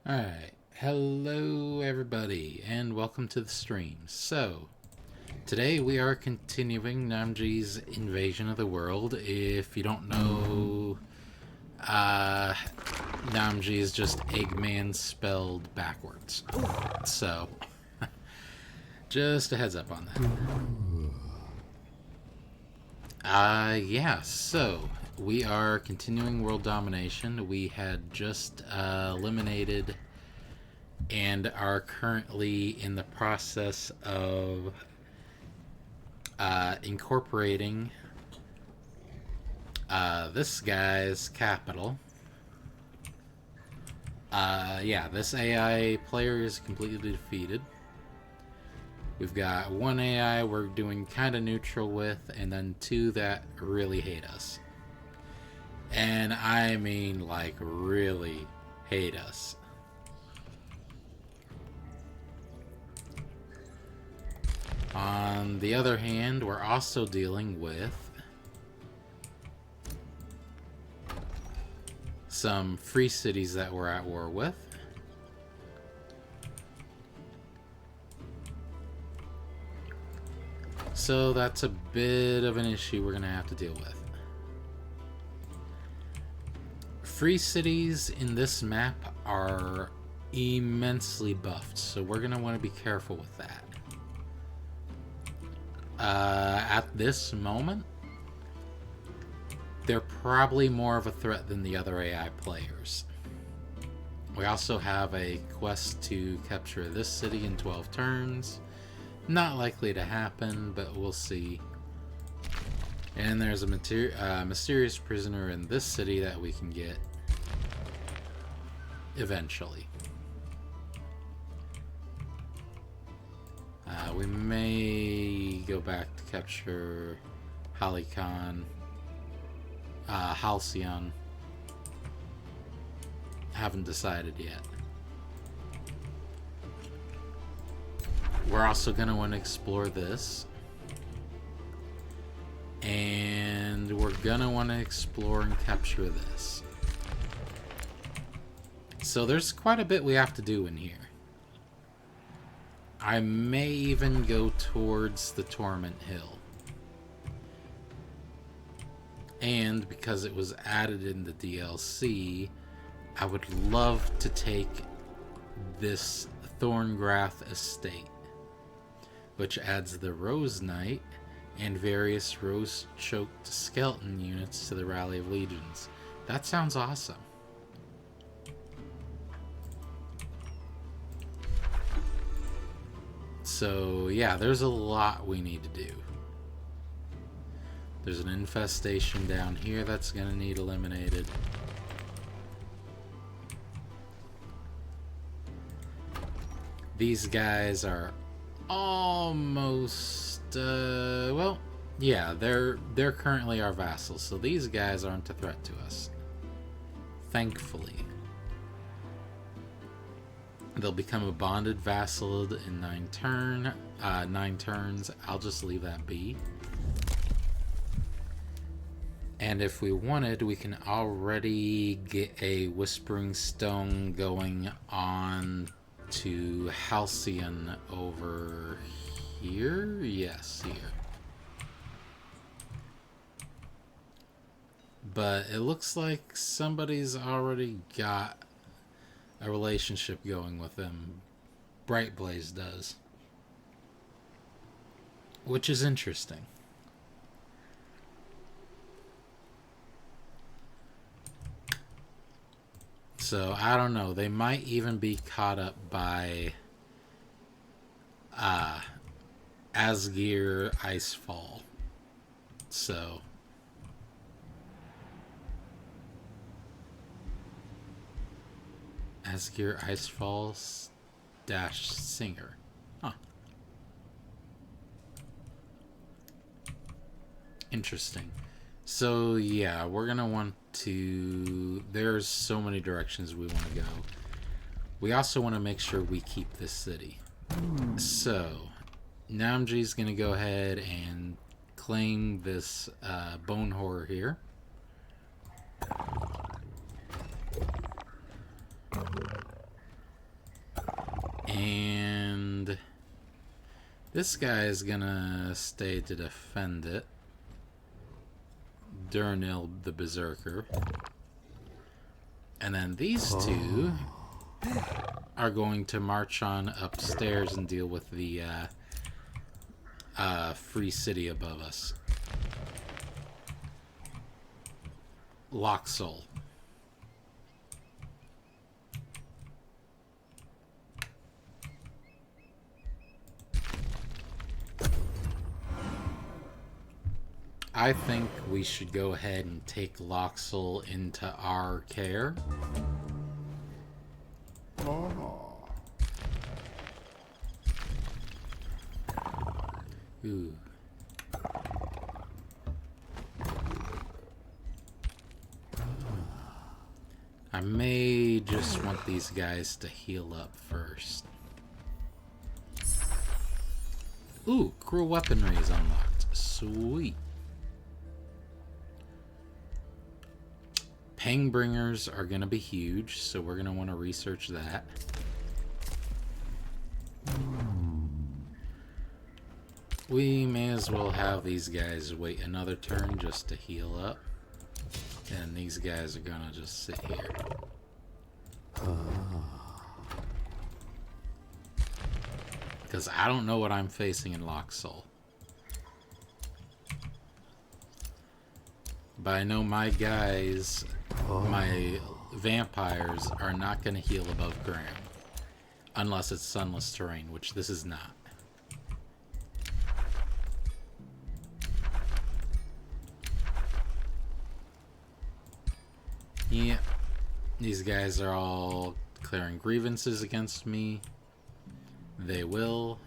Alright, hello everybody, and welcome to the stream. So, today we are continuing Nam Gge's invasion of the world. If you don't know, Nam Gge is just Eggman spelled backwards. So, just a heads up on that. Yeah, so we are continuing world domination. We had just eliminated and are currently in the process of incorporating this guy's capital. Yeah, this AI player is completely defeated. We've got one AI we're doing kind of neutral with, and then two that really hate us. And I mean, like, really hate us. On the other hand, we're also dealing with some free cities that we're at war with. So that's a bit of an issue we're going to have to deal with. Free cities in this map are immensely buffed, so we're going to want to be careful with that. At this moment, they're probably more of a threat than the other AI players. We also have a quest to capture this city in 12 turns. Not likely to happen, but we'll see. And there's a mysterious prisoner in this city that we can get eventually. We may go back to capture Halcyon. Haven't decided yet. We're also going to want to explore this. And we're going to want to explore and capture this. So there's quite a bit we have to do in here. I may even go towards the Torment Hill. And because it was added in the DLC, I would love to take this Thorngrath estate, which adds the Rose Knight and various rose-choked skeleton units to the Rally of Legions. That sounds awesome. So yeah, there's a lot we need to do. There's an infestation down here that's going to need eliminated. These guys are almost, well, yeah, they're currently our vassals, so these guys aren't a threat to us. Thankfully. They'll become a bonded vassal in 9 turns. I'll just leave that be. And if we wanted, we can already get a Whispering Stone going on to Halcyon over here. Yes, here. But it looks like somebody's already got a relationship going with them. Brightblaze does. Which is interesting. So, I don't know. They might even be caught up by Asgir Icefall. So, Asgir Icefall dash Singer. Huh. Interesting. So yeah, we're gonna want to... There's so many directions we want to go. We also want to make sure we keep this city. So, Nam Gge's gonna go ahead and claim this bone horror here. And this guy is gonna stay to defend it. Durnil the Berserker. And then these two are going to march on upstairs and deal with the free city above us. Loxol. I think we should go ahead and take Loxol into our care. Ooh. I may just want these guys to heal up first. Ooh, cruel weaponry is unlocked. Sweet. Pangbringers are going to be huge, so we're going to want to research that. We may as well have these guys wait another turn just to heal up. And these guys are going to just sit here. Because I don't know what I'm facing in Loxol. But I know my guys, my vampires, are not going to heal above ground. Unless it's sunless terrain, which this is not. Yeah, these guys are all declaring grievances against me. They will.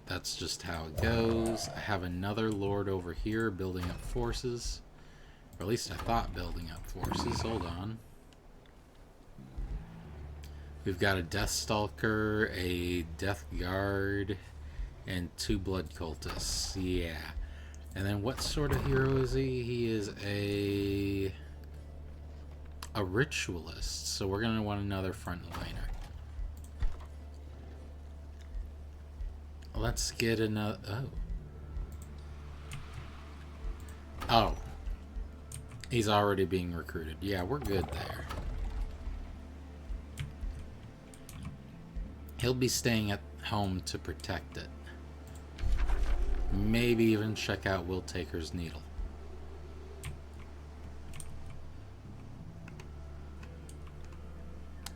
That's just how it goes. I have another lord over here building up forces. Or at least I thought building up forces. Hold on. We've got a Deathstalker, a Death Guard, and 2 Blood Cultists. Yeah. And then what sort of hero is he? He is a Ritualist. So we're going to want another frontliner. Let's get another... Oh. He's already being recruited. Yeah, we're good there. He'll be staying at home to protect it. Maybe even check out Will Taker's Needle.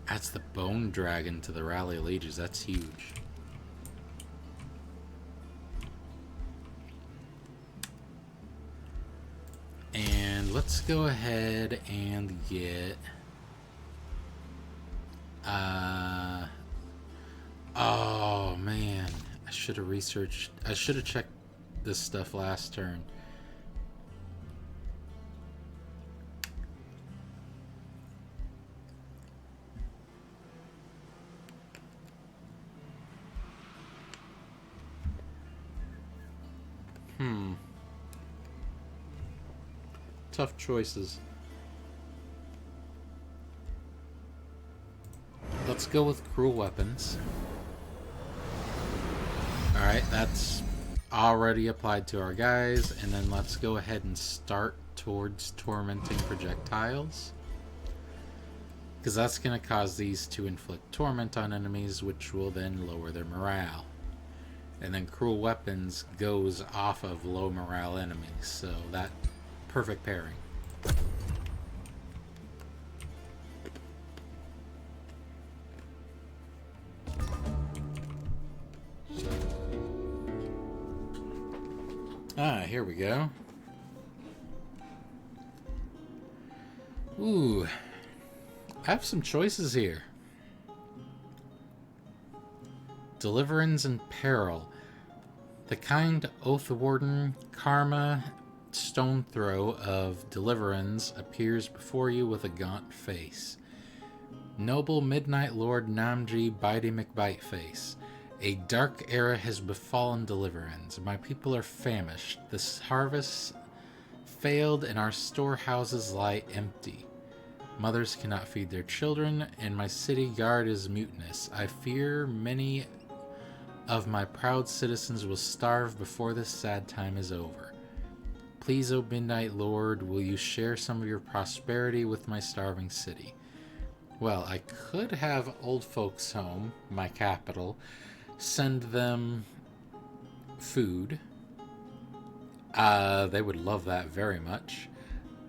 That's the Bone Dragon to the Rally Lieges. That's huge. And let's go ahead and get... Oh, man. I should have researched... I should have checked this stuff last turn. Tough choices. Let's go with cruel weapons. Alright, that's already applied to our guys. And then let's go ahead and start towards tormenting projectiles. Because that's going to cause these to inflict torment on enemies, which will then lower their morale. And then cruel weapons goes off of low morale enemies. So that... perfect pairing. Ah, here we go. Ooh. I have some choices here. Deliverance and Peril. The kind Oathwarden Karma Stone Throw of Deliverance appears before you with a gaunt face. Noble Midnight Lord Nam Gge Bitey McBiteface. A dark era has befallen Deliverance. My people are famished. This harvest failed and our storehouses lie empty. Mothers cannot feed their children, and my city guard is mutinous. I fear many of my proud citizens will starve before this sad time is over. Please, O Midnight Lord, will you share some of your prosperity with my starving city? Well, I could have Old Folks Home, my capital, send them food. They would love that very much.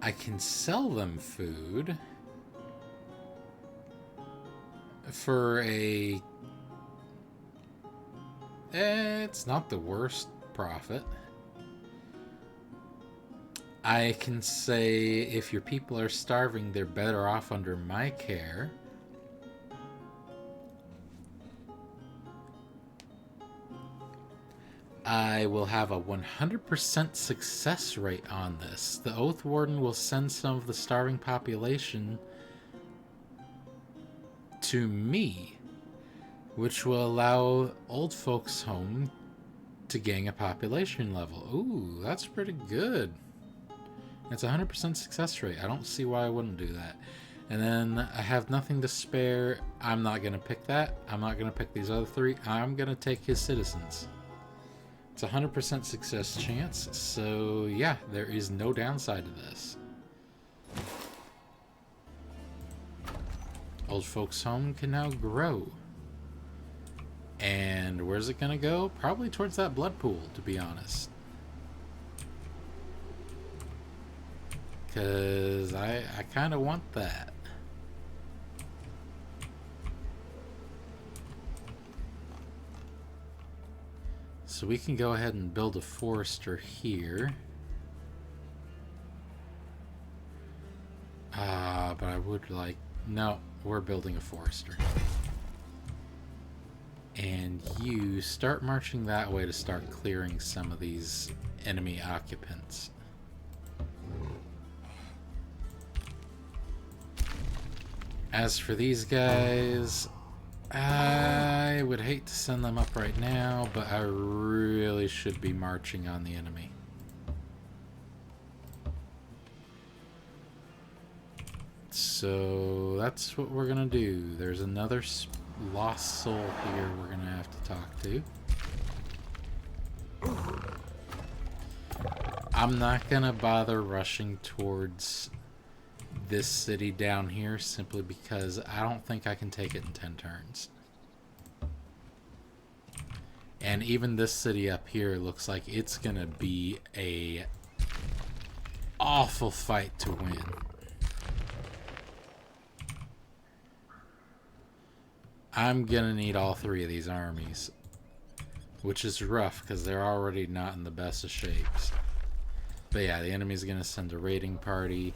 I can sell them food for a... it's not the worst profit. I can say if your people are starving, they're better off under my care. I will have a 100% success rate on this. The Oath Warden will send some of the starving population to me, which will allow Old Folks Home to gain a population level. Ooh, that's pretty good. It's a 100% success rate. I don't see why I wouldn't do that. And then I have nothing to spare. I'm not going to pick that. I'm not going to pick these other three. I'm going to take his citizens. It's a 100% success chance, so yeah, there is no downside to this. Old Folks Home can now grow. And where's it gonna go? Probably towards that blood pool, to be honest. Because I kind of want that. So we can go ahead and build a forester here. But I would like... No, we're building a forester. And you start marching that way to start clearing some of these enemy occupants. As for these guys... I would hate to send them up right now, but I really should be marching on the enemy. So that's what we're gonna do. There's another lost soul here we're gonna have to talk to. I'm not gonna bother rushing towards this city down here simply because I don't think I can take it in 10 turns. And even this city up here looks like it's gonna be a awful fight to win. I'm gonna need all three of these armies, which is rough because they're already not in the best of shapes. But yeah, the enemy's gonna send a raiding party.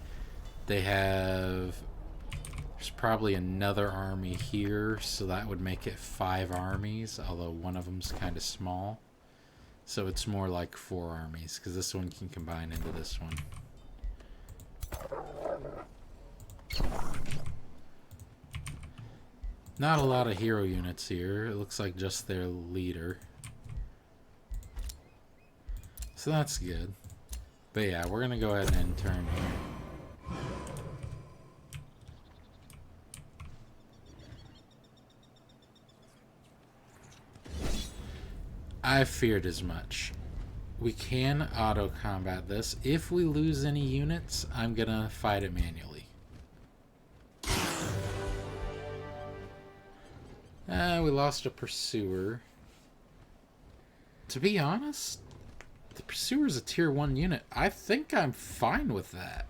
They have... There's probably another army here, so that would make it 5 armies, although one of them's kind of small. So it's more like 4 armies, because this one can combine into this one. Not a lot of hero units here. It looks like just their leader. So that's good. But yeah, we're going to go ahead and end turn here. I feared as much. We can auto-combat this. If we lose any units, I'm gonna fight it manually. We lost a pursuer. To be honest, the pursuer's a tier 1 unit. I think I'm fine with that.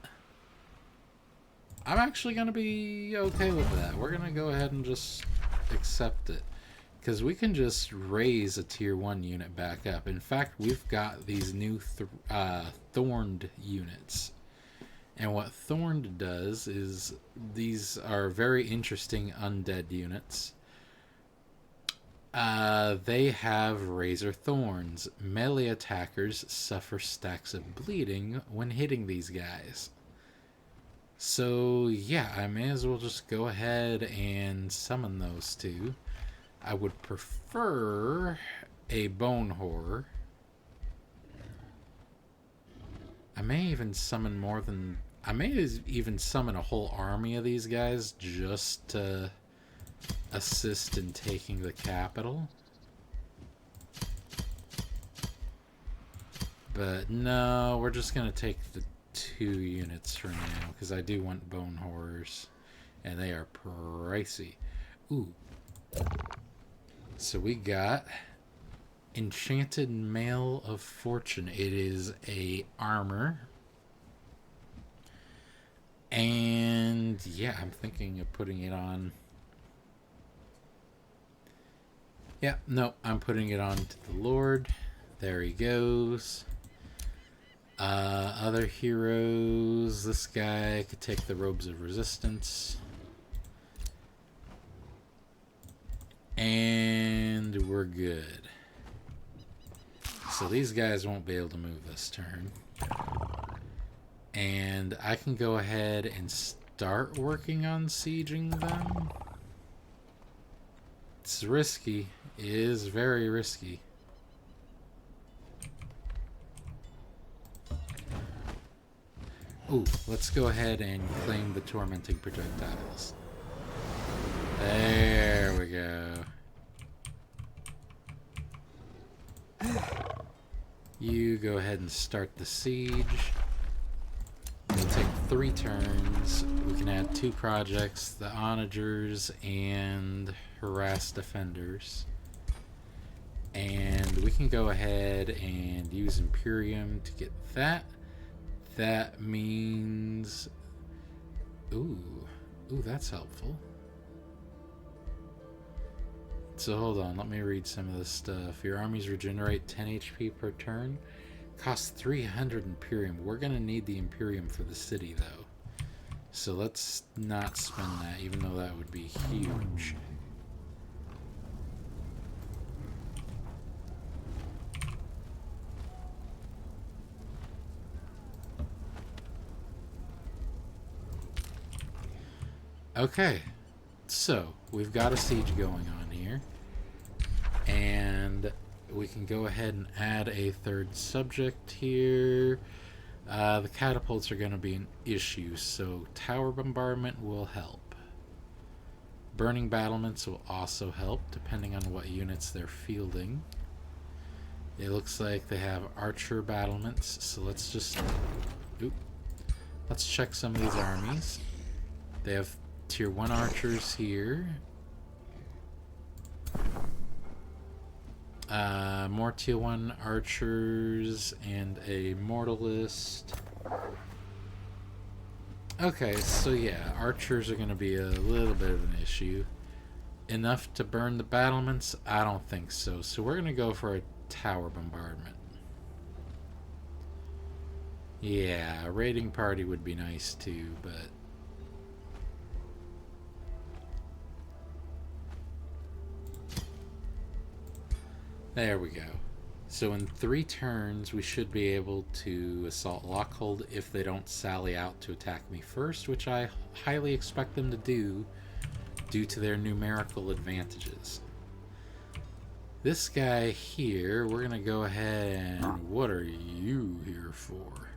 I'm actually gonna be okay with that. We're gonna go ahead and just accept it. Because we can just raise a tier 1 unit back up. In fact, we've got these new Thorned units. And what Thorned does is these are very interesting undead units. They have Razor Thorns. Melee attackers suffer stacks of bleeding when hitting these guys. So yeah, I may as well just go ahead and summon those two. I would prefer a Bone Horror. I may even summon more than... I may even summon a whole army of these guys just to assist in taking the capital. But no, we're just going to take the 2 units for now, because I do want bone horrors, and they are pricey. Ooh. So we got Enchanted Mail of Fortune. It is a armor. And yeah, I'm thinking of putting it on. Yeah, no, I'm putting it on to the Lord. There he goes. Other heroes. This guy could take the Robes of Resistance. And we're good. So these guys won't be able to move this turn. And I can go ahead and start working on sieging them. It's risky. It is very risky. Ooh, let's go ahead and claim the tormenting projectiles. There we go. You go ahead and start the siege. It'll take 3 turns. We can add 2 projects, the Onagers and Harass Defenders. And we can go ahead and use Imperium to get that. That means... Ooh, that's helpful. So hold on, let me read some of this stuff. Your armies regenerate 10 HP per turn. Costs 300 Imperium. We're going to need the Imperium for the city, though. So let's not spend that, even though that would be huge. Okay, so we've got a siege going on here. And we can go ahead and add a 3rd subject here. The catapults are going to be an issue, so tower bombardment will help. Burning battlements will also help, depending on what units they're fielding. It looks like they have archer battlements, so let's just... let's check some of these armies. They have tier 1 archers here. More tier 1 archers and a mortalist. Okay, so yeah, archers are going to be a little bit of an issue. Enough to burn the battlements? I don't think so. So we're going to go for a tower bombardment. Yeah, a raiding party would be nice too, but... There we go. So in 3 turns, we should be able to assault Lockhold if they don't sally out to attack me first, which I highly expect them to do due to their numerical advantages. This guy here, we're going to go ahead and... What are you here for?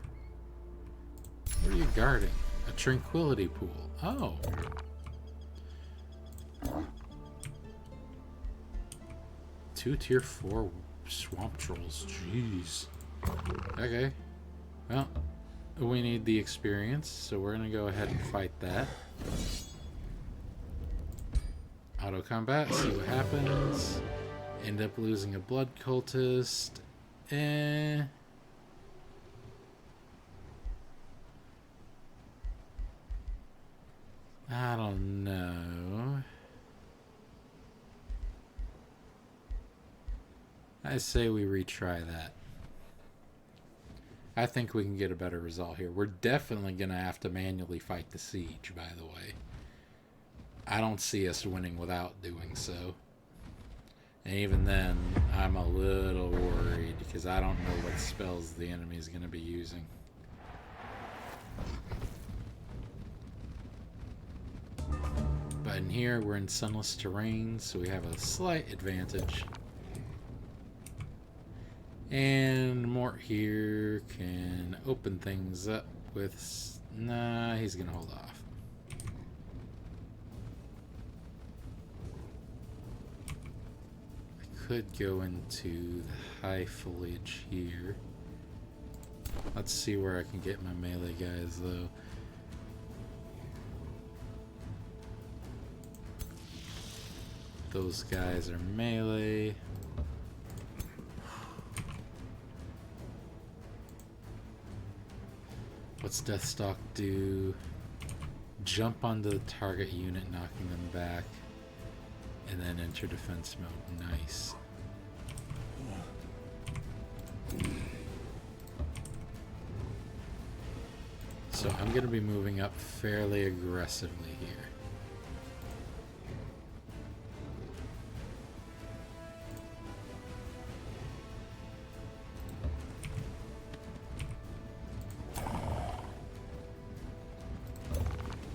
What are you guarding? A tranquility pool. Oh. 2 tier 4 swamp trolls. Jeez. Okay. Well, we need the experience, so we're gonna go ahead and fight that. Auto combat, see what happens. End up losing a blood cultist. I don't know. I say we retry that. I think we can get a better result here. We're definitely going to have to manually fight the siege, by the way. I don't see us winning without doing so. And even then, I'm a little worried because I don't know what spells the enemy is going to be using. But in here, we're in sunless terrain, so we have a slight advantage. And Mort here can open things up with... Nah, he's going to hold off. I could go into the high foliage here. Let's see where I can get my melee guys, though. Those guys are melee. What's Deathstalk do? Jump onto the target unit, knocking them back, and then enter defense mode. Nice. So I'm going to be moving up fairly aggressively here.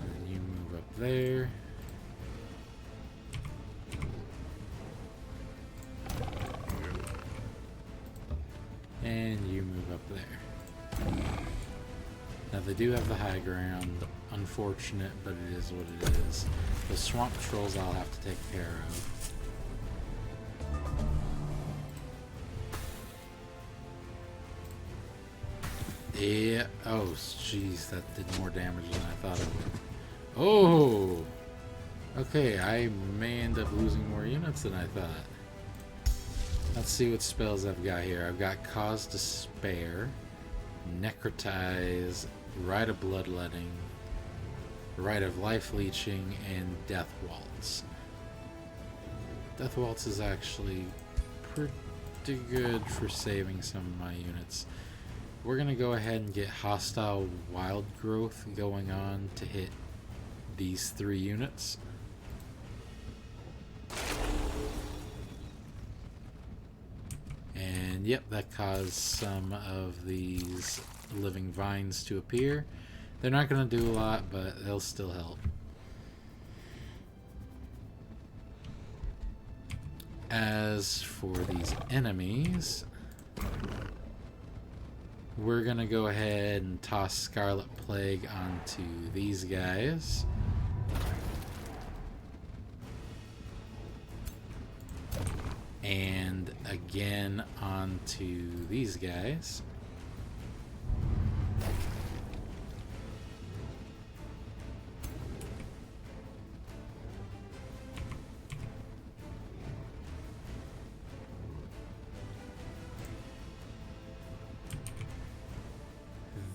And you move up there. And you move up there. Now they do have the high ground. Unfortunate, but it is what it is. The swamp trolls I'll have to take care of. Yeah. Oh, jeez, that did more damage than I thought it would. Oh! Okay, I may end up losing more units than I thought. Let's see what spells I've got here. I've got Cause Despair, Necrotize, Rite of Bloodletting, Rite of Life Leeching, and Death Waltz. Death Waltz is actually pretty good for saving some of my units. We're going to go ahead and get Hostile Wild Growth going on to hit these 3 units. And yep, that caused some of these living vines to appear. They're not going to do a lot, but they'll still help. As for these enemies, we're going to go ahead and toss Scarlet Plague onto these guys. And again onto these guys.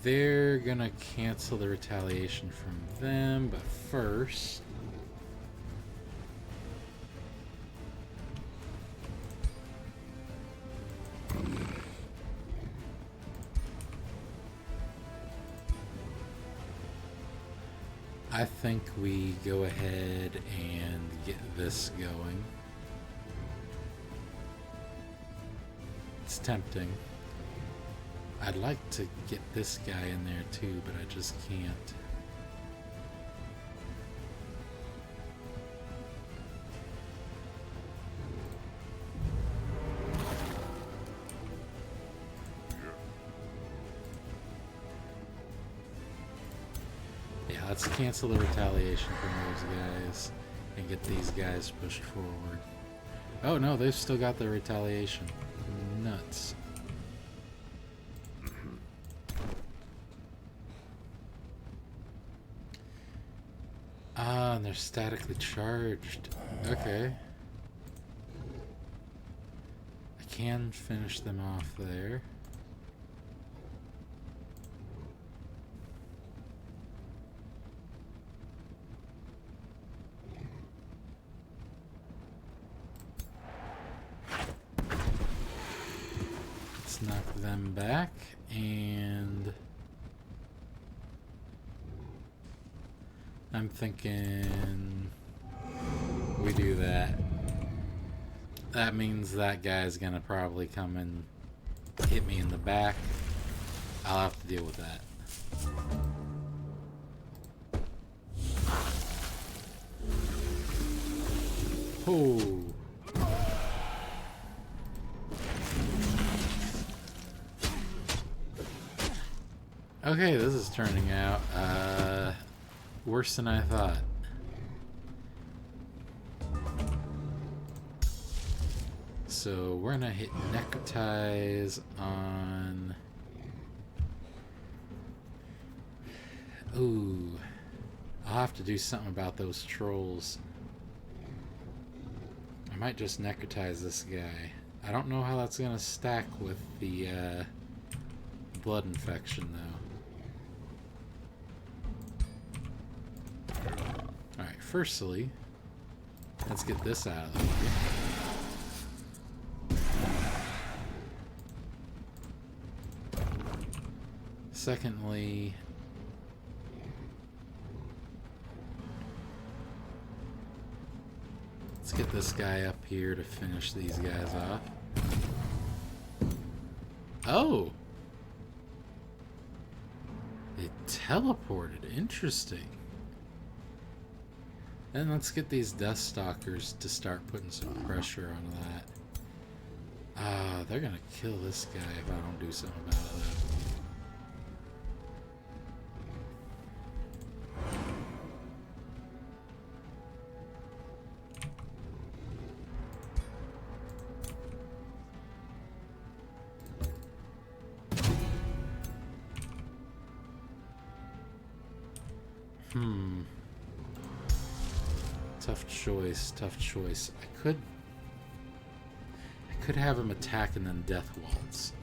They're gonna cancel the retaliation from them, but first I think we go ahead and get this going. It's tempting. I'd like to get this guy in there too, but I just can't. Yeah, let's cancel the retaliation from those guys and get these guys pushed forward. Oh no, they've still got the retaliation. Nuts. Ah, and they're statically charged. Okay. I can finish them off there. Let's knock them back, and I'm thinking we do that. That means that guy's gonna probably come and hit me in the back. I'll have to deal with that. Oh. Okay, this is turning out worse than I thought. So we're gonna hit Necrotize on Ooh. I'll have to do something about those trolls. I might just necrotize this guy. I don't know how that's gonna stack with the blood infection though. Alright, firstly, let's get this out of the way. Secondly, let's get this guy up here to finish these guys off. Oh! It teleported. Interesting. And let's get these Death Stalkers to start putting some pressure on that. They're gonna kill this guy if I don't do something about it. Tough choice. I could have him attack and then death waltz.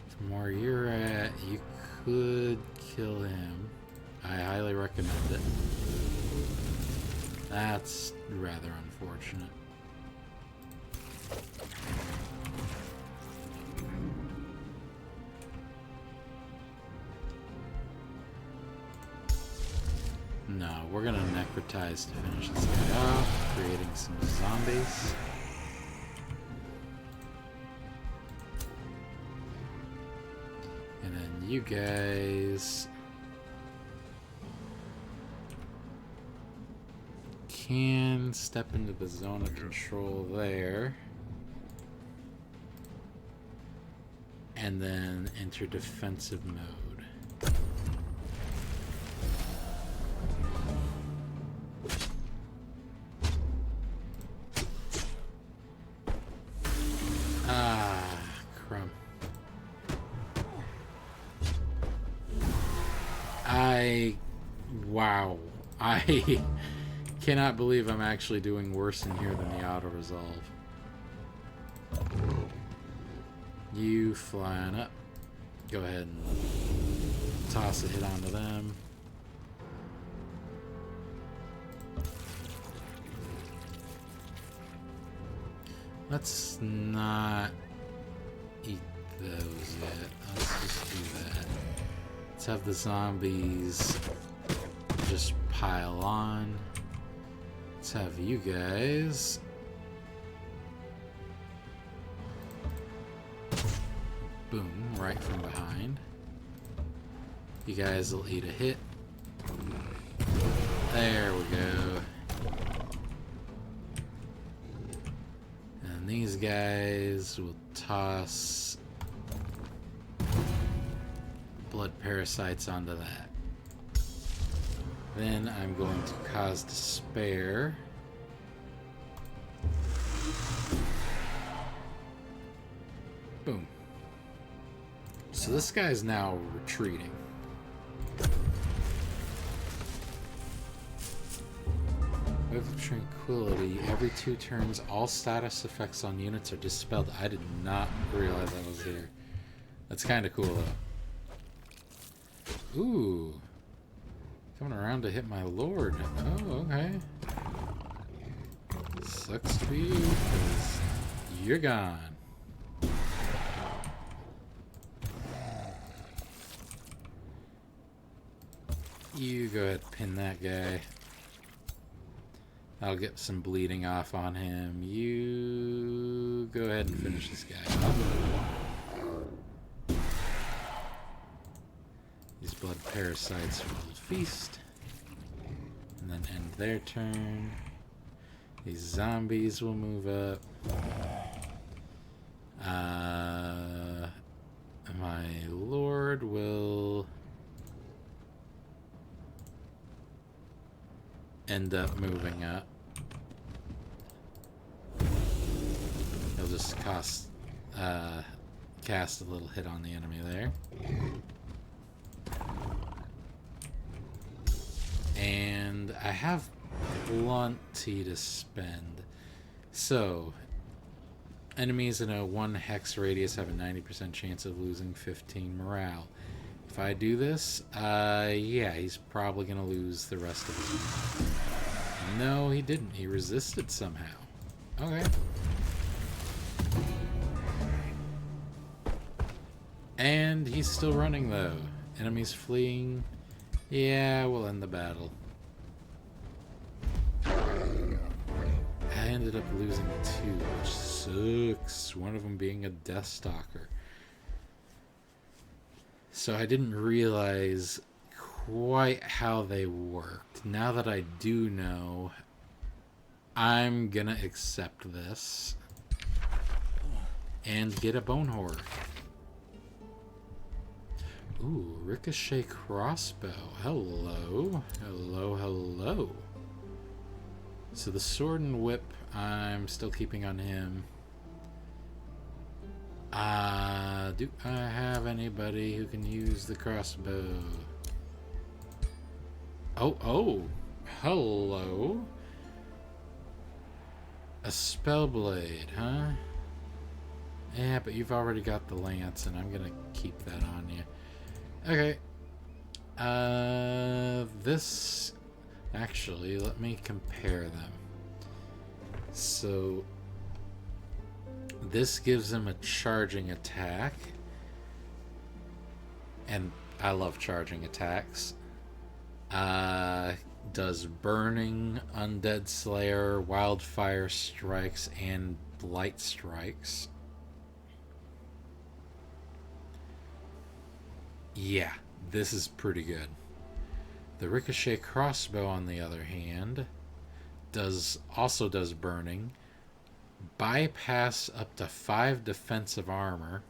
From where you're at, you could kill him. I highly recommend it. That's rather unfortunate. No, we're gonna necrotize to finish this guy off, creating some zombies. And then you guys can step into the zone of control there. And then enter defensive mode. Wow. I cannot believe I'm actually doing worse in here than the auto-resolve. You flying up. Go ahead and toss a hit onto them. Let's not eat those yet. Let's just do that. Let's have the zombies just pile on. Let's have you guys boom, right from behind. You guys will eat a hit. There we go. And these guys will toss blood parasites onto that. Then I'm going to cause despair. Boom. So this guy's now retreating. With tranquility, every 2 turns, all status effects on units are dispelled. I did not realize that was here. That's kind of cool, though. Ooh. Coming around to hit my lord. Oh, okay. Sucks to be you, because you're gone. You go ahead and pin that guy. I'll get some bleeding off on him. You go ahead and finish this guy off. These blood parasites will feast and then end their turn. These zombies will move up. My lord will end up moving up. He'll just cast a little hit on the enemy there. I have plenty to spend. So, enemies in a 1 hex radius have a 90% chance of losing 15 morale. If I do this, yeah, he's probably going to lose the rest of his. No, he didn't. He resisted somehow. Okay. And he's still running, though. Enemies fleeing. Yeah, we'll end the battle. I ended up losing 2, which sucks. One of them being a Death Stalker. So I didn't realize quite how they worked. Now that I do know, I'm gonna accept this and get a bone horror. Ooh, ricochet crossbow. Hello. Hello, hello. So the sword and whip, I'm still keeping on him. Do I have anybody who can use the crossbow? Oh, hello. A spellblade, huh? Yeah, but you've already got the lance, and I'm gonna keep that on you. Okay. This... Actually, let me compare them. So... This gives him a charging attack. And I love charging attacks. Does burning, undead slayer, wildfire strikes, and blight strikes. Yeah, this is pretty good. The ricochet crossbow, on the other hand, also does burning, bypass up to 5 defensive armor,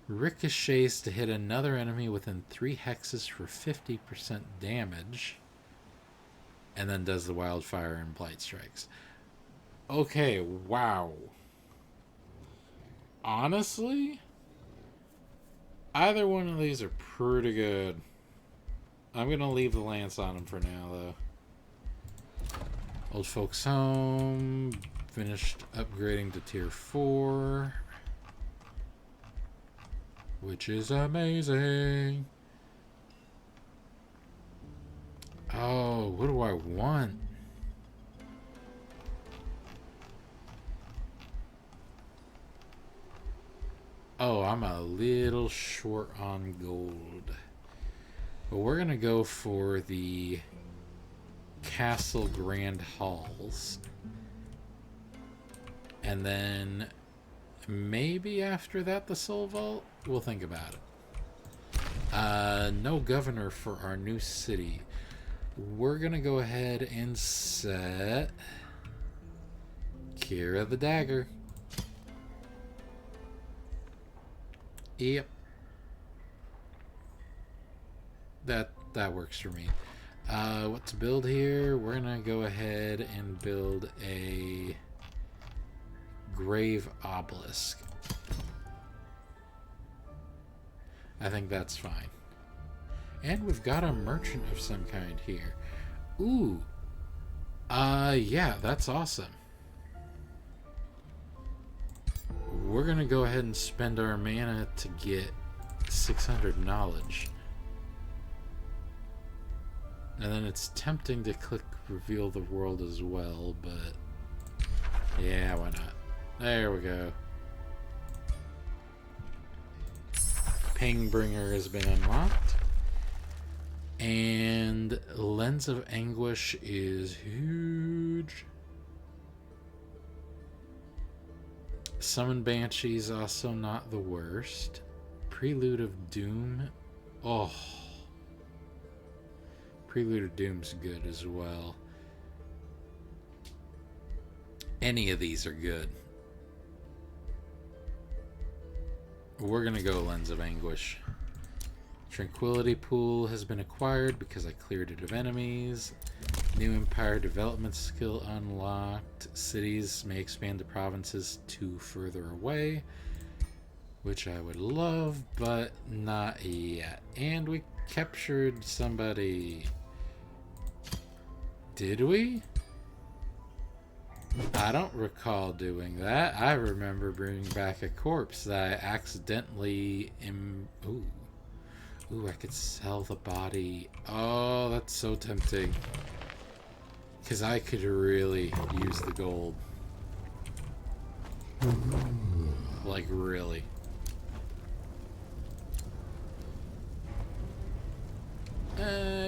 ricochets to hit another enemy within 3 hexes for 50% damage, and then does the wildfire and blight strikes. Okay, wow. Honestly, either one of these are pretty good. I'm going to leave the lance on him for now, though. Old folks home. Finished upgrading to tier 4. Which is amazing. Oh, what do I want? Oh, I'm a little short on gold. But we're going to go for the Castle Grand Halls. And then maybe after that the Soul Vault? We'll think about it. No governor for our new city. We're going to go ahead and set Kira the Dagger. Yep. That works for me. What to build here? We're gonna go ahead and build a grave obelisk. I think that's fine. And we've got a merchant of some kind here. Ooh. Yeah, that's awesome. We're gonna go ahead and spend our mana to get 600 knowledge. And then it's tempting to click reveal the world as well, but yeah, why not? There we go. Pingbringer has been unlocked. And Lens of Anguish is huge. Summon Banshees, also not the worst. Prelude of Doom. Oh. Prelude of Doom's good as well. Any of these are good. We're gonna go Lens of Anguish. Tranquility Pool has been acquired because I cleared it of enemies. New Empire development skill unlocked. Cities may expand to provinces 2 further away, which I would love, but not yet. And we captured somebody. Did we? I don't recall doing that. I remember bringing back a corpse that I accidentally... Ooh. Ooh, I could sell the body. Oh, that's so tempting. Because I could really use the gold. Like, really.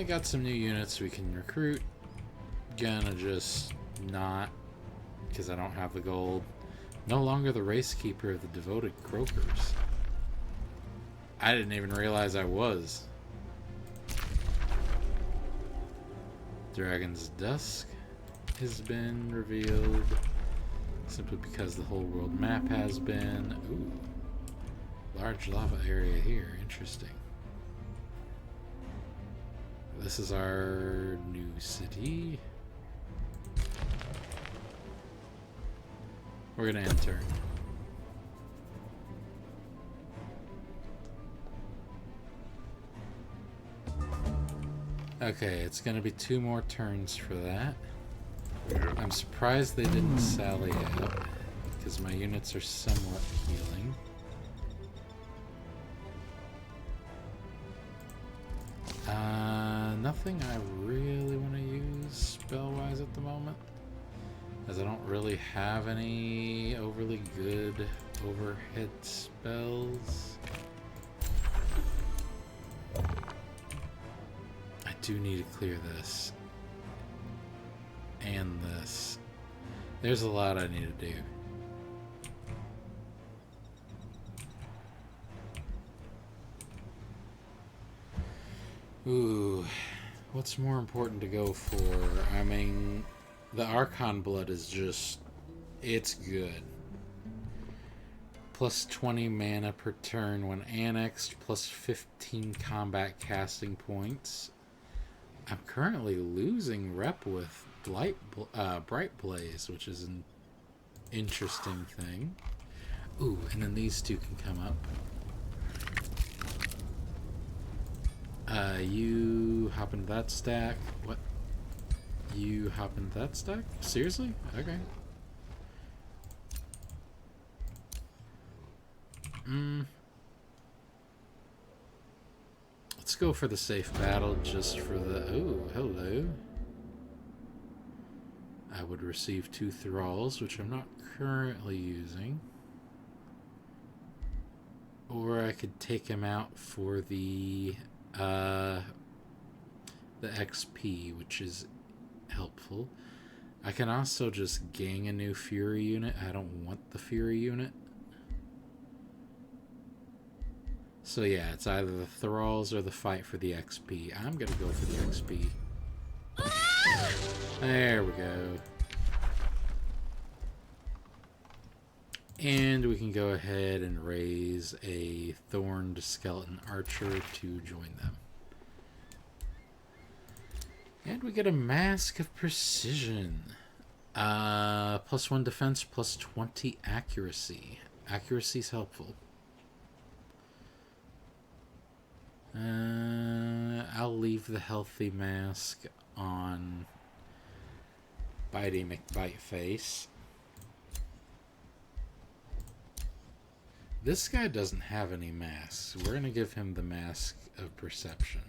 Got some new units we can recruit. Gonna just not, because I don't have the gold. No longer the race keeper of the devoted croakers. I didn't even realize I was. Dragon's Dusk has been revealed. Simply because the whole world map has been. Ooh. Large lava area here. Interesting. This is our new city. We're gonna enter. Okay, it's gonna be 2 more turns for that. I'm surprised they didn't sally out, because my units are somewhat healing. Nothing I really want to use spell-wise at the moment, as I don't really have any overly good overhead spells. I do need to clear this. And this. There's a lot I need to do. Ooh, what's more important to go for? I mean, the Archon Blood is just, it's good. Plus 20 mana per turn when annexed, plus 15 combat casting points. I'm currently losing rep with Bright Blaze, which is an interesting thing. Ooh, and then these two can come up. You hop into that stack. What? You hop into that stack? Seriously? Okay. Let's go for the safe battle just for the... Oh, hello. I would receive 2 thralls, which I'm not currently using. Or I could take him out for the XP, which is helpful. I can also just gang a new Fury unit. I don't want the Fury unit. So yeah, it's either the thralls or the fight for the XP. I'm gonna go for the XP. There we go. And we can go ahead and raise a Thorned Skeleton Archer to join them. And we get a Mask of Precision. Plus 1 defense, plus 20 accuracy. Accuracy's helpful. I'll leave the healthy mask on Bitey McBiteface. This guy doesn't have any masks. We're going to give him the Mask of Perception.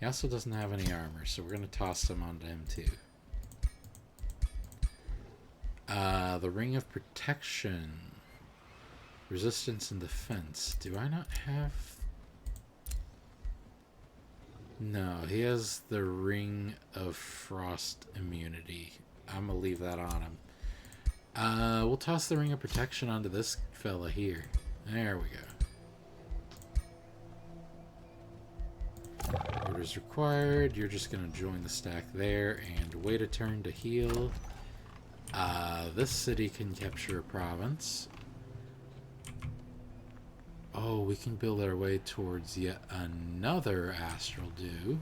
He also doesn't have any armor, so we're going to toss some onto him too. The Ring of Protection. Resistance and defense. Do I not have... No, he has the Ring of Frost immunity. I'm going to leave that on him. We'll toss the Ring of Protection onto this fella here. There we go. Orders required. You're just going to join the stack there and wait a turn to heal. This city can capture a province. Oh, we can build our way towards yet another Astral Dew.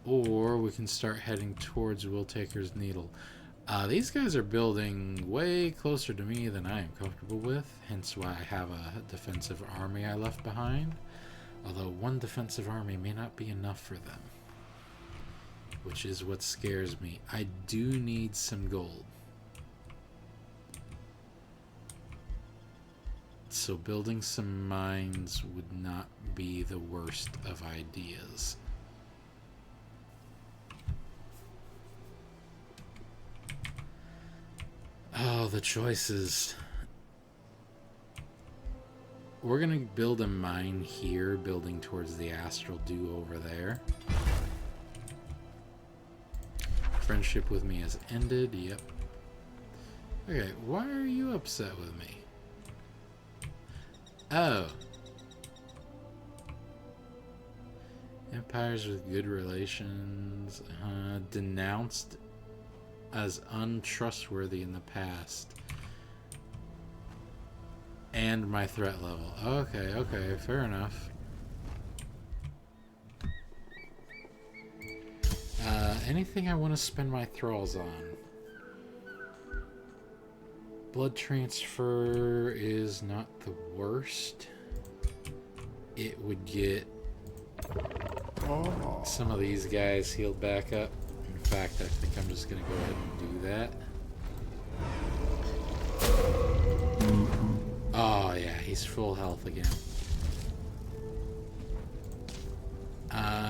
Or we can start heading towards Willtaker's Needle. These guys are building way closer to me than I am comfortable with, hence why I have a defensive army I left behind. Although one defensive army may not be enough for them, which is what scares me. I do need some gold. So building some mines would not be the worst of ideas. Oh, the choices. We're gonna build a mine here, building towards the astral dew over there. Friendship with me has ended, yep. Okay, why are you upset with me? Oh. Empires with good relations, denounced as untrustworthy in the past. And my threat level. Okay, okay, fair enough. Anything I want to spend my thralls on? Blood transfer is not the worst. It would get some of these guys healed back up. In fact, I think I'm just going to go ahead and do that. Oh yeah, he's full health again.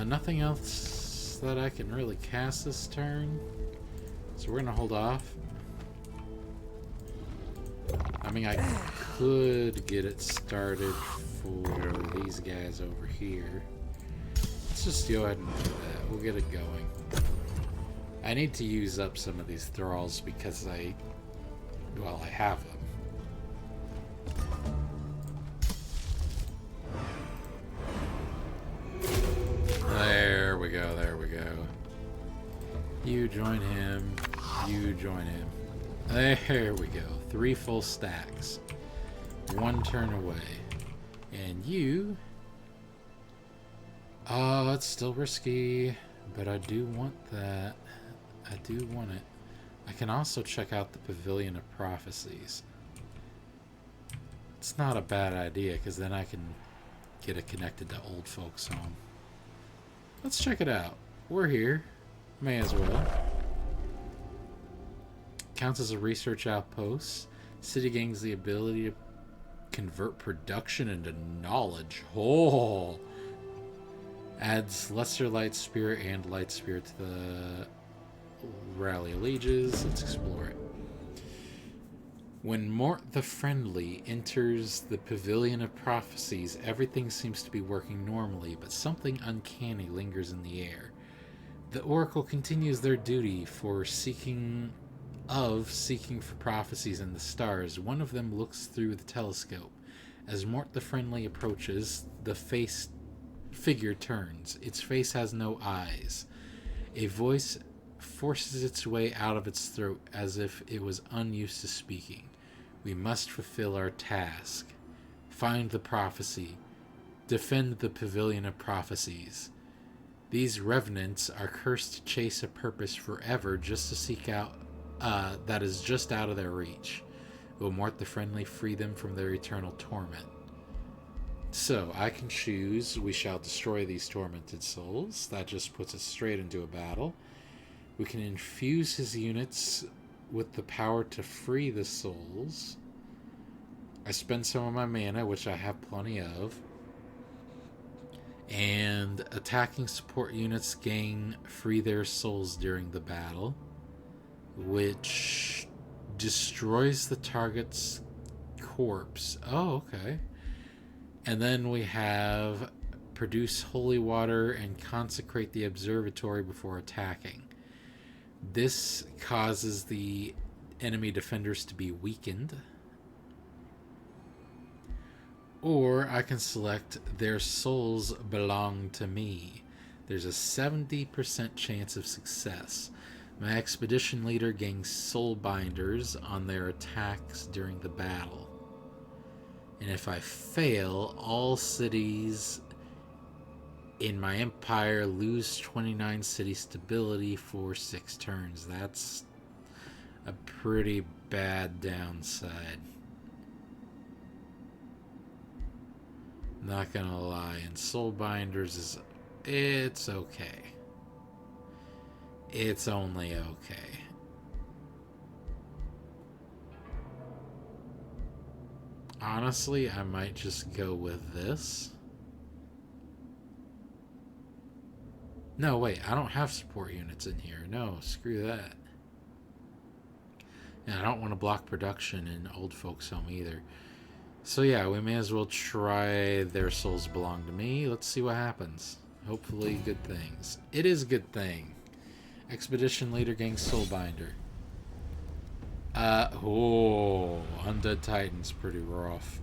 Nothing else that I can really cast this turn. So we're going to hold off. I mean, I could get it started for these guys over here. Let's just go ahead and do that. We'll get it going. I need to use up some of these thralls because I have them. There we go, there we go. You join him, you join him. There we go. 3 full stacks. 1 turn away. And you... Oh, it's still risky, but I do want that. I do want it. I can also check out the Pavilion of Prophecies. It's not a bad idea, because then I can get it connected to Old Folks' Home. Let's check it out. We're here. May as well. Counts as a research outpost. City gains the ability to convert production into knowledge. Oh! Adds lesser light spirit and light spirit to the rally of lieges. Let's explore it. When Mort the Friendly enters the Pavilion of Prophecies, everything seems to be working normally, but something uncanny lingers in the air. The Oracle continues their duty for seeking for prophecies in the stars. One of them looks through the telescope. As Mort the Friendly approaches, the figure turns. Its face has no eyes. A voice forces its way out of its throat as if it was unused to speaking. We must fulfill our task. Find the prophecy. Defend the Pavilion of Prophecies. These revenants are cursed to chase a purpose forever just to seek out that is just out of their reach. Will Mort the Friendly free them from their eternal torment? So, I can choose, we shall destroy these tormented souls. That just puts us straight into a battle. We can infuse his units with the power to free the souls. I spend some of my mana, which I have plenty of. And attacking support units gain free their souls during the battle, which destroys the target's corpse. Oh, okay. And then we have produce holy water and consecrate the observatory before attacking. This causes the enemy defenders to be weakened. Or I can select their souls belong to me. There's a 70% chance of success. My expedition leader gains soul binders on their attacks during the battle. And if I fail, all cities in my empire lose 29 city stability for 6 turns. That's a pretty bad downside. Not gonna lie, and Soul Binders is... it's okay. It's only okay. Honestly, I might just go with this. No, wait, I don't have support units in here. No, screw that. And I don't want to block production in Old Folks Home either. So yeah, we may as well try Their Souls Belong to Me. Let's see what happens. Hopefully good things. It is a good thing. Expedition Leader Gang Soulbinder. Undead Titan's pretty rough.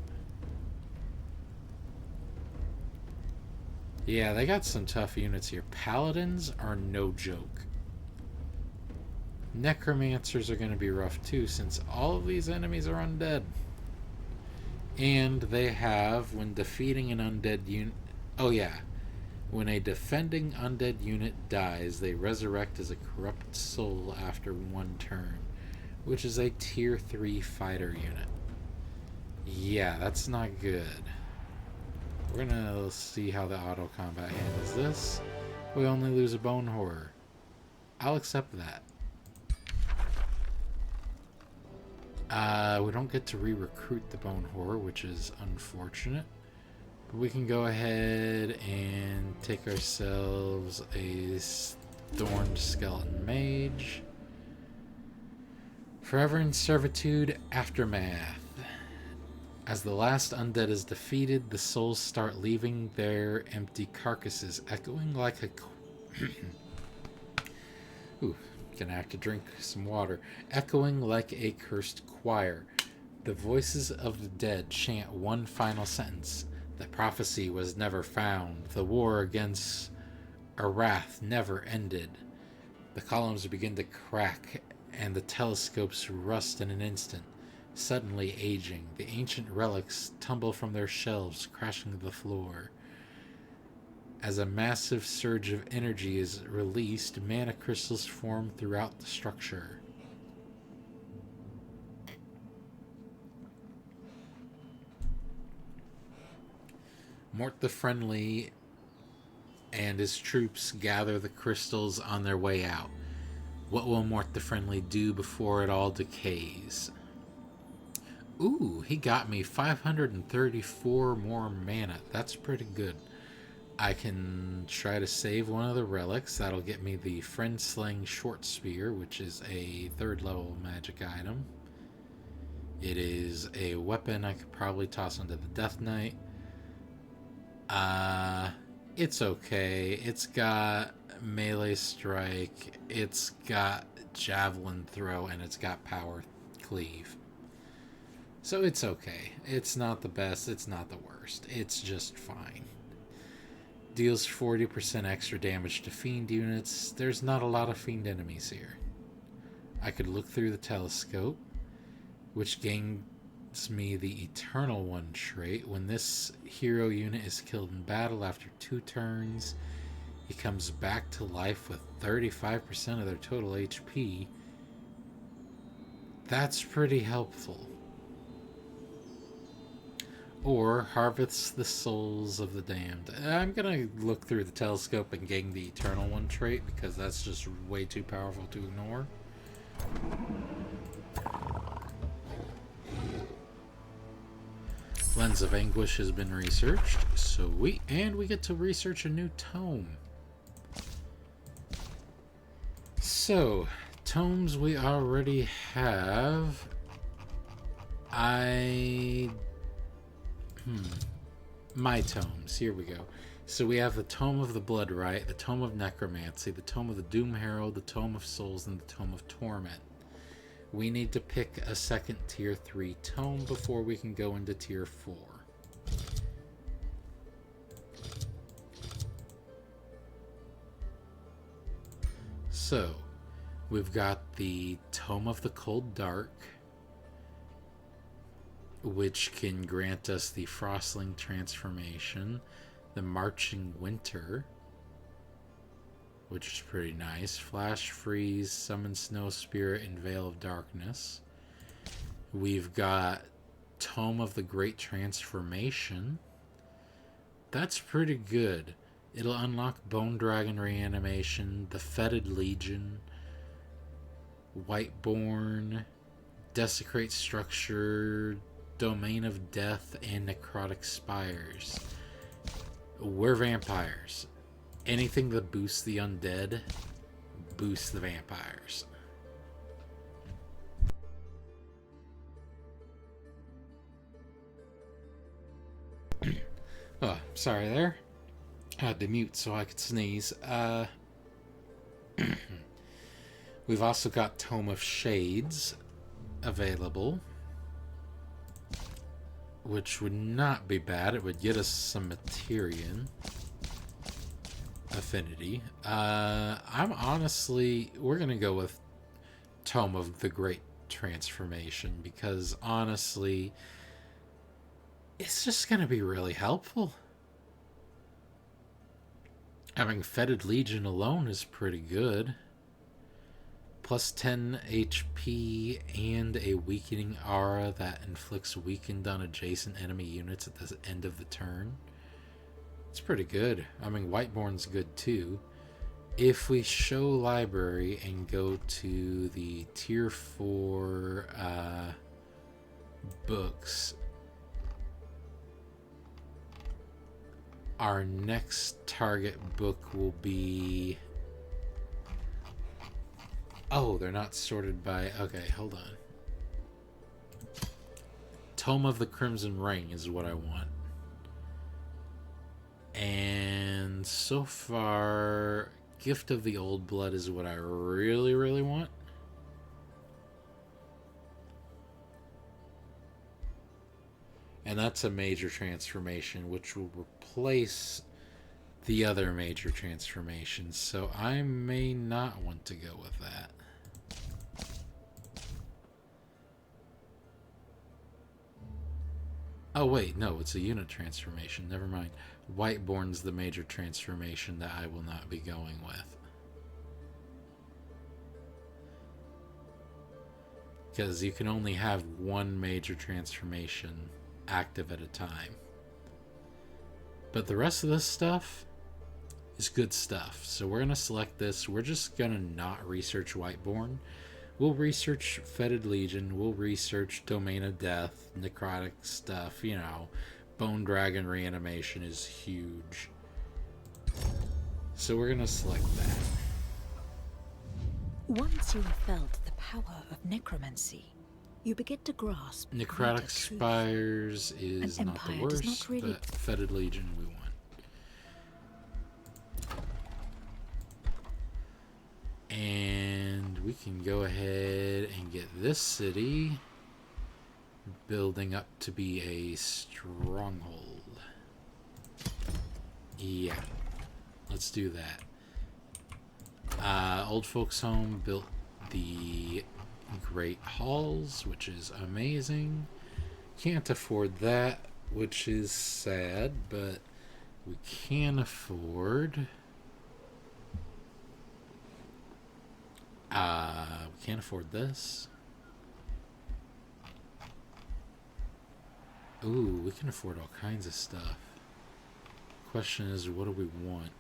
Yeah, they got some tough units here. Paladins are no joke. Necromancers are going to be rough too, since all of these enemies are undead. And they have, when defeating an undead unit... oh yeah. When a defending undead unit dies, they resurrect as a corrupt soul after one turn, which is a tier 3 fighter unit. Yeah, that's not good. We're gonna see how the auto combat handles this. We only lose a bone horror. I'll accept that. We don't get to re-recruit the bone horror, which is unfortunate. But we can go ahead and take ourselves a thorned skeleton mage. Forever in Servitude Aftermath. As the last undead is defeated, the souls start leaving their empty carcasses, echoing like a... Ooh, gonna have to drink some water. Echoing like a cursed choir. The voices of the dead chant one final sentence. The prophecy was never found. The war against Arath never ended. The columns begin to crack, and the telescopes rust in an instant. Suddenly aging, the ancient relics tumble from their shelves, crashing to the floor. As a massive surge of energy is released, mana crystals form throughout the structure. Mort the Friendly and his troops gather the crystals on their way out. What will Mort the Friendly do before it all decays? Ooh, he got me 534 more mana. That's pretty good. I can try to save one of the relics. That'll get me the Friend Slaying Short Spear, which is a 3rd level magic item. It is a weapon I could probably toss into the Death Knight. It's okay. It's got melee strike, it's got javelin throw, and it's got power cleave. So it's okay. It's not the best, it's not the worst. It's just fine. Deals 40% extra damage to fiend units. There's not a lot of fiend enemies here. I could look through the telescope, which gains me the Eternal One trait. When this hero unit is killed in battle after 2 turns, he comes back to life with 35% of their total HP. That's pretty helpful. Or harvests the souls of the damned. I'm gonna look through the telescope and gain the Eternal One trait because that's just way too powerful to ignore. Lens of Anguish has been researched, so we get to research a new tome. So, tomes we already have. My tomes, here we go. So we have the Tome of the Blood Rite, the Tome of Necromancy, the Tome of the Doom Herald, the Tome of Souls, and the Tome of Torment. We need to pick a second tier 3 tome before we can go into tier 4. So, we've got the Tome of the Cold Dark, which can grant us the Frostling transformation, the Marching Winter, which is pretty nice. Flash Freeze, Summon Snow Spirit, and Veil of Darkness. We've got Tome of the Great Transformation. That's pretty good. It'll unlock Bone Dragon Reanimation, the Fetid Legion, Whiteborn, Desecrate Structure, Domain of Death, and Necrotic Spires. We're vampires. Anything that boosts the undead, boosts the vampires. Oh, sorry there. I had to mute so I could sneeze. We've also got Tome of Shades available, which would not be bad. It would get us some Materian affinity. I'm honestly, we're gonna go with Tome of the Great Transformation because honestly, it's just gonna be really helpful. Having Fetid Legion alone is pretty good. Plus 10 HP and a weakening aura that inflicts weakened on adjacent enemy units at the end of the turn. It's pretty good. I mean, Whiteborn's good too. If we show library and go to the tier 4 books, our next target book will be... Oh, they're not sorted by... Okay, hold on. Tome of the Crimson Ring is what I want. And so far, Gift of the Old Blood is what I really, really want. And that's a major transformation, which will replace the other major transformations. So I may not want to go with that. Oh wait, no, it's a unit transformation. Never mind. Whiteborn's the major transformation that I will not be going with. Because you can only have one major transformation active at a time. But the rest of this stuff is good stuff. So we're going to select this. We're just going to not research Whiteborn. We'll research Fetid Legion. We'll research Domain of Death, necrotic stuff, you know. Bone Dragon Reanimation is huge. So we're going to select that. Once you have felt the power of necromancy, you begin to grasp Necrotic Spires is not the worst, but Fetid Legion we want. And we can go ahead and get this city building up to be a stronghold. Yeah, let's do that. Old Folks Home built the Great Halls, which is amazing. Can't afford that, which is sad, but we can afford... we can't afford this. Ooh, we can afford all kinds of stuff. Question is, what do we want?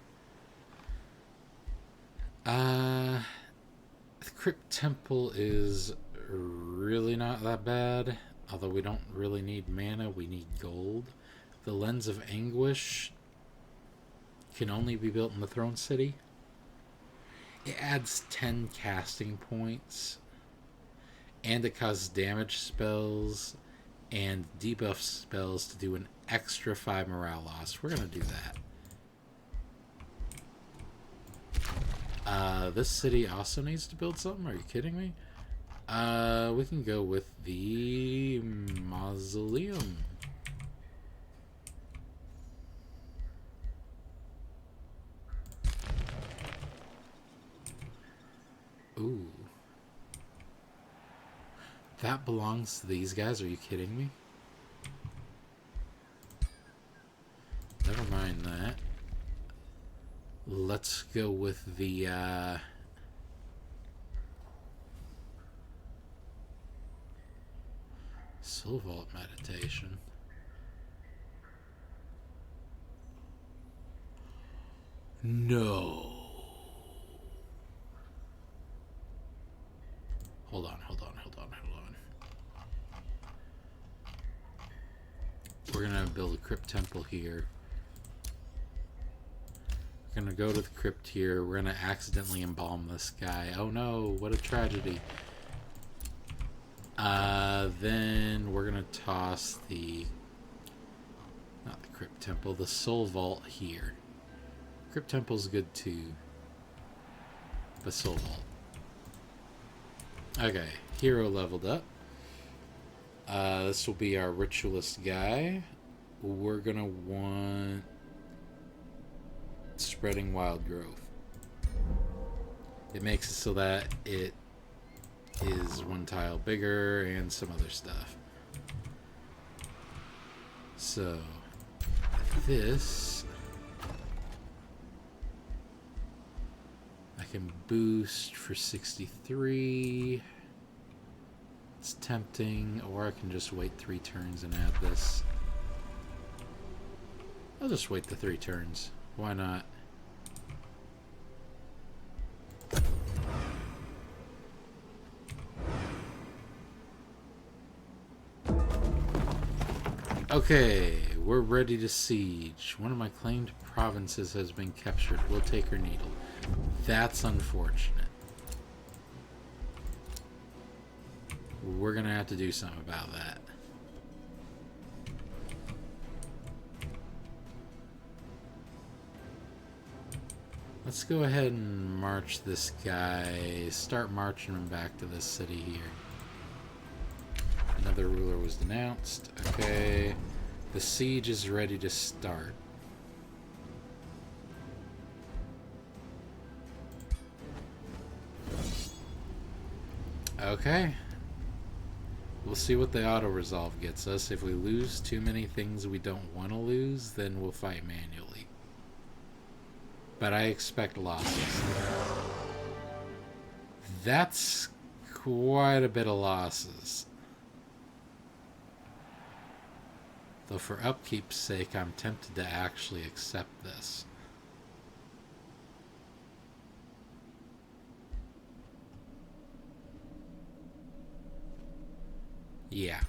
The Crypt Temple is really not that bad. Although we don't really need mana, we need gold. The Lens of Anguish can only be built in the Throne City. It adds 10 casting points. And it causes damage spells and debuff spells to do an extra 5 morale loss. We're going to do that. This city also needs to build something. Are you kidding me? We can go with the Mausoleum. Ooh. That belongs to these guys? Are you kidding me? Never mind that. Let's go with the Soul Vault meditation. No. Hold on. We're gonna build a crypt temple here. We're gonna go to the crypt here. We're gonna accidentally embalm this guy. Oh no, what a tragedy. Then we're gonna toss the... not the crypt temple, the soul vault here. Crypt temple's good too. But soul vault. Okay, hero leveled up. This will be our ritualist guy. We're gonna want spreading wild growth. It makes it so that it is one tile bigger and some other stuff. So this I can boost for 63. It's tempting, or I can just wait 3 turns and add this. I'll just wait the 3 turns. Why not? Okay, we're ready to siege. One of my claimed provinces has been captured. We'll take her needle. That's unfortunate. We're gonna have to do something about that. Let's go ahead and march this guy. Start marching him back to this city here. Another ruler was denounced. Okay. The siege is ready to start. Okay. We'll see what the auto-resolve gets us. If we lose too many things we don't want to lose, then we'll fight manually. But I expect losses. That's quite a bit of losses. Though for upkeep's sake, I'm tempted to actually accept this. Yeah.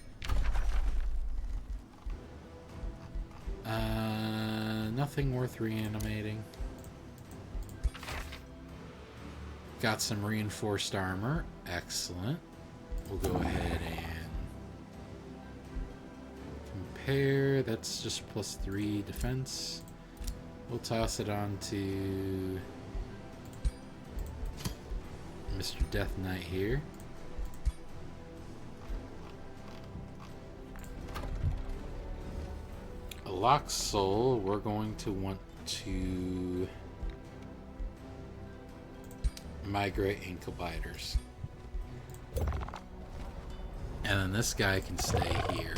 Nothing worth reanimating. Got some reinforced armor. Excellent. We'll go ahead and compare. That's just +3 defense. We'll toss it on to Mr. Death Knight here. Lock Soul, we're going to want to migrate Inkabiters. And then this guy can stay here.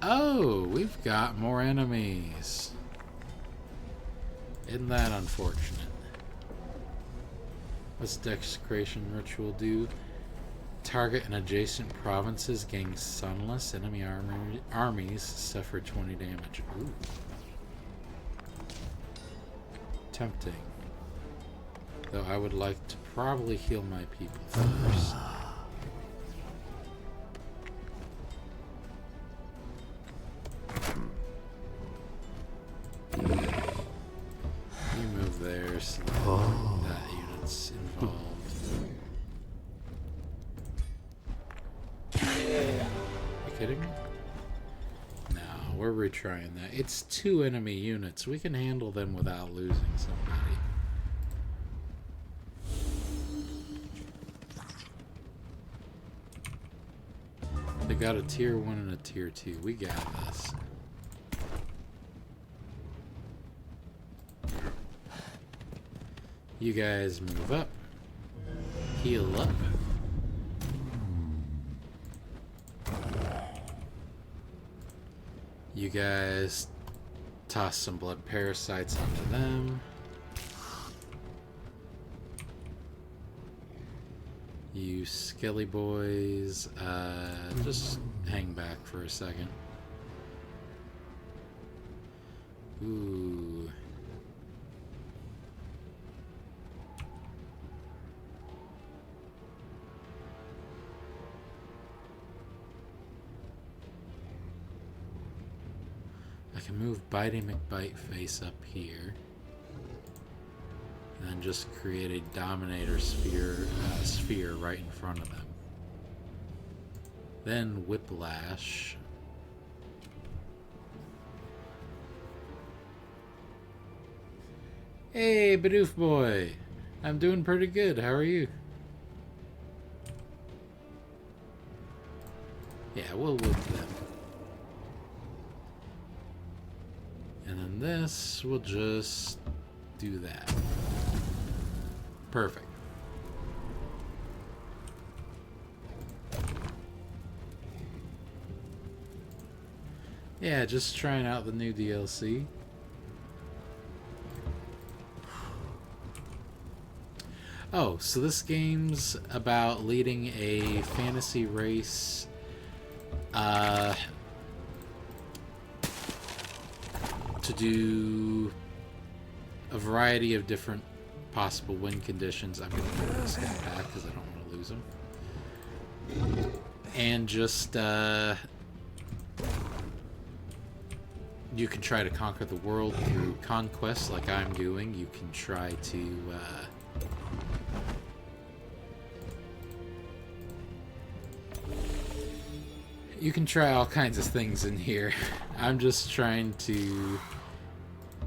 Oh, we've got more enemies. Isn't that unfortunate? What's Desecration Ritual do? Target and adjacent provinces gain sunless. Enemy armies suffer 20 damage. Ooh. Tempting. Though I would like to probably heal my people first. You move there so that unit's involved. Kidding me? No, we're retrying that. It's 2 enemy units. We can handle them without losing somebody. They got a tier 1 and a tier 2. We got this. You guys move up. Heal up. You guys Toss some blood parasites onto them. You skelly boys, just hang back for a second. Ooh. I can move Bitey McBiteface up here. And then just create a Dominator sphere right in front of them. Then Whiplash. Hey, Bidoof boy! I'm doing pretty good. How are you? Yeah, we'll whip them. And then this, we'll just do that. Perfect. Yeah, just trying out the new DLC. Oh, so this game's about leading a fantasy race to do a variety of different possible win conditions. I'm going to throw this guy back because I don't want to lose him. And just, you can try to conquer the world through conquest like I'm doing. You can try to, you can try all kinds of things in here. I'm just trying to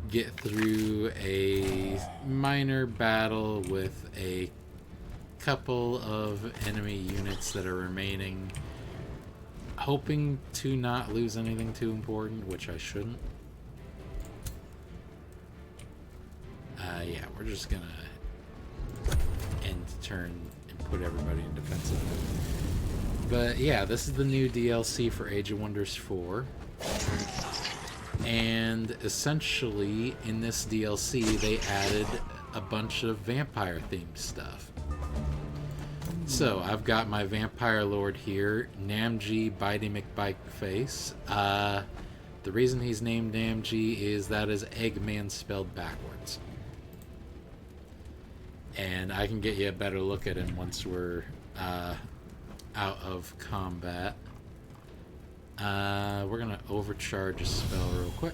get through a minor battle with a couple of enemy units that are remaining, hoping to not lose anything too important, which I shouldn't. Yeah, we're just gonna end the turn and put everybody in defensive mode. But yeah, this is the new DLC for Age of Wonders 4. And essentially, in this DLC, they added a bunch of vampire-themed stuff. So, I've got my vampire lord here, Nam Gge Bitey McBiteface. The reason he's named Nam Gge is that is Eggman spelled backwards. And I can get you a better look at him once we're out of combat. We're gonna overcharge a spell real quick.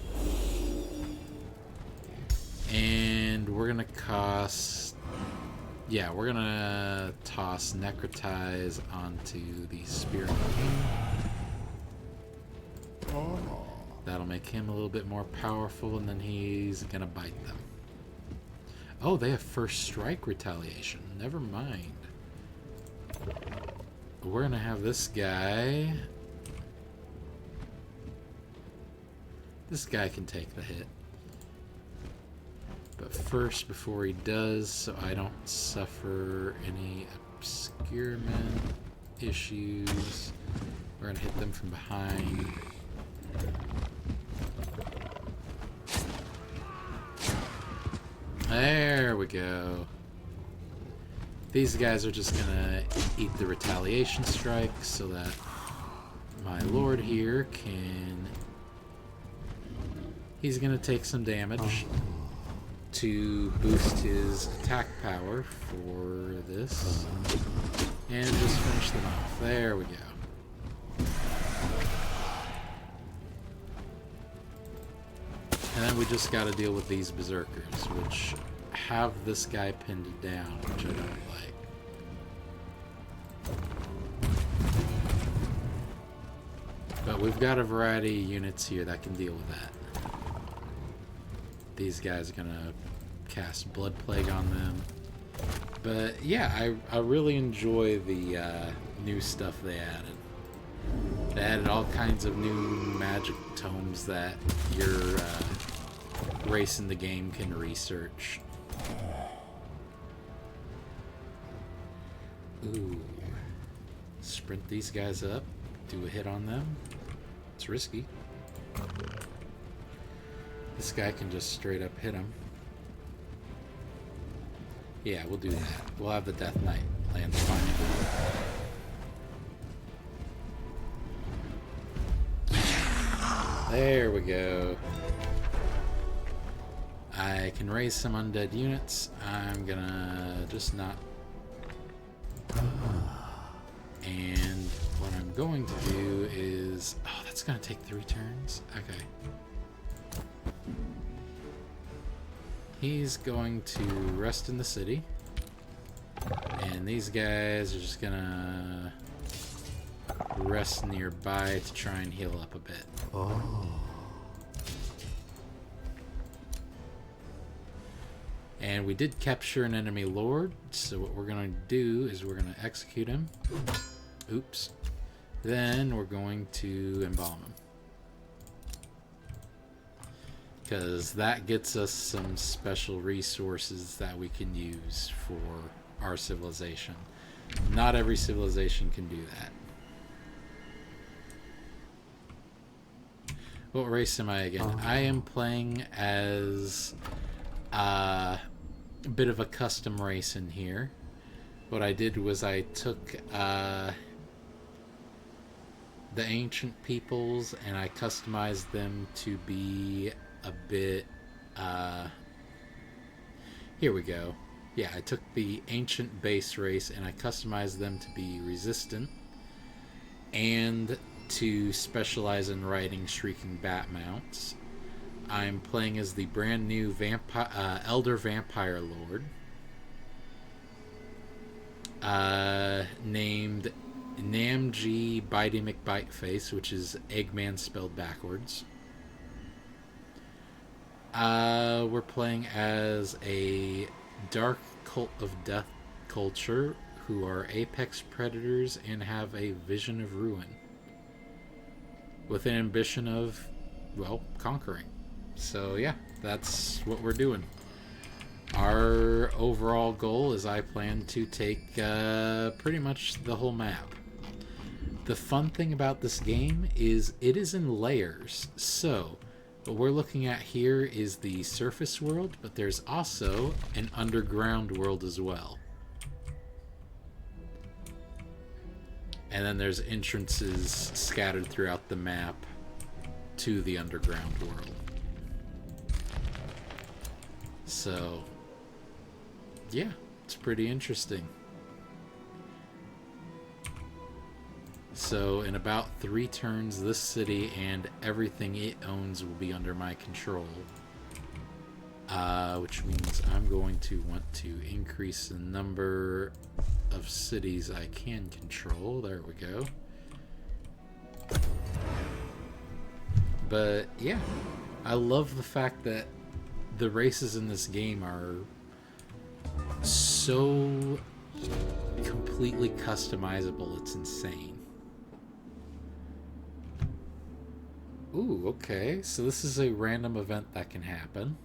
And we're gonna cost... Yeah, we're gonna toss Necrotize onto the Spear King. That'll make him a little bit more powerful, and then he's gonna bite them. Oh, they have First Strike retaliation. Never mind. We're gonna have this guy... This guy can take the hit. But first, before he does, so I don't suffer any obscurement issues, we're gonna hit them from behind. There we go. These guys are just gonna eat the retaliation strike so that my lord here can... He's gonna take some damage to boost his attack power for this. And just finish them off. There we go. And then we just gotta deal with these berserkers, which have this guy pinned down, which I don't like. But we've got a variety of units here that can deal with that. These guys are gonna cast Blood Plague on them. But yeah, I really enjoy the new stuff they added. They added all kinds of new magic tomes that your race in the game can research. Ooh. Sprint these guys up, do a hit on them. It's risky. This guy can just straight up hit him. Yeah, we'll do that. We'll have the Death Knight land fine. There we go. I can raise some undead units. I'm gonna just not. And what I'm going to do is... Oh, that's gonna take 3 turns? Okay. He's going to rest in the city. And these guys are just gonna rest nearby to try and heal up a bit. Oh. And we did capture an enemy lord, so what we're going to do is we're going to execute him. Oops. Then we're going to embalm him. Because that gets us some special resources that we can use for our civilization. Not every civilization can do that. What race am I again? I am playing as a bit of a custom race in here. What I did was I took the ancient peoples and I customized them to be a bit here we go. Yeah, I took the ancient base race and I customized them to be resistant and to specialize in riding shrieking bat mounts. I'm playing as the brand new Elder Vampire Lord, named Nam Gge Bitey McBiteface, which is Eggman spelled backwards. We're playing as a dark cult of death culture who are apex predators and have a vision of ruin, with an ambition of, well, conquering. So yeah, that's what we're doing. Our overall goal is I plan to take pretty much the whole map. The fun thing about this game is it is in layers. So what we're looking at here is the surface world, but there's also an underground world as well. And then there's entrances scattered throughout the map to the underground world. So, yeah, it's pretty interesting. So, in about 3 turns, this city and everything it owns will be under my control. Which means I'm going to want to increase the number of cities I can control. There we go. But, yeah, I love the fact that the races in this game are so completely customizable, it's insane. Ooh, okay. So this is a random event that can happen.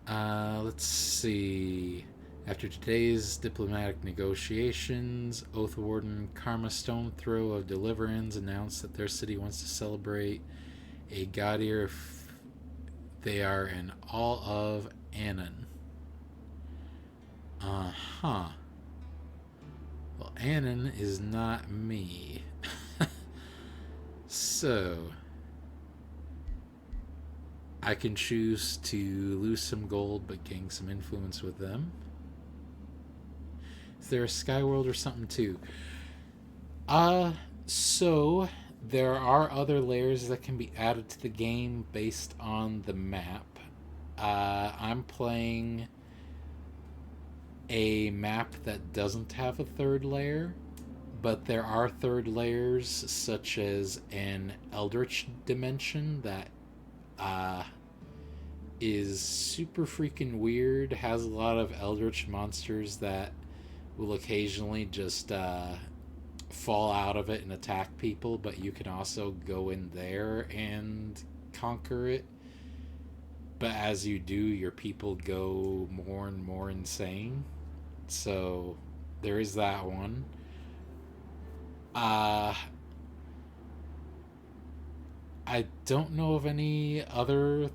Let's see. After today's diplomatic negotiations, Oathwarden Karma Stone Throw of Deliverance announced that their city wants to celebrate a Gaudier if they are in all of Annan. Uh-huh. Well, Annan is not me. So, I can choose to lose some gold but gain some influence with them. Is there a Skyworld or something too? So there are other layers that can be added to the game based on the map. I'm playing a map that doesn't have a third layer, but there are third layers such as an Eldritch dimension that is super freaking weird, has a lot of Eldritch monsters that will occasionally just fall out of it and attack people, but you can also go in there and conquer it. But as you do, your people go more and more insane. So there is that one. I I don't know of any other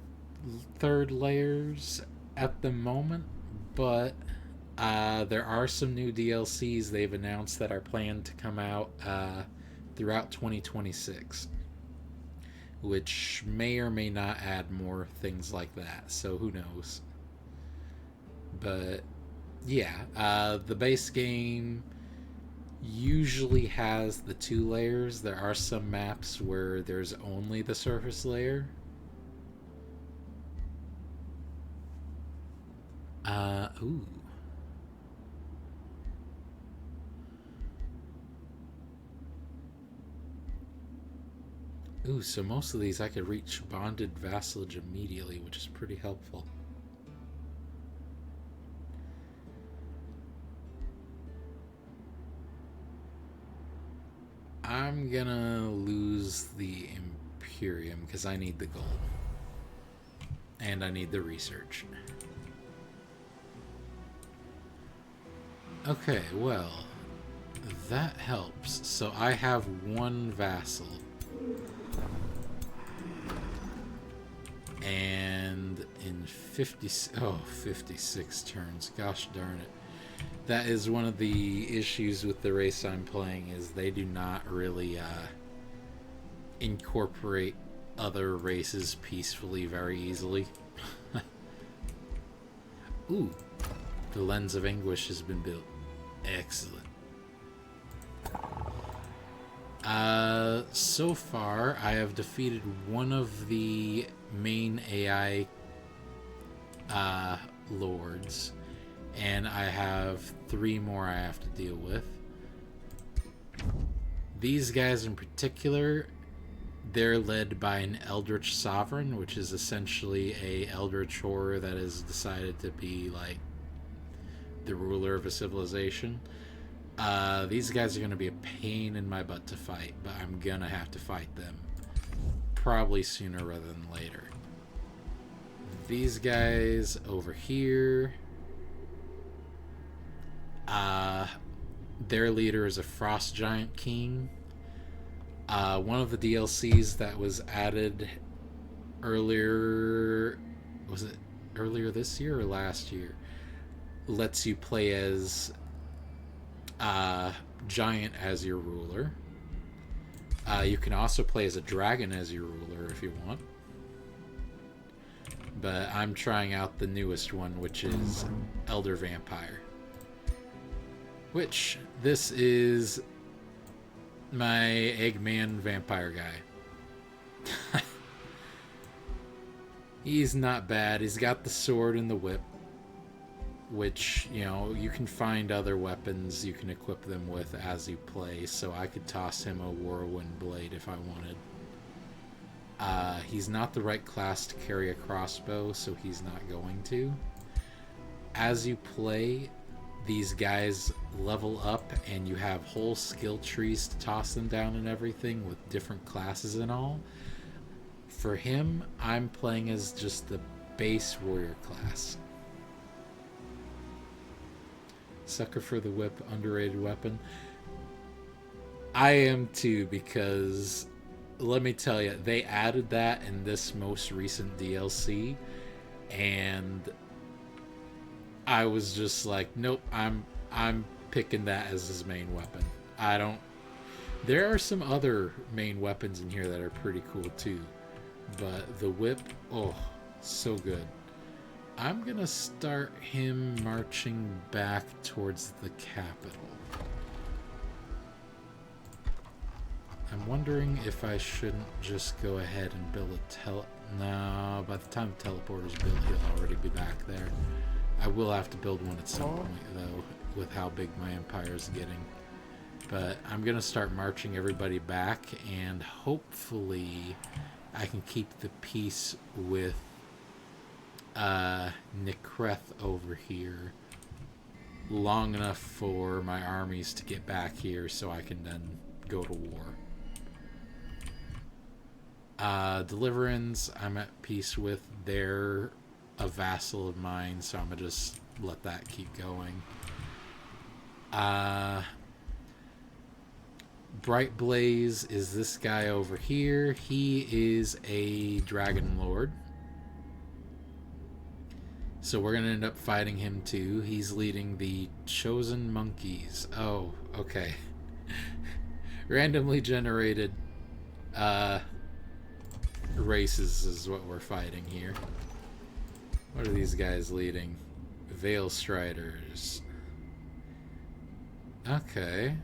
third layers at the moment, but there are some new DLCs they've announced that are planned to come out throughout 2026, which may or may not add more things like that. So who knows? But yeah, the base game usually has the two layers. There are some maps where there's only the surface layer. Ooh. Ooh, so most of these I could reach bonded vassalage immediately, which is pretty helpful. I'm gonna lose the Imperium because I need the gold. And I need the research. Okay, well, that helps. So I have one vassal. And in 56 turns, gosh darn it. That is one of the issues with the race I'm playing, is they do not really incorporate other races peacefully very easily. Ooh, the Lens of Anguish has been built. Excellent. So far, I have defeated one of the main AI lords, and I have 3 more I have to deal with. These guys in particular, they're led by an Eldritch Sovereign, which is essentially a Eldritch horror that has decided to be like the ruler of a civilization. These guys are going to be a pain in my butt to fight, but I'm going to have to fight them. Probably sooner rather than later. These guys over here, their leader is a Frost Giant King. One of the DLCs that was added earlier, was it earlier this year or last year, lets you play as Giant as your ruler. You can also play as a dragon as your ruler if you want. But I'm trying out the newest one, which is Elder Vampire. Which, this is my Eggman vampire guy. He's not bad. He's got the sword and the whip, which, you know, you can find other weapons you can equip them with as you play, so I could toss him a whirlwind blade if I wanted. He's not the right class to carry a crossbow, so he's not going to. As you play, these guys level up and you have whole skill trees to toss them down and everything with different classes and all. For him, I'm playing as just the base warrior class. Sucker for the whip, underrated weapon. I am too, because let me tell you, they added that in this most recent DLC, and I was just like, nope, I'm picking that as his main weapon. I don't. There are some other main weapons in here that are pretty cool too, but the whip, oh, so good. I'm gonna start him marching back towards the capital. I'm wondering if I shouldn't just go ahead and build a no, by the time the teleporter's built, he'll already be back there. I will have to build one at some point, though, with how big my empire's getting. But I'm gonna start marching everybody back, and hopefully I can keep the peace with Nikreth over here long enough for my armies to get back here so I can then go to war. Deliverance, I'm at peace with. They're a vassal of mine, so I'm gonna just let that keep going. Bright Blaze is this guy over here. He is a Dragon Lord. So we're going to end up fighting him too. He's leading the Chosen Monkeys. Oh, okay. Randomly generated races is what we're fighting here. What are these guys leading? Veil Striders. Okay.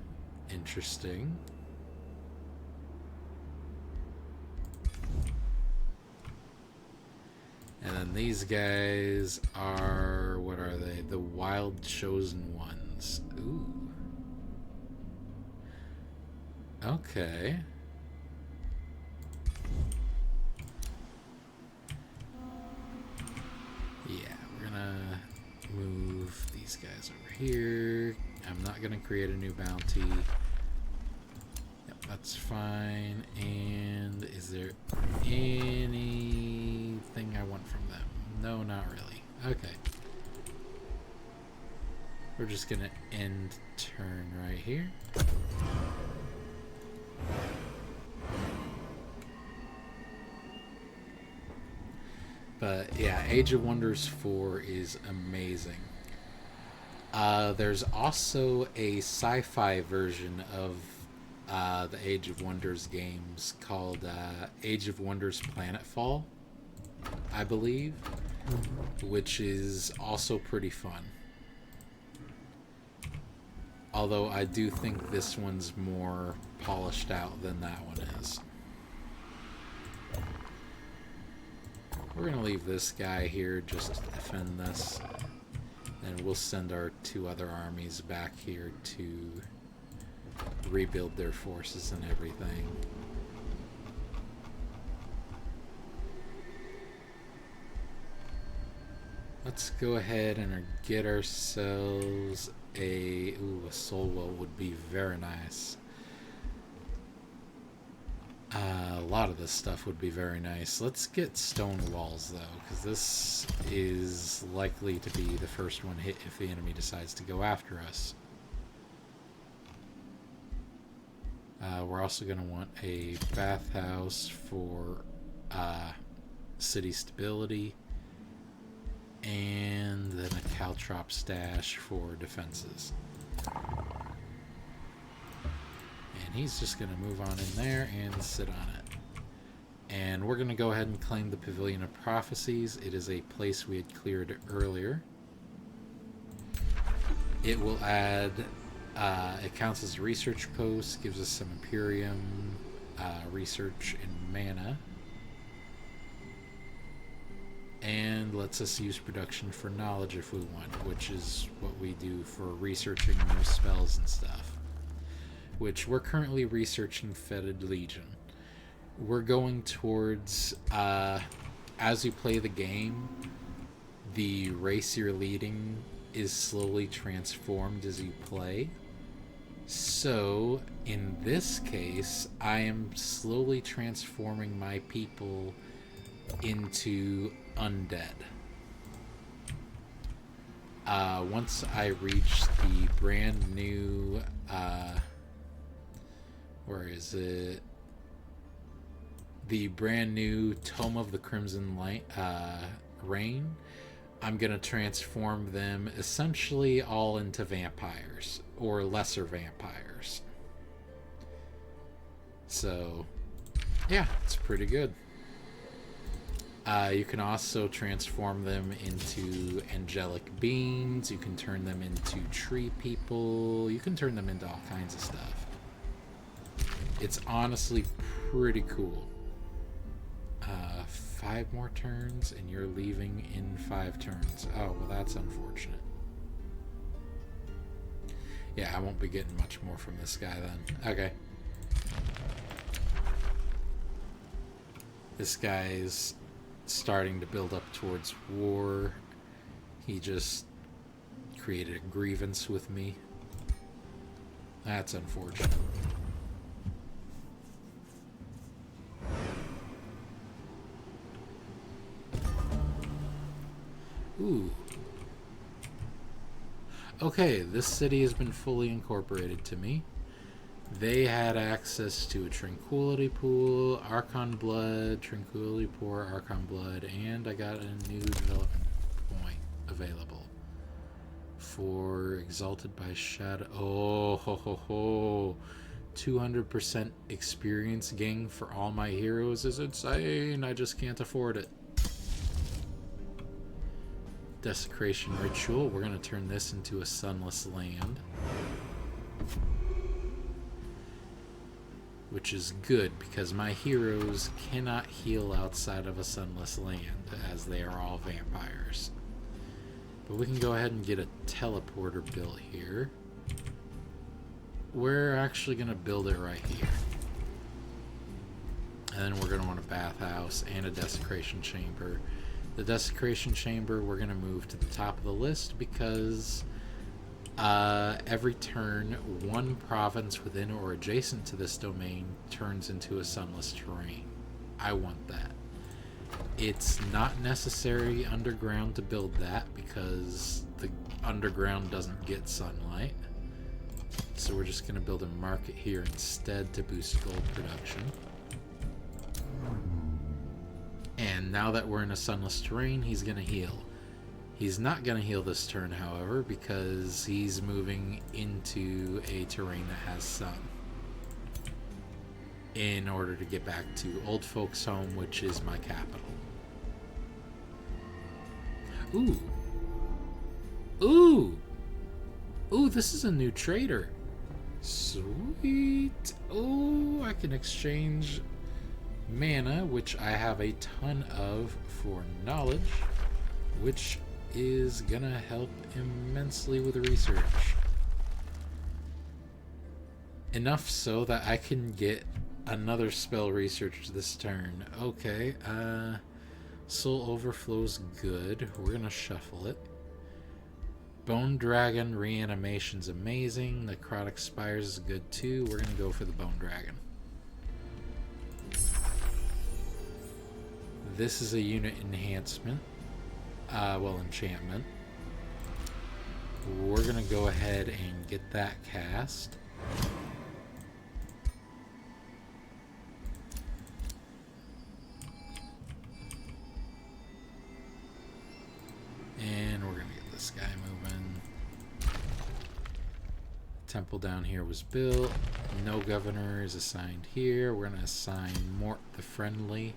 Interesting. And then these guys are... what are they? The Wild Chosen Ones. Ooh. Okay. Yeah, we're gonna move these guys over here. I'm not gonna create a new bounty. Yep, that's fine. And is there anything I want from them? No, not really. Okay. We're just gonna end turn right here. But yeah, Age of Wonders 4 is amazing. There's also a sci-fi version of the Age of Wonders games called Age of Wonders Planetfall, I believe, which is also pretty fun. Although I do think this one's more polished out than that one is. We're going to leave this guy here just to defend this. And we'll send our 2 other armies back here to rebuild their forces and everything. Let's go ahead and get ourselves a soul well would be very nice. A lot of this stuff would be very nice. Let's get stone walls though, because this is likely to be the first one hit if the enemy decides to go after us. We're also going to want a bathhouse for city stability, and then a caltrop stash for defenses. And he's just going to move on in there and sit on it. And we're going to go ahead and claim the Pavilion of Prophecies. It is a place we had cleared earlier. It will add... it counts as a research post, gives us some Imperium, research, and mana. And lets us use production for knowledge if we want, which is what we do for researching new spells and stuff. Which we're currently researching Fetid Legion. We're going towards, as you play the game, the race you're leading is slowly transformed as you play. So, in this case, I am slowly transforming my people into undead. Once I reach the brand new, where is it? The brand new Tome of the Crimson Light, Rain, I'm going to transform them essentially all into vampires, or lesser vampires. So, yeah, it's pretty good. You can also transform them into angelic beings, you can turn them into tree people, you can turn them into all kinds of stuff. It's honestly pretty cool. 5 more turns, and you're leaving in 5 turns. Oh, well, that's unfortunate. Yeah, I won't be getting much more from this guy then. Okay. This guy's starting to build up towards war. He just created a grievance with me. That's unfortunate. Ooh. Okay, this city has been fully incorporated to me. They had access to a Tranquility Pool, Archon Blood, Tranquility Pool, Archon Blood, and I got a new development point available for Exalted by Shadow. Oh, ho, ho, ho. 200% experience gain for all my heroes is insane. I just can't afford it. Desecration Ritual. We're going to turn this into a sunless land, which is good because my heroes cannot heal outside of a sunless land as they are all vampires. But we can go ahead and get a teleporter built here. We're actually going to build it right here. And then we're going to want a bathhouse and a desecration chamber. The desecration chamber we're going to move to the top of the list because every turn, one province within or adjacent to this domain turns into a sunless terrain. I want that. It's not necessary underground to build that because the underground doesn't get sunlight. So we're just going to build a market here instead to boost gold production. And now that we're in a sunless terrain, he's going to heal. He's not going to heal this turn, however, because he's moving into a terrain that has sun in order to get back to Old Folks' Home, which is my capital. Ooh. Ooh. Ooh, this is a new trader. Sweet. Oh, I can exchange mana, which I have a ton of, for knowledge, which is gonna help immensely with research. Enough so that I can get another spell research this turn. Okay, Soul Overflow's good. We're gonna shuffle it. Bone Dragon Reanimation's amazing. Necrotic Spires is good too. We're gonna go for the Bone Dragon. This is a unit enhancement. Enchantment. We're gonna go ahead and get that cast. And we're gonna get this guy moving. Temple down here was built. No governor is assigned here. We're gonna assign Mort the Friendly.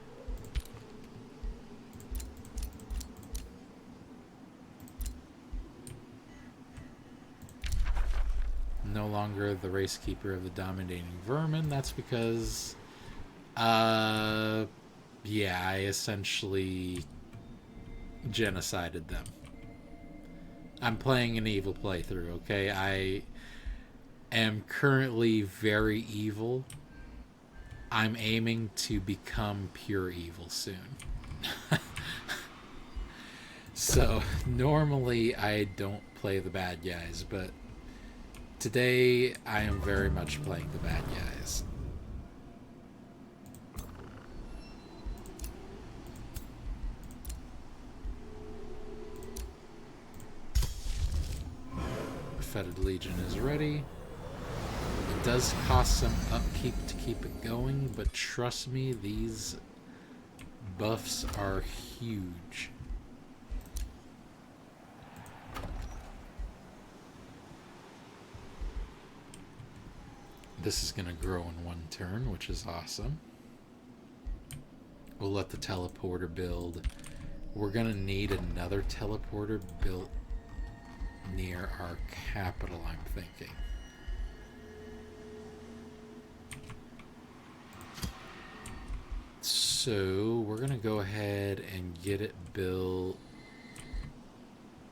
No longer the race keeper of the dominating vermin. That's because I essentially genocided them. I'm playing an evil playthrough, okay? I am currently very evil. I'm aiming to become pure evil soon. So normally I don't play the bad guys, but today I am very much playing the bad guys. Fetid Legion is ready. It does cost some upkeep to keep it going, but trust me, these buffs are huge. This is going to grow in one turn, which is awesome. We'll let the teleporter build. We're going to need another teleporter built near our capital, I'm thinking. So we're going to go ahead and get it built.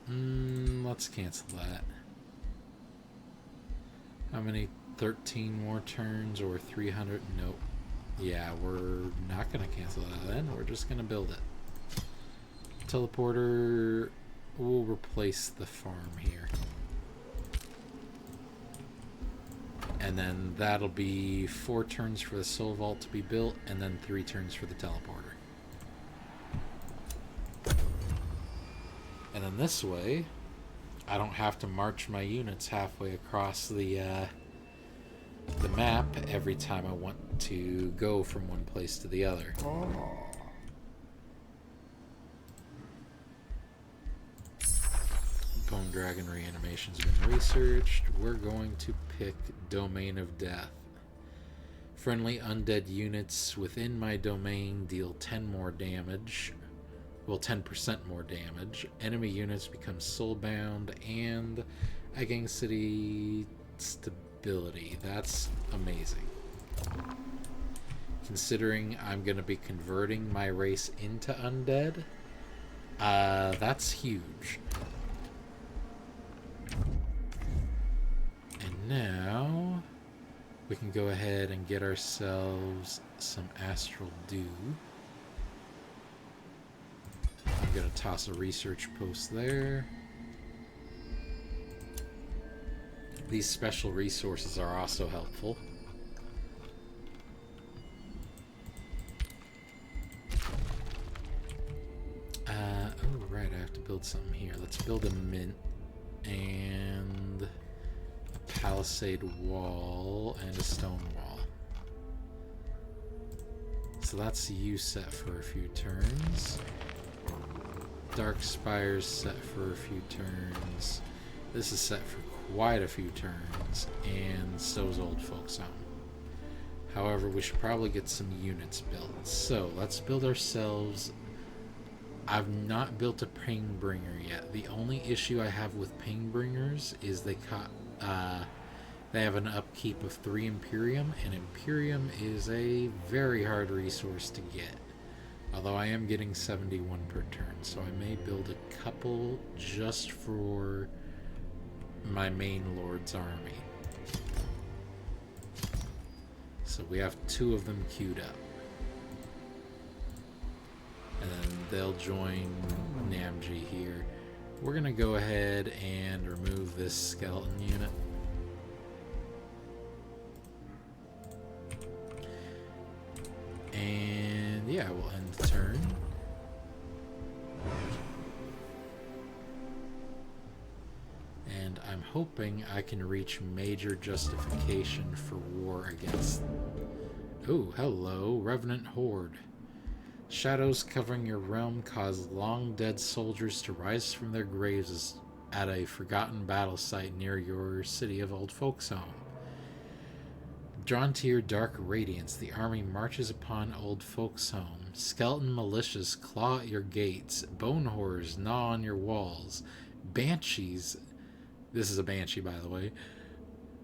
Let's cancel that. How many? 13 more turns or 300? Nope. Yeah, we're not going to cancel that then. We're just going to build it. Teleporter will replace the farm here. And then that'll be 4 turns for the Soul Vault to be built, and then 3 turns for the teleporter. And then this way, I don't have to march my units halfway across the the map every time I want to go from one place to the other. Bone Dragon reanimation's been researched. We're going to pick Domain of Death. Friendly undead units within my domain deal 10 more damage. Well, 10% more damage. Enemy units become soulbound, and I gain city stability. That's amazing. Considering I'm going to be converting my race into undead, that's huge. And now we can go ahead and get ourselves some astral dew. I'm going to toss a research post there. These special resources are also helpful. Oh, right, I have to build something here. Let's build a mint and a palisade wall and a stone wall. So that's you set for a few turns. Dark Spire's set for a few turns. This is set for quite a few turns, and so's Old Folks Home. However, we should probably get some units built. So let's build ourselves. I've not built a Pingbringer yet. The only issue I have with Pingbringers is they have an upkeep of 3 Imperium, and Imperium is a very hard resource to get. Although I am getting 71 per turn, so I may build a couple just for my main Lord's army. So we have 2 of them queued up. And then they'll join Nam Gge here. We're going to go ahead and remove this skeleton unit. And yeah, we'll end the turn. And I'm hoping I can reach major justification for war against... Oh, hello, Revenant Horde. Shadows covering your realm cause long-dead soldiers to rise from their graves at a forgotten battle site near your city of Old Folks Home. Drawn to your dark radiance, the army marches upon Old Folks Home. Skeleton militias claw at your gates. Bone horrors gnaw on your walls. Banshees, this is a banshee by the way,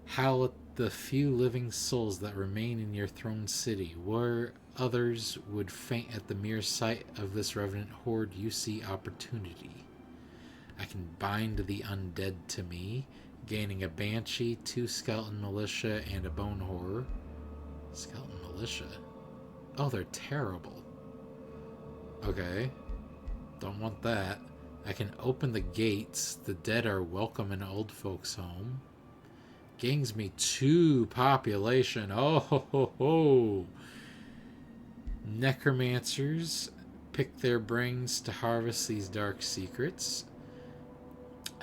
howl at the few living souls that remain in your throne city. Where others would faint at the mere sight of this revenant horde, you see opportunity. I can bind the undead to me, gaining a banshee, 2 skeleton militia, and a bone horror. Skeleton militia? Oh, they're terrible. Okay. Don't want that. I can open the gates. The dead are welcome in Old Folks Home. Gains me 2 population. Oh ho ho ho. Necromancers pick their brains to harvest these dark secrets.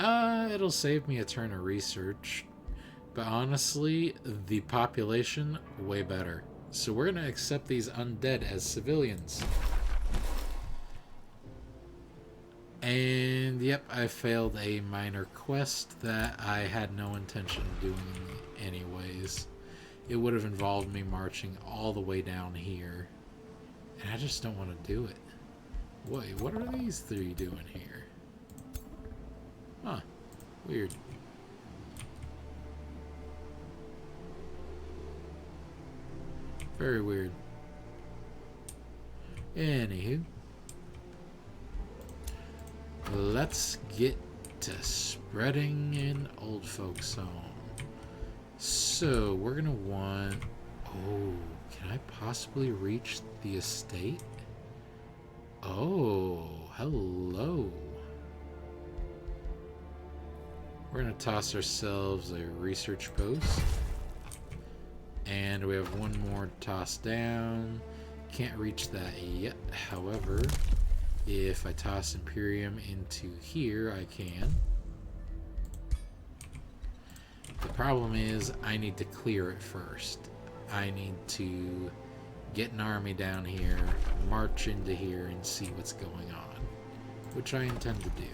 It'll save me a turn of research. But honestly, the population, way better. So we're going to accept these undead as civilians. And yep, I failed a minor quest that I had no intention of doing anyways. It would have involved me marching all the way down here. And I just don't want to do it. Wait, what are these 3 doing here? Huh. Weird. Very weird. Anywho. Let's get to spreading in Old Folks Home. So, we're gonna want... Oh, can I possibly reach the estate? Oh, hello. We're gonna toss ourselves a research post. And we have 1 more to toss down. Can't reach that yet. However, if I toss Imperium into here, I can. The Problem is, I need to clear it first. I need to get an army down here, march into here, and see what's going on, which I intend to do.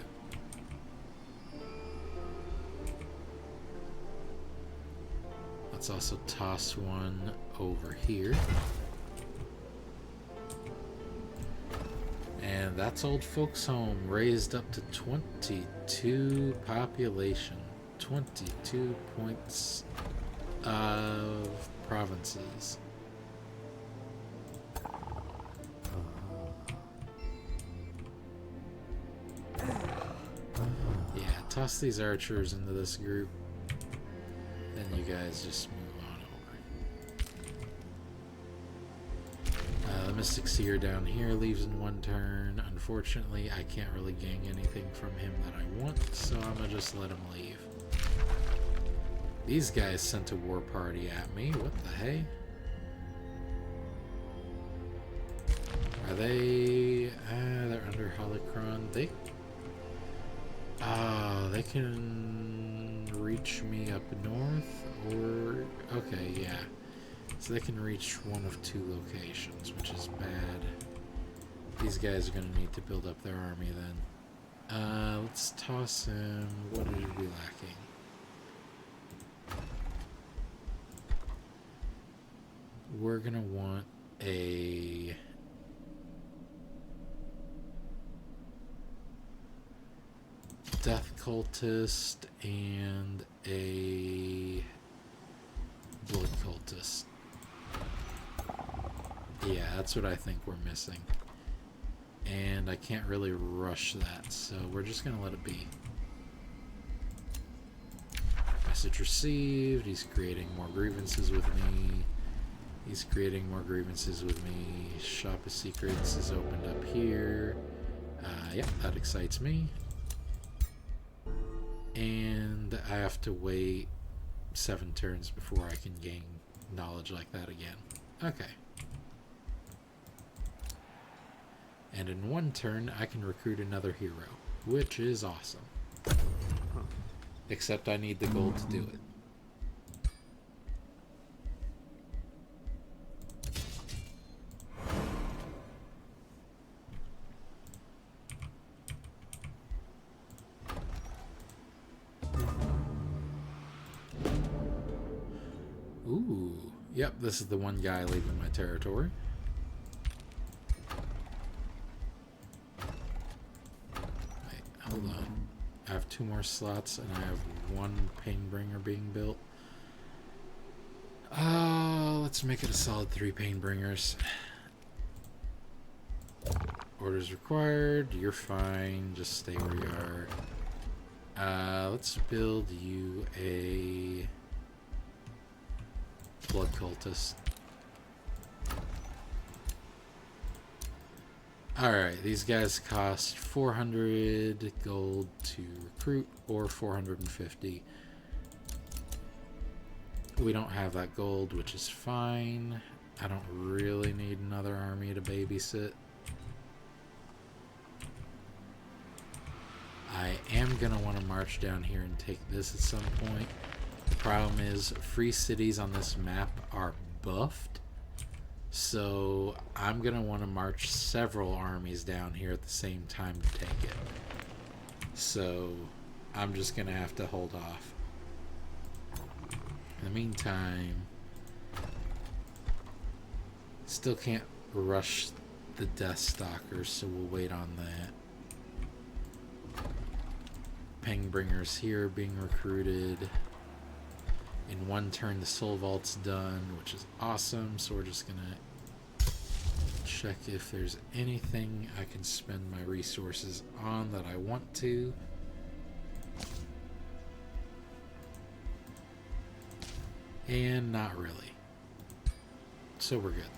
Let's also toss one over here. And that's Old Folks Home, raised up to 22 population. 22 points of provinces. Yeah, toss these archers into this group. Then you guys just move on over. The Mystic Seer down here leaves in one turn. Unfortunately, I can't really gang anything from him that I want, so I'm gonna just let him leave. These guys sent a war party at me. What the hey? Are they... they're under Holocron. They can reach me up north, or... Okay, yeah. So they can reach one of two locations, which is bad. These guys are going to need to build up their army then. Let's toss him... What did he be lacking? We're going to want a... Death Cultist and a Blood Cultist. Yeah, that's what I think we're missing. And I can't really rush that, so we're just gonna let it be. Message received. He's creating more grievances with me. He's creating more grievances with me. Shop of Secrets is opened up here. Yep, that excites me. And I have to wait 7 turns before I can gain knowledge like that again. Okay. And in 1 turn, I can recruit another hero, which is awesome. Except I need the gold to do it. Ooh, yep, this is the one guy leaving my territory. Wait, hold on. I have 2 more slots and I have 1 Painbringer being built. Let's make it a solid 3 Painbringers. Orders required. You're fine. Just stay where you are. Let's build you a Blood Cultist. Alright, these guys cost 400 gold to recruit, or 450. We don't have that gold, which is fine. I don't really need another army to babysit. I am going to want to march down here and take this at some point. The problem is, free cities on this map are buffed, so I'm going to want to march several armies down here at the same time to take it. So I'm just going to have to hold off. In the meantime, still can't rush the Death Stalkers, so we'll wait on that. Pengbringers here being recruited. In 1 turn, the Soul Vault's done, which is awesome. So we're just gonna check if there's anything I can spend my resources on that I want to. And not really. So we're good.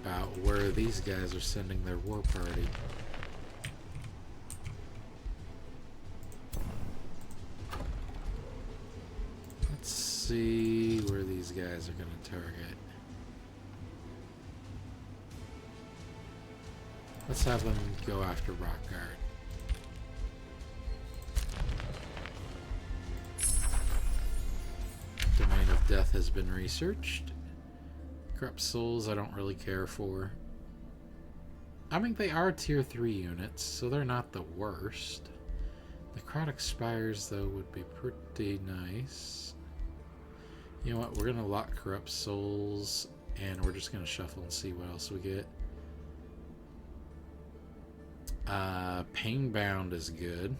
About where these guys are sending their war party. see where these guys are going to target. Let's have them go after Rock Guard. Domain of Death has been researched. Corrupt Souls I don't really care for. I mean, they are tier 3 units, so they're not the worst. Necrotic Spires, though, would be pretty nice. You know what? We're going to lock Corrupt Souls, and we're just going to shuffle and see what else we get. Painbound is good.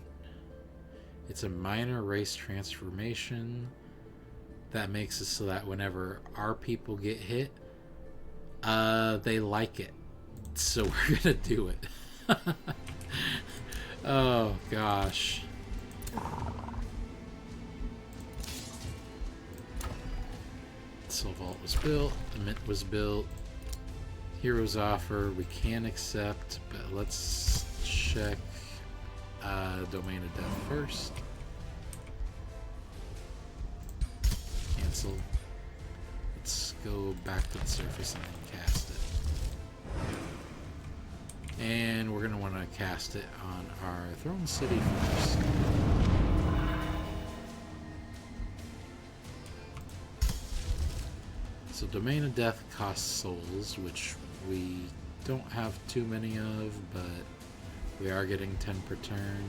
It's a minor race transformation. That makes it so that whenever our people get hit, they like it. So we're going to do it. Oh, gosh. Soul Vault was built. The Mint was built. Hero's Offer we can accept, but let's check Domain of Death first. Cancel. Let's go back to the surface and then cast it. And we're going to want to cast it on our Throne City first. So Domain of Death costs souls, which we don't have too many of, but we are getting 10 per turn.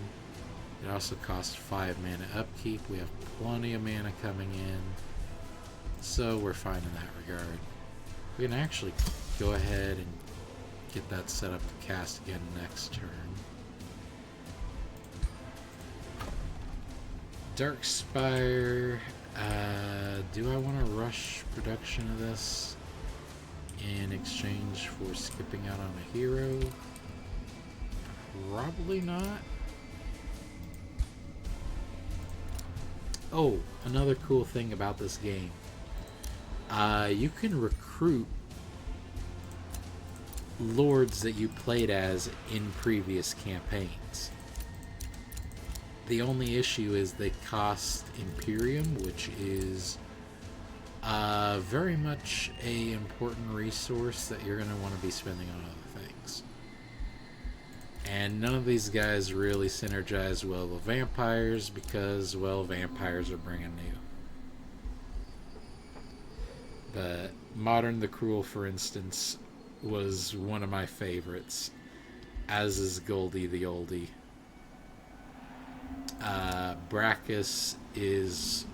It also costs 5 mana upkeep. We have plenty of mana coming in, so we're fine in that regard. We can actually go ahead and get that set up to cast again next turn. Darkspire. Do I want to rush production of this in exchange for skipping out on a hero? Probably not. Oh, another cool thing about this game. You can recruit lords that you played as in previous campaigns. The only issue is they cost Imperium, which is very much a important resource that you're going to want to be spending on other things. And none of these guys really synergize well with vampires because, well, vampires are brand new. But Modern the Cruel, for instance, was one of my favorites, as is Goldie the Oldie. Brackus is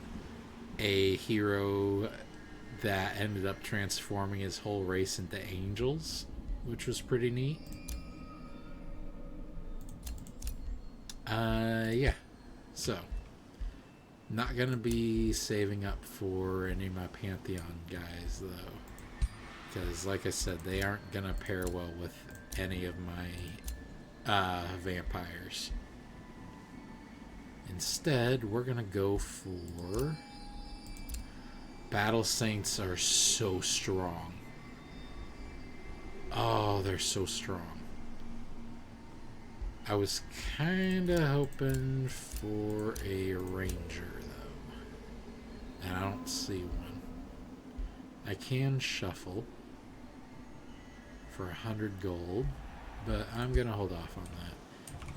a hero that ended up transforming his whole race into angels, which was pretty neat. Yeah, so not gonna be saving up for any of my Pantheon guys though, because like I said, they aren't gonna pair well with any of my vampires. Instead, we're gonna go for Battle Saints. Are so strong. Oh, they're so strong. I was kinda hoping for a ranger though, and I don't see one. I can shuffle for 100 gold, but I'm gonna hold off on that.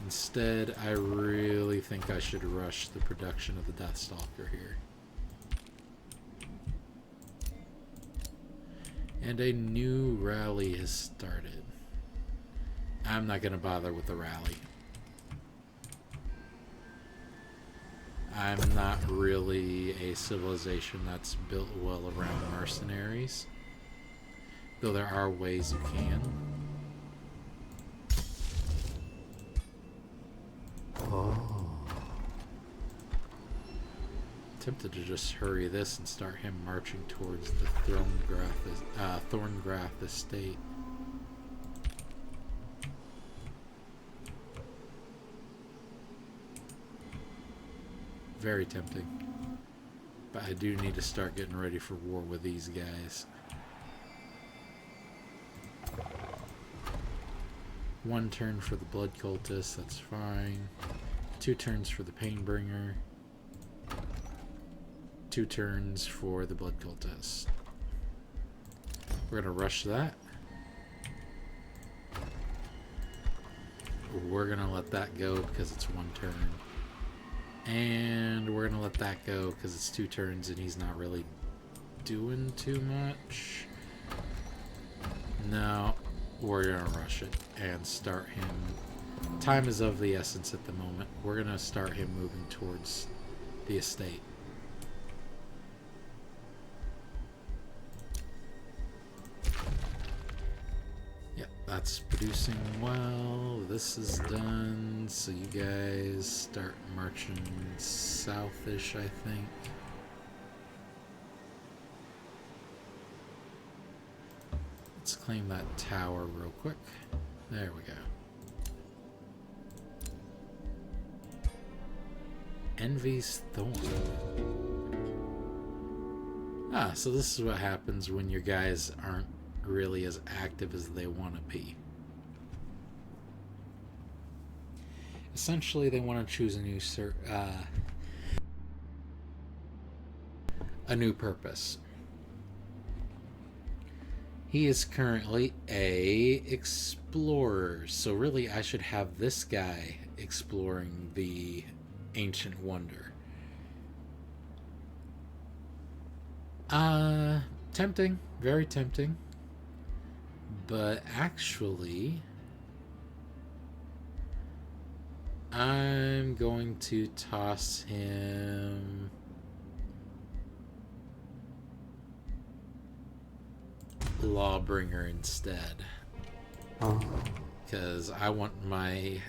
Instead, I really think I should rush the production of the Deathstalker here. And a new rally has started. I'm not going to bother with the rally. I'm not really a civilization that's built well around mercenaries, though there are ways you can. Oh. Tempted to just hurry this and start him marching towards the Thorngrath estate. Very tempting. But I do need to start getting ready for war with these guys. 1 turn for the Blood Cultist, that's fine. 2 turns for the Painbringer. 2 turns for the blood cultist. We're gonna rush that. We're gonna let that go because it's 1 turn. And we're gonna let that go because it's 2 turns and he's not really doing too much. No, we're gonna rush it and start him. Time is of the essence at the moment. We're gonna start him moving towards the estate. Yep, that's producing well. This is done. So you guys start marching southish, I think. Let's claim that tower real quick. There we go. Envy's Thorn. Ah, so this is what happens when your guys aren't really as active as they want to be. Essentially, they want to choose a new purpose. He is currently a explorer, so really I should have this guy exploring the ancient wonder. Tempting, very tempting. But actually, I'm going to toss him Lawbringer instead. Because I want my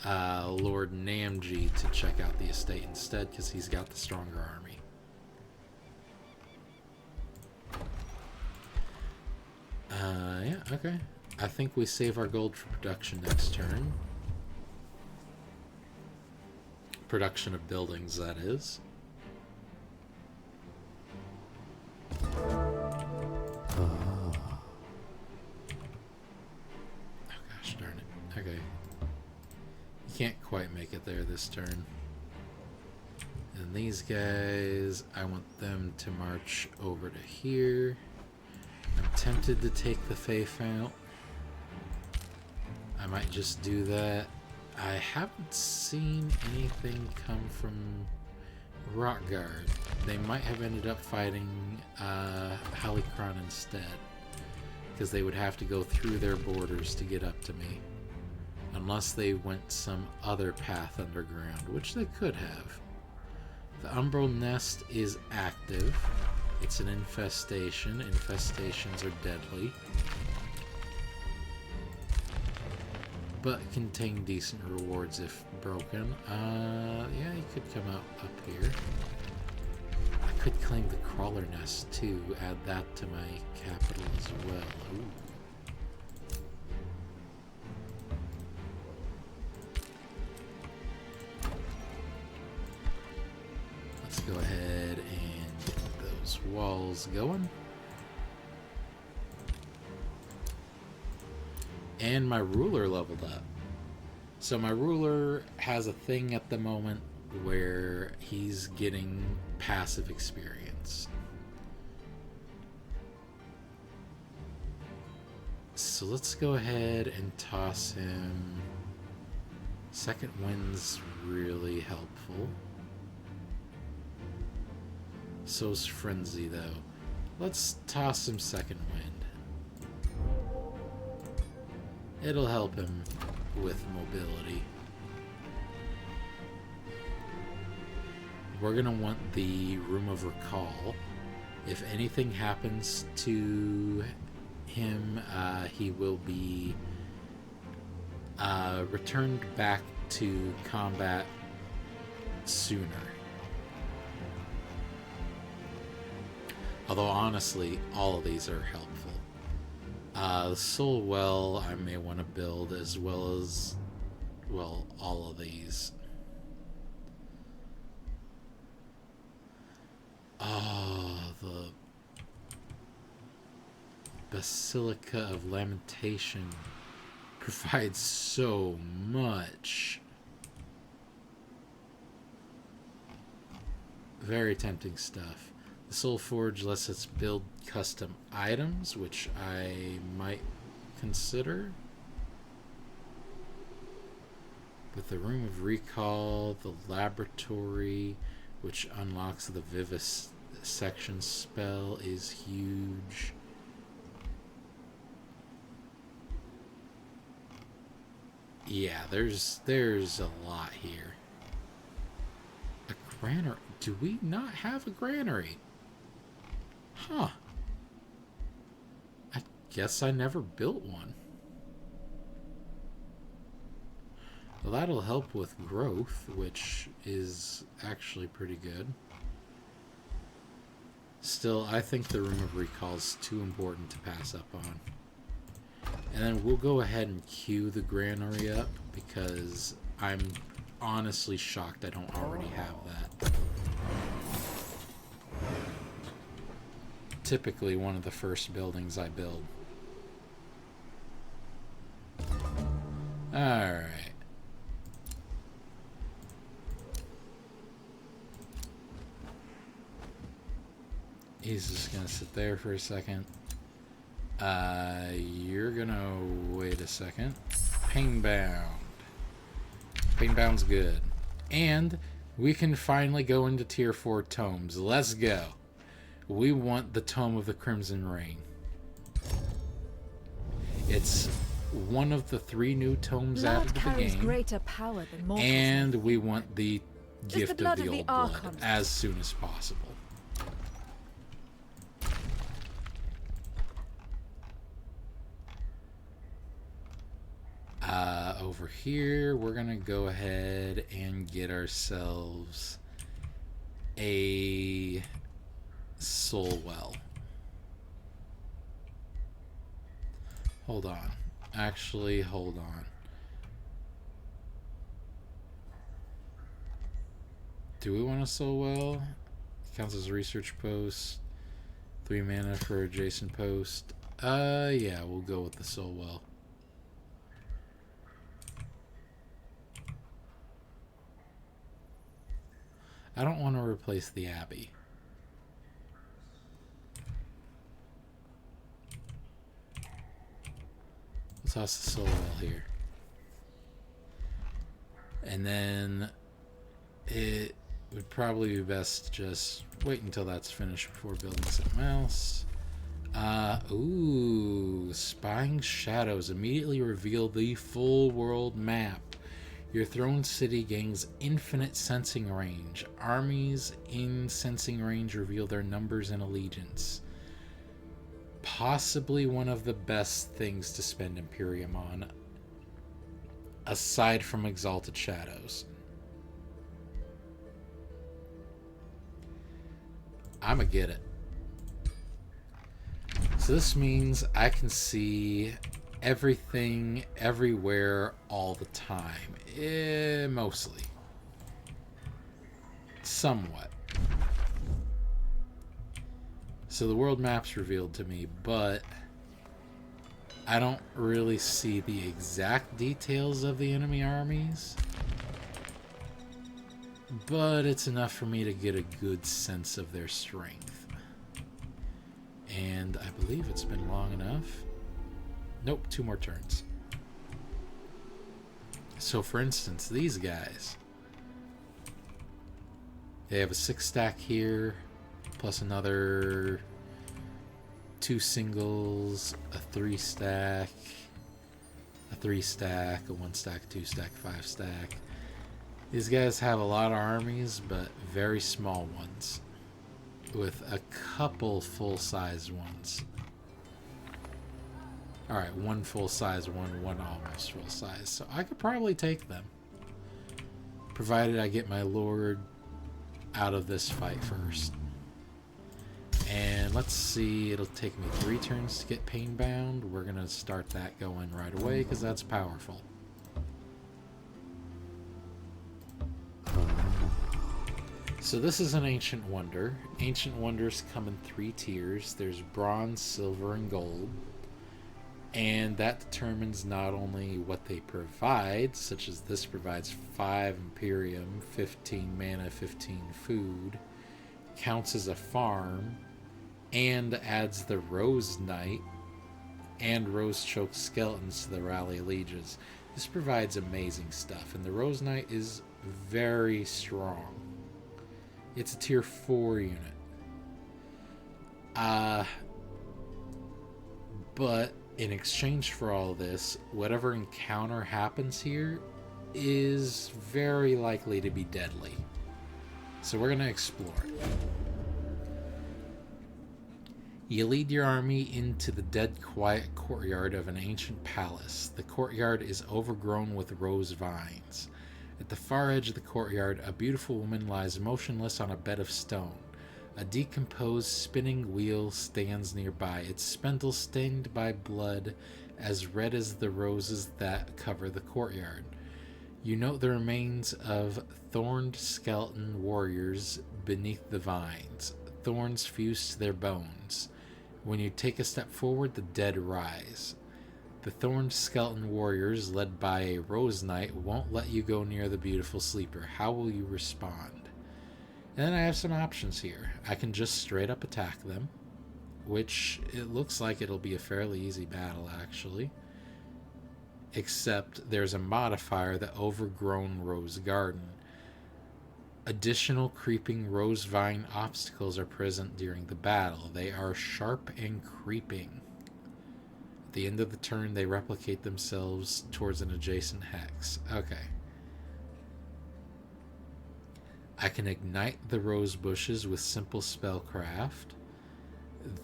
Lord Nam Gge to check out the estate instead, because he's got the stronger army. Yeah, okay. I think we save our gold for production next turn. Production of buildings, that is. Oh gosh darn it. Okay. You can't quite make it there this turn. And these guys, I want them to march over to here. I'm tempted to take the Faith out. I might just do that. I haven't seen anything come from Rockguard. They might have ended up fighting Halicron instead, because they would have to go through their borders to get up to me. Unless they went some other path underground, which they could have. The Umbral Nest is active. It's an infestation. Infestations are deadly, but contain decent rewards if broken. Yeah, you could come out up here. I could claim the Crawler Nest too. Add that to my capital as well. Ooh. Let's go ahead and get those walls going. And my ruler leveled up. So my ruler has a thing at the moment where he's getting passive experience. So let's go ahead and toss him. Second wind's really helpful. So's Frenzy though. Let's toss him second wind. It'll help him with mobility. We're gonna want the Room of Recall. If anything happens to him, he will be returned back to combat sooner. Although honestly, all of these are helpful. The Soul Well I may want to build, as well as, well, all of these. Oh, the Basilica of Lamentation provides so much. Very tempting stuff. The Soul Forge lets us build custom items, which I might consider. With the Room of Recall, the Laboratory, which unlocks the Vivisection spell, is huge. Yeah, there's a lot here. A granary. Do we not have a granary? Huh. I guess I never built one. Well, that'll help with growth, which is actually pretty good. Still, I think the Room of Recall is too important to pass up on. And then we'll go ahead and queue the granary up, because I'm honestly shocked I don't already have that. Typically one of the first buildings I build. Alright. He's just gonna sit there for a second. You're gonna wait a second. Painbound. Painbound's good. And we can finally go into tier 4 tomes. Let's go. We want the Tome of the Crimson Rain. It's one of the 3 new tomes added to the game. Greater power than mortals. And we want the Gift of the Old Blood as soon as possible. Over here, we're gonna go ahead and get ourselves a soul well. Hold on. Actually, hold on. Do we want a soul well? Counts as a research post. 3 mana for adjacent post. Yeah, we'll go with the soul well. I don't want to replace the Abbey. Let's toss the soul well here. And then it would probably be best to just wait until that's finished before building something else. Ooh, Spying Shadows immediately reveal the full world map. Your throne city gains infinite sensing range. Armies in sensing range reveal their numbers and allegiance. Possibly one of the best things to spend Imperium on, aside from Exalted Shadows. I'ma get it. So this means I can see everything, everywhere, all the time. Mostly. Somewhat. So the world map's revealed to me, but I don't really see the exact details of the enemy armies. But it's enough for me to get a good sense of their strength. And I believe it's been long enough. Nope, 2 more turns. So for instance, these guys, they have a 6 stack here, plus another 2 singles, a 3 stack, a 3 stack, a 1 stack, a 2 stack, 5 stack. These guys have a lot of armies, but very small ones, with a couple full-sized ones. Alright, 1 full-size, one almost full-size. So I could probably take them, provided I get my lord out of this fight first. And let's see, it'll take me 3 turns to get Painbound. We're going to start that going right away, because that's powerful. So this is an Ancient Wonder. Ancient Wonders come in 3 tiers. There's Bronze, Silver, and Gold. And that determines not only what they provide, such as this provides 5 Imperium, 15 mana, 15 food. counts as a farm and adds the Rose Knight and Rose Choked Skeletons to the Rally Lieges. This provides amazing stuff, and the Rose Knight is very strong. It's a tier 4 unit. But in exchange for all this, whatever encounter happens here is very likely to be deadly. So we're going to explore it. You lead your army into the dead quiet courtyard of an ancient palace. The courtyard is overgrown with rose vines. At the far edge of the courtyard, a beautiful woman lies motionless on a bed of stone. A decomposed spinning wheel stands nearby, its spindle stained by blood as red as the roses that cover the courtyard. You note the remains of thorned skeleton warriors beneath the vines. Thorns fuse to their bones. When you take a step forward, the dead rise. The thorned skeleton warriors, led by a Rose Knight, won't let you go near the beautiful sleeper. How will you respond? And then I have some options here. I can just straight up attack them, which it looks like it'll be a fairly easy battle, actually. Except there's a modifier, the Overgrown Rose Garden. Additional creeping rose vine obstacles are present during the battle. They are sharp and creeping. At the end of the turn, they replicate themselves towards an adjacent hex. Okay. I can ignite the rose bushes with simple spellcraft.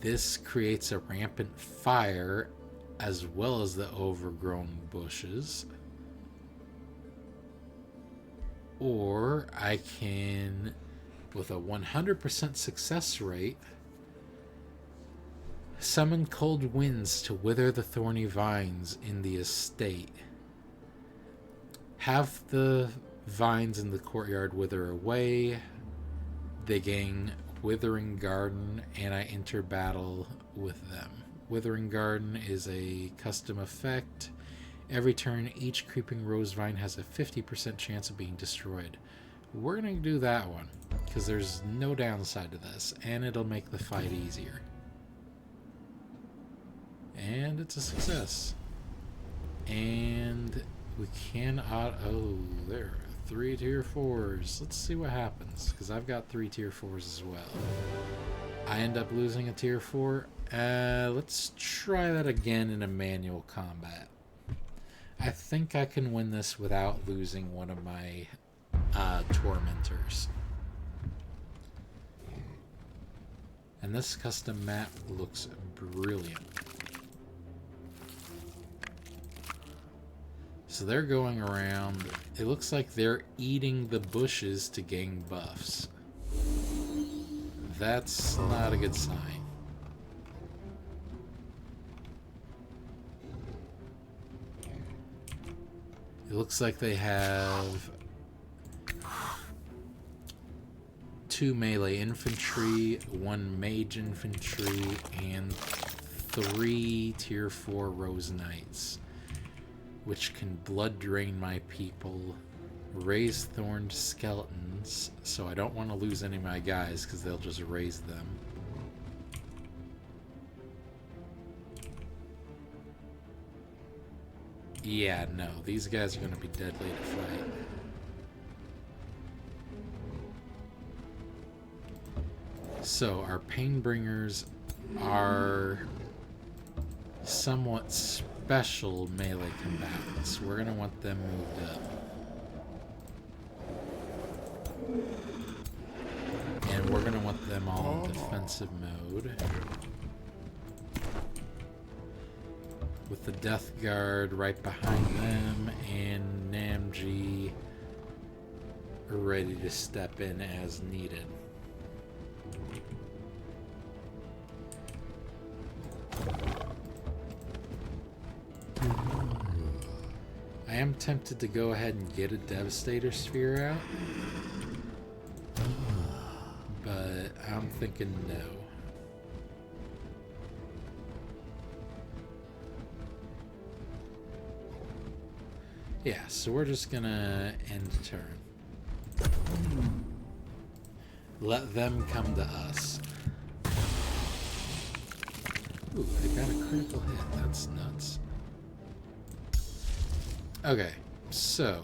This creates a rampant fire as well as the overgrown bushes. Or I can, with a 100% success rate, summon cold winds to wither the thorny vines in the estate. Have the vines in the courtyard wither away. They gain Withering Garden, and I enter battle with them. Withering Garden is a custom effect. Every turn, each creeping rose vine has a 50% chance of being destroyed. We're going to do that one, because there's no downside to this, and it'll make the fight easier. And it's a success. And we cannot... Oh, there are 3 tier 4s. Let's see what happens, because I've got 3 tier 4s as well. I end up losing a tier 4. Let's try that again in a manual combat. I think I can win this without losing one of my tormentors. And this custom map looks brilliant. So they're going around. It looks like they're eating the bushes to gain buffs. That's not a good sign. It looks like they have 2 melee infantry, 1 mage infantry, and 3 tier 4 rose knights, which can blood drain my people, raise thorned skeletons, so I don't want to lose any of my guys because they'll just raise them. Yeah, no, these guys are going to be deadly to fight. So, our Painbringers are somewhat special melee combatants. We're going to want them moved up. And we're going to want them all in defensive mode. With the Death Guard right behind them, and Nam Gge ready to step in as needed. I am tempted to go ahead and get a Devastator Sphere out, but I'm thinking no. Yeah, so we're just gonna end the turn. Let them come to us. Ooh, I got a critical hit. That's nuts. Okay, so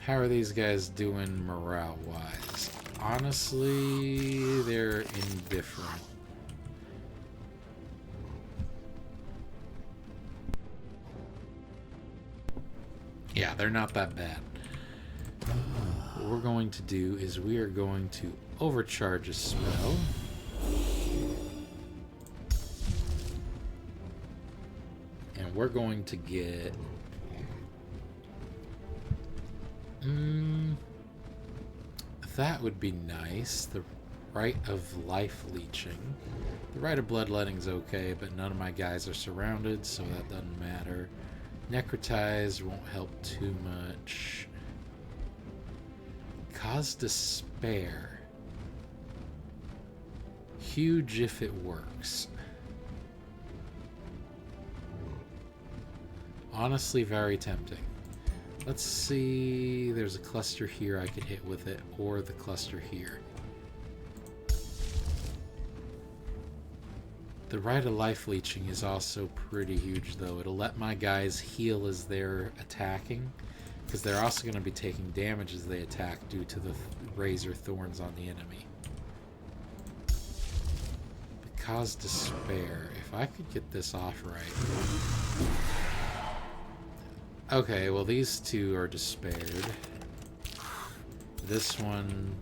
how are these guys doing morale-wise? Honestly, they're indifferent. Yeah, they're not that bad. What we're going to do is we are going to overcharge a spell. And we're going to get... that would be nice. The Rite of Life Leeching. The Rite of Bloodletting's okay, but none of my guys are surrounded, so that doesn't matter. Necrotize won't help too much. Cause Despair. Huge if it works. Honestly, very tempting. Let's see, there's a cluster here I could hit with it, or the cluster here. The Rite of Life Leeching is also pretty huge, though. It'll let my guys heal as they're attacking, because they're also going to be taking damage as they attack due to the razor thorns on the enemy. Cause Despair. If I could get this off right. Okay, well these two are despaired. This one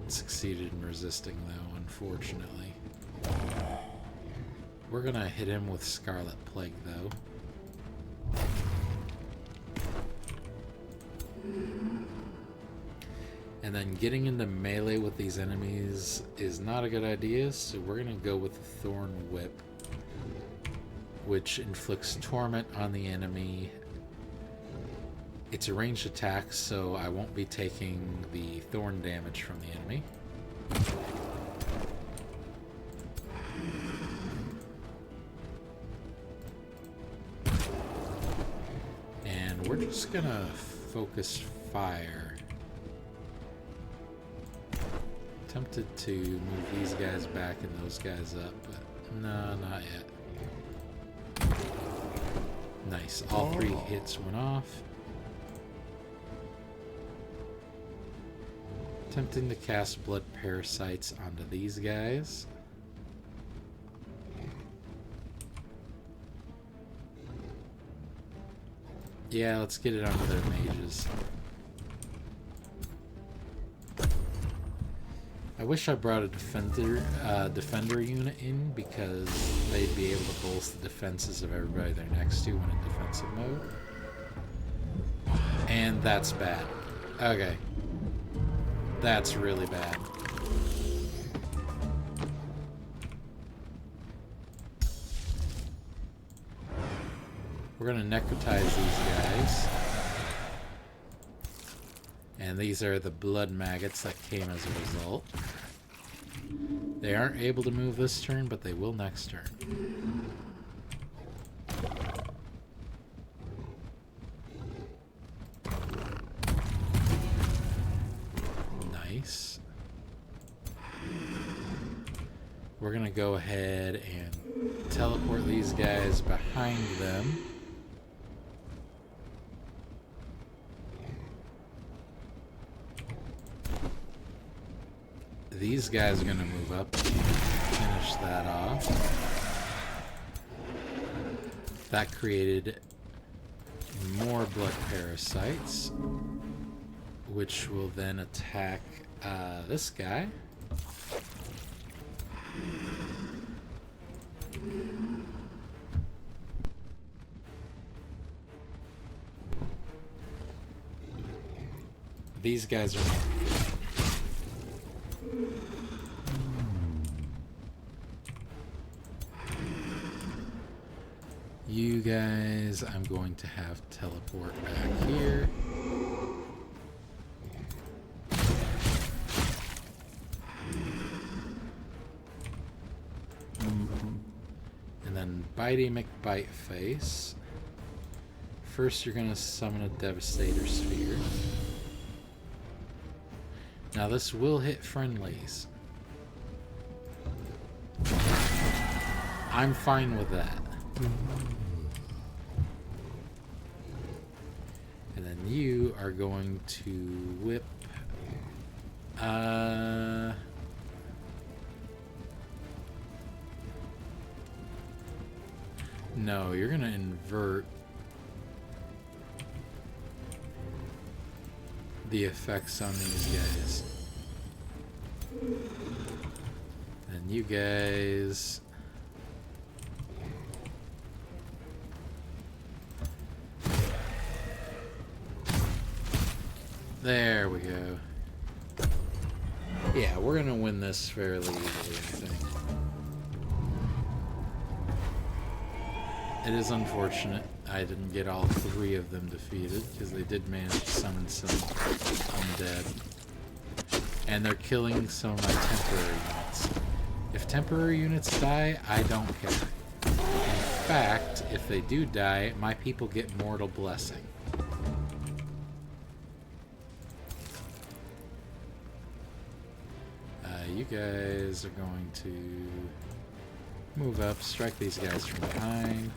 succeeded in resisting, though, unfortunately. We're gonna hit him with Scarlet Plague, though. And then getting into melee with these enemies is not a good idea, so we're gonna go with the Thorn Whip, which inflicts torment on the enemy. It's a ranged attack, so I won't be taking the thorn damage from the enemy. And we're just gonna focus fire. Tempted to move these guys back and those guys up, but no, not yet. Nice, all three hits went off. Attempting to cast Blood Parasites onto these guys. Yeah, let's get it onto their mages. I wish I brought a defender unit in, because they'd be able to bolster the defenses of everybody they're next to when in defensive mode. And that's bad. Okay. That's really bad. We're gonna necrotize these guys. And these are the blood maggots that came as a result. They aren't able to move this turn, but they will next turn. Nice. We're gonna go ahead and teleport these guys behind them. These guys are going to move up and finish that off. That created more blood parasites, which will then attack this guy. These guys are... You guys, I'm going to have teleport back here. And then Bitey McBiteface. First, you're going to summon a Devastator Sphere. Now this will hit friendlies. I'm fine with that. And then you are going to whip. No, you're gonna invert the effects on these guys. And you guys. There we go. Yeah, we're gonna win this fairly easily, I think. It is unfortunate I didn't get all 3 of them defeated, because they did manage to summon some undead. And they're killing some of my temporary units. If temporary units die, I don't care. In fact, if they do die, my people get mortal blessing. You guys are going to move up, strike these guys from behind.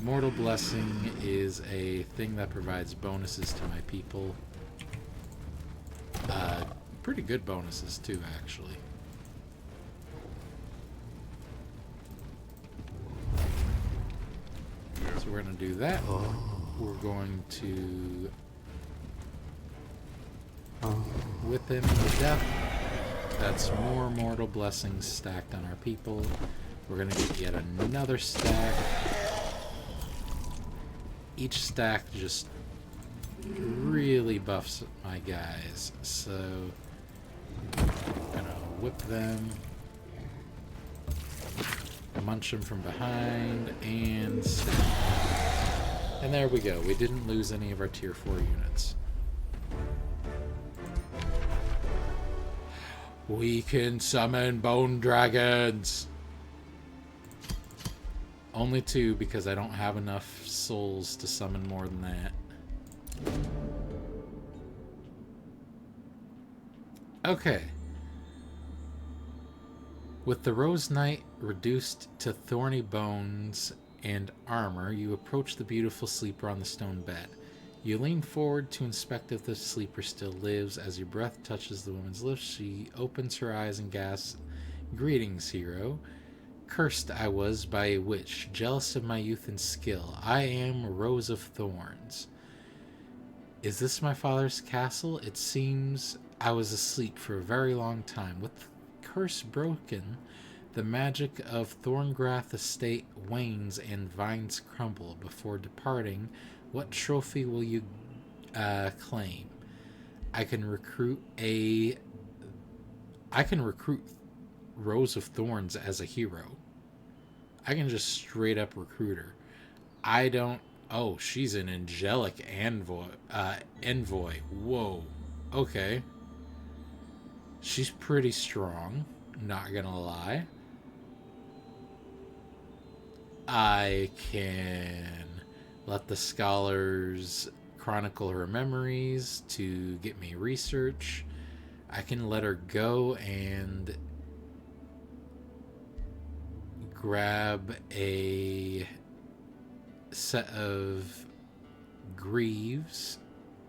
Mortal Blessing is a thing that provides bonuses to my people. Pretty good bonuses too, actually. So we're going to do that. We're going to whip him to death. That's more mortal blessings stacked on our people. We're going to get yet another stack. Each stack just really buffs my guys. So I'm going to whip them, munch them from behind, and stack. And there we go. We didn't lose any of our tier 4 units. We can summon bone dragons. Only 2 because I don't have enough souls to summon more than that. Okay. With the Rose Knight reduced to thorny bones and armor, you approach the beautiful sleeper on the stone bed. You lean forward to inspect if the sleeper still lives. As your breath touches the woman's lips, she opens her eyes and gasps, "Greetings, hero. Cursed I was by a witch, jealous of my youth and skill. I am Rose of Thorns. Is this my father's castle? It seems I was asleep for a very long time. With the curse broken, the magic of Thorngrath Estate wanes and vines crumble. Before departing, what trophy will you claim? I can recruit Rose of Thorns as a hero. I can just straight up recruit her. I don't... Oh, she's an angelic envoy. Whoa. Okay. She's pretty strong, not gonna lie. I can let the scholars chronicle her memories to get me research. I can let her go and grab a set of greaves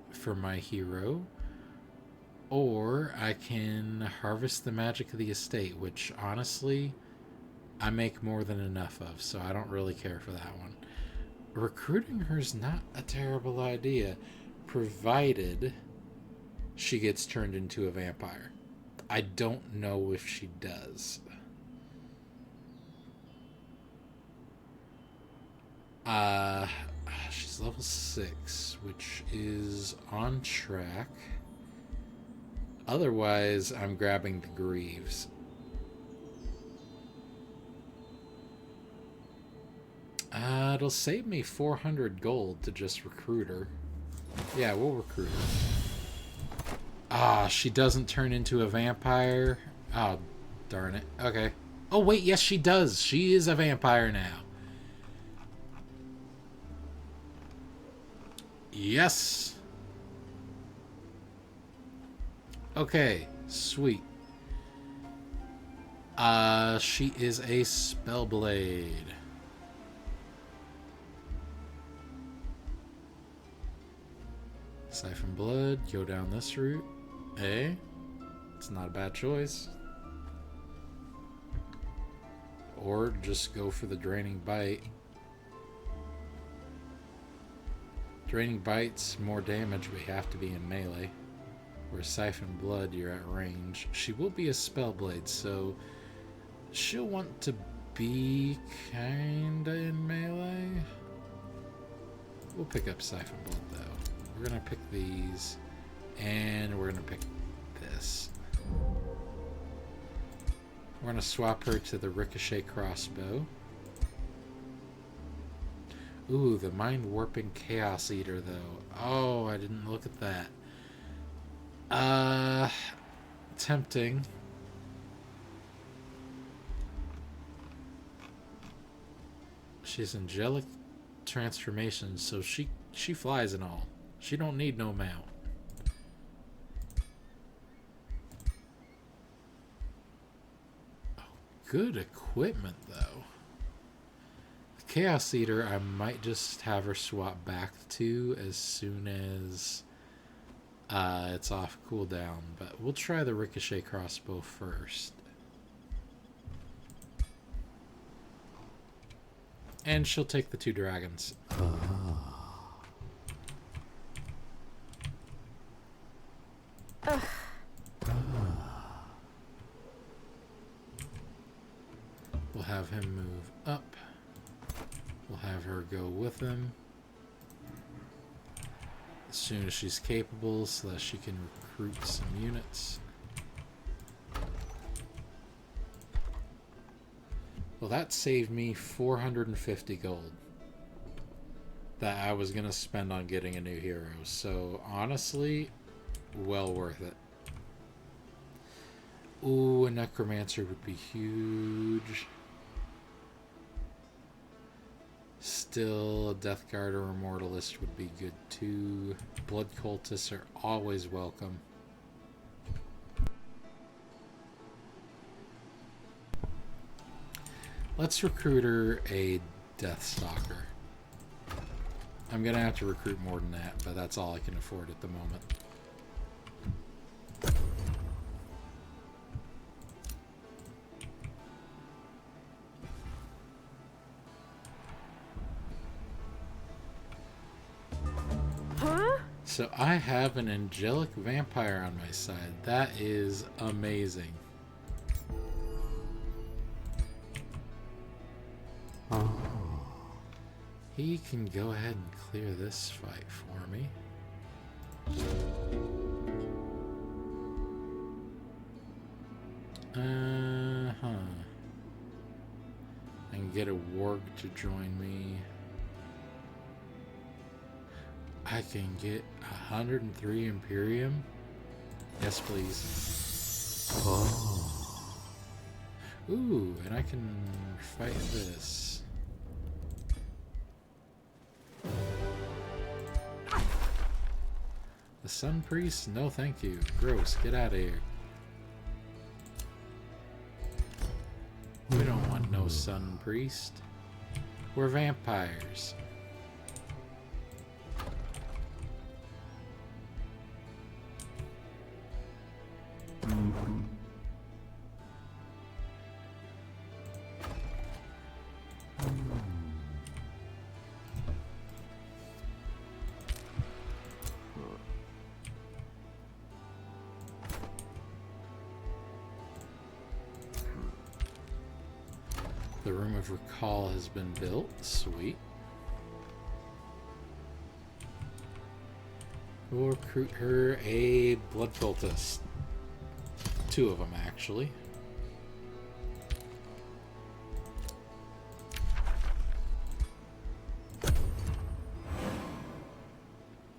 for my hero. Or I can harvest the magic of the estate, which honestly I make more than enough of, so I don't really care for that one. Recruiting her is not a terrible idea, provided she gets turned into a vampire. I don't know if she does. She's level 6, which is on track. Otherwise, I'm grabbing the greaves. It'll save me 400 gold to just recruit her. Yeah, we'll recruit her. Ah, she doesn't turn into a vampire. Oh, darn it. Okay. Oh, wait, yes, she does. She is a vampire now. Yes. Okay, Sweet. She is a Spellblade. Siphon Blood, go down this route. Eh? It's not a bad choice. Or just go for the Draining Bite. Draining Bite's more damage, but you have to be in melee. Where Siphon Blood, you're at range. She will be a Spellblade, so she'll want to be kinda in melee. We'll pick up Siphon Blood, though. We're gonna pick these, and we're gonna pick this. We're gonna swap her to the Ricochet Crossbow. Ooh, the Mind Warping Chaos Eater, though. Oh, I didn't look at that. Tempting. She's angelic transformation, so she flies and all. She don't need no mount. Oh, good equipment, though. The Chaos Eater, I might just have her swap back to as soon as it's off cooldown, but we'll try the Ricochet Crossbow first. And she'll take the 2 dragons. We'll have him move up. We'll have her go with him as soon as she's capable, so that she can recruit some units. Well, that saved me 450 gold that I was going to spend on getting a new hero. So, honestly, well worth it. Ooh, a Necromancer would be huge. Still, a Death Guard or Immortalist would be good too. Blood Cultists are always welcome. Let's recruit her a Deathstalker. I'm gonna have to recruit more than that, but that's all I can afford at the moment. So I have an angelic vampire on my side. That is amazing. He can go ahead and clear this fight for me. I can get a warg to join me. I can get 103 Imperium. Yes, please. Oh. Ooh, and I can fight this. The Sun Priest? No, thank you. Gross. Get out of here. We don't want no Sun Priest. We're vampires. The Room of Recall has been built. Sweet. We'll recruit her a Blood Cultist. 2 of them, actually.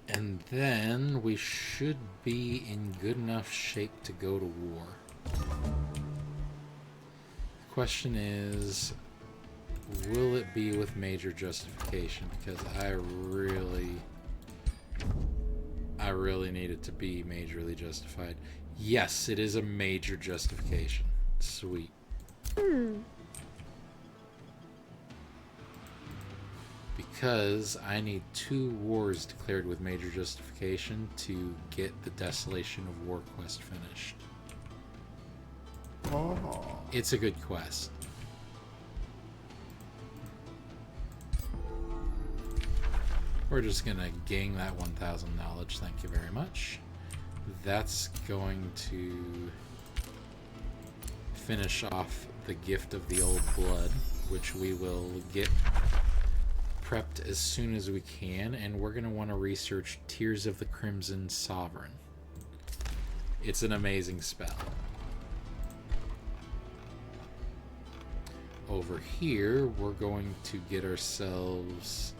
And then we should be in good enough shape to go to war. The question is, will it be with major justification? Because I I really need it to be majorly justified. Yes, it is a major justification. Sweet. Because I need 2 wars declared with major justification to get the Desolation of War quest finished. Oh. It's a good quest. We're just gonna gang that 1,000 knowledge, thank you very much. That's going to finish off the Gift of the Old Blood, which we will get prepped as soon as we can, and we're going to want to research Tears of the Crimson Sovereign. It's an amazing spell. Over here, we're going to get ourselves...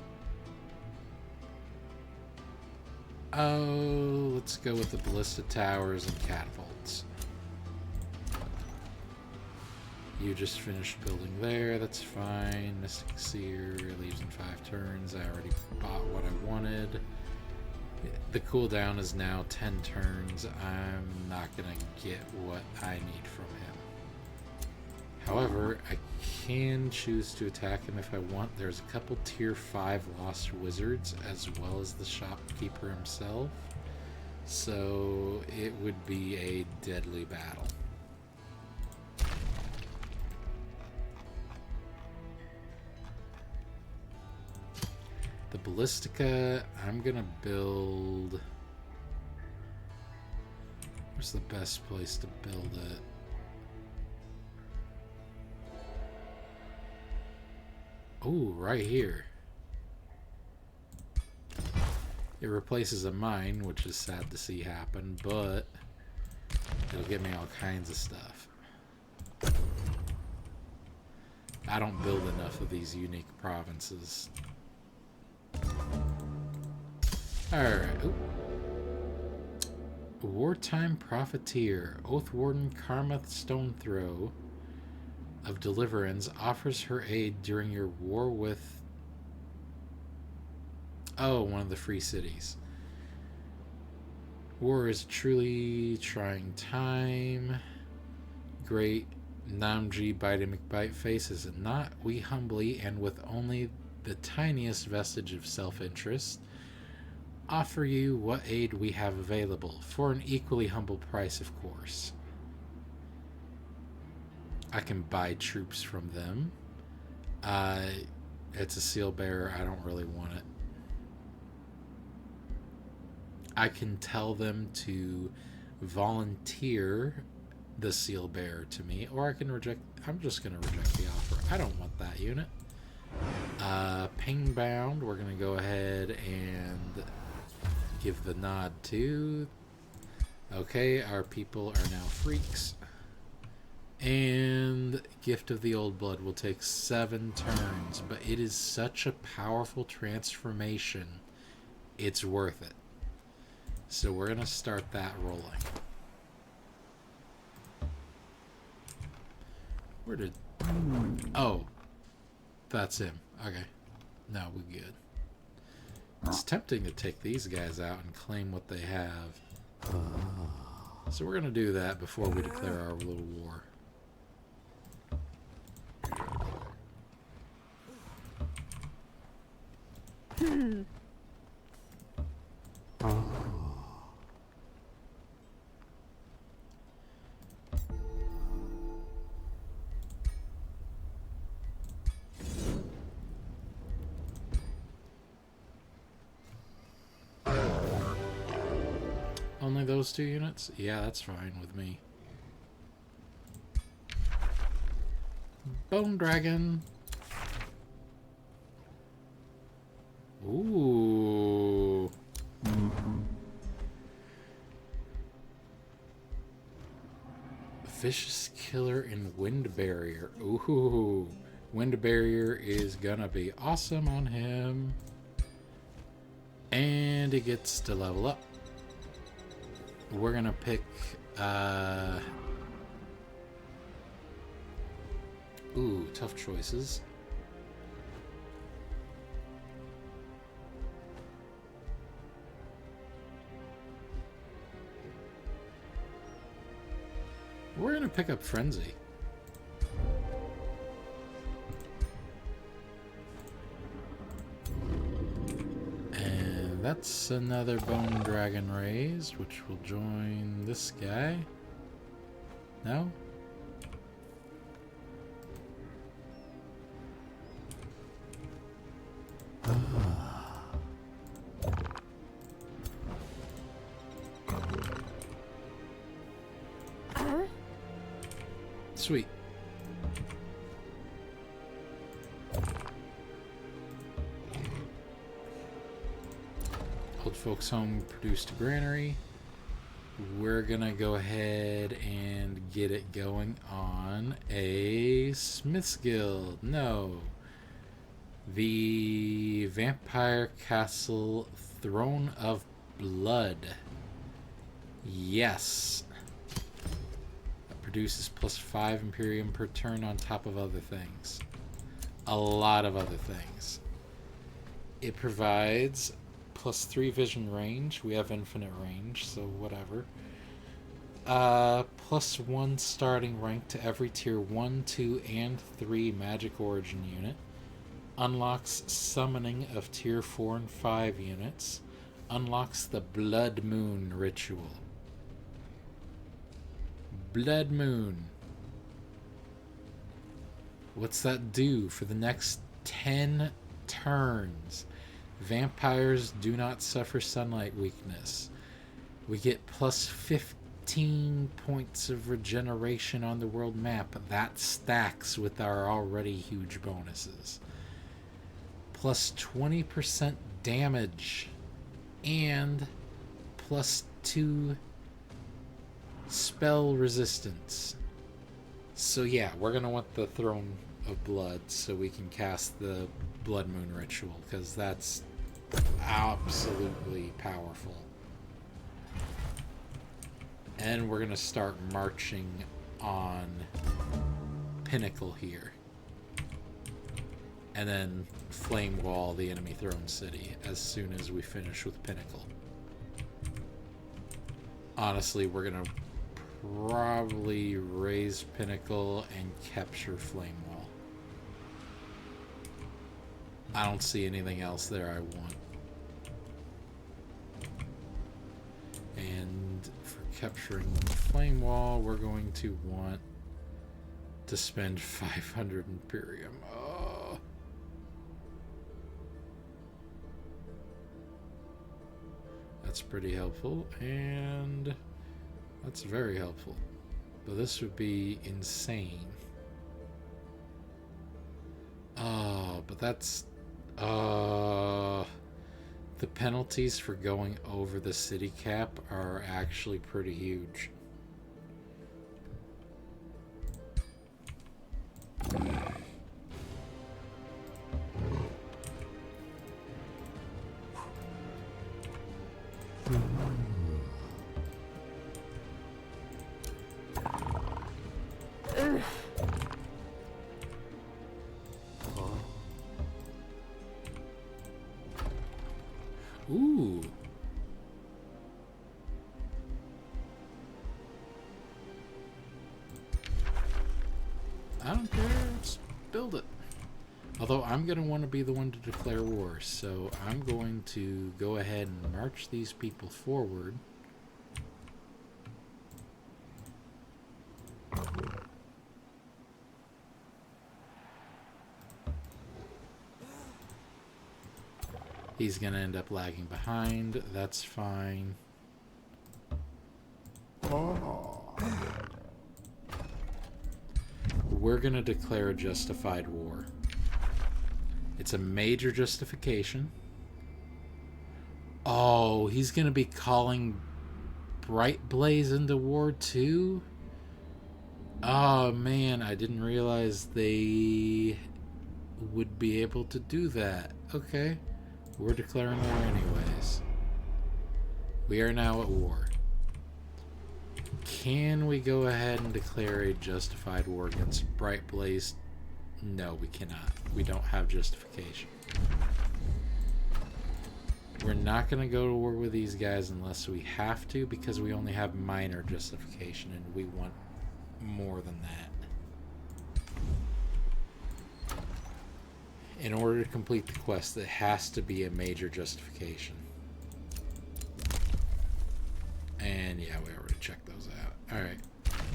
Oh, let's go with the Ballista Towers and Catapults. You just finished building there, that's fine. Mystic Seer leaves in 5 turns. I already bought what I wanted. The cooldown is now 10 turns. I'm not going to get what I need from him. However, I can choose to attack him if I want. There's a couple tier 5 Lost Wizards as well as the shopkeeper himself. So it would be a deadly battle. The Ballistica, I'm gonna build... Where's the best place to build it? Oh, right here. It replaces a mine, which is sad to see happen, but it'll get me all kinds of stuff. I don't build enough of these unique provinces. Alright. Wartime Profiteer. Oathwarden Karmath Stonethrow of Deliverance offers her aid during your war with... Oh, one of the free cities. War is a truly trying time. Great Nam Gge Bitey McBite faces it not. We humbly, and with only the tiniest vestige of self-interest, offer you what aid we have available, for an equally humble price, of course. I can buy troops from them. It's a seal bearer. I don't really want it. I can tell them to volunteer the seal bearer to me, or I can reject. I'm just going to reject the offer. I don't want that unit. Pain bound, we're going to go ahead and give the nod to. Okay, our people are now freaks. And Gift of the Old Blood will take 7 turns, but it is such a powerful transformation, it's worth it. So we're going to start that rolling. Where did... Oh, that's him. Okay. No, we're good. It's tempting to take these guys out and claim what they have. So we're going to do that before we declare our little war. Only those 2 units? Yeah, that's fine with me. Bone Dragon. Ooh. Vicious Killer and Wind Barrier. Ooh. Wind Barrier is gonna be awesome on him. And he gets to level up. We're gonna pick ooh, tough choices. going to pick up Frenzy. And that's another Bone Dragon raised, which will join this guy. No? Sweet. Old folks' home produced a granary. We're gonna go ahead and get it going on a Smith's Guild. No. The Vampire Castle Throne of Blood. Yes. Produces +5 Imperium per turn on top of other things. A lot of other things. It provides +3 vision range. We have infinite range, so whatever. +1 starting rank to every tier 1, 2, and 3 magic origin unit. Unlocks summoning of tier 4 and 5 units. Unlocks the Blood Moon ritual. Blood Moon. What's that do for the next 10 turns? Vampires do not suffer sunlight weakness. We get +15 points of regeneration on the world map. That stacks with our already huge bonuses. +20% damage. And +2 spell resistance. So yeah, we're gonna want the Throne of Blood so we can cast the Blood Moon ritual, because that's absolutely powerful. And we're gonna start marching on Pinnacle here, and then flame wall the enemy throne city as soon as we finish with Pinnacle. Honestly, we're gonna probably raise Pinnacle and capture Flame Wall. I don't see anything else there I want. And for capturing Flame Wall, we're going to want to spend 500 Imperium. Oh. That's pretty helpful, and that's very helpful. But this would be insane. Oh, but that's... the penalties for going over the city cap are actually pretty huge. Ooh. I don't care, let's build it. Although I'm going to want to be the one to declare war, so I'm going to go ahead and march these people forward. He's going to end up lagging behind. That's fine. We're going to declare a justified war. It's a major justification. Oh, he's going to be calling Bright Blaze into war too? Oh man, I didn't realize they would be able to do that. Okay. We're declaring war anyways. We are now at war. Can we go ahead and declare a justified war against Bright Blaze? No, we cannot. We don't have justification. We're not going to go to war with these guys unless we have to, because we only have minor justification and we want more than that. In order to complete the quest, there has to be a major justification. And yeah, we already checked those out. Alright.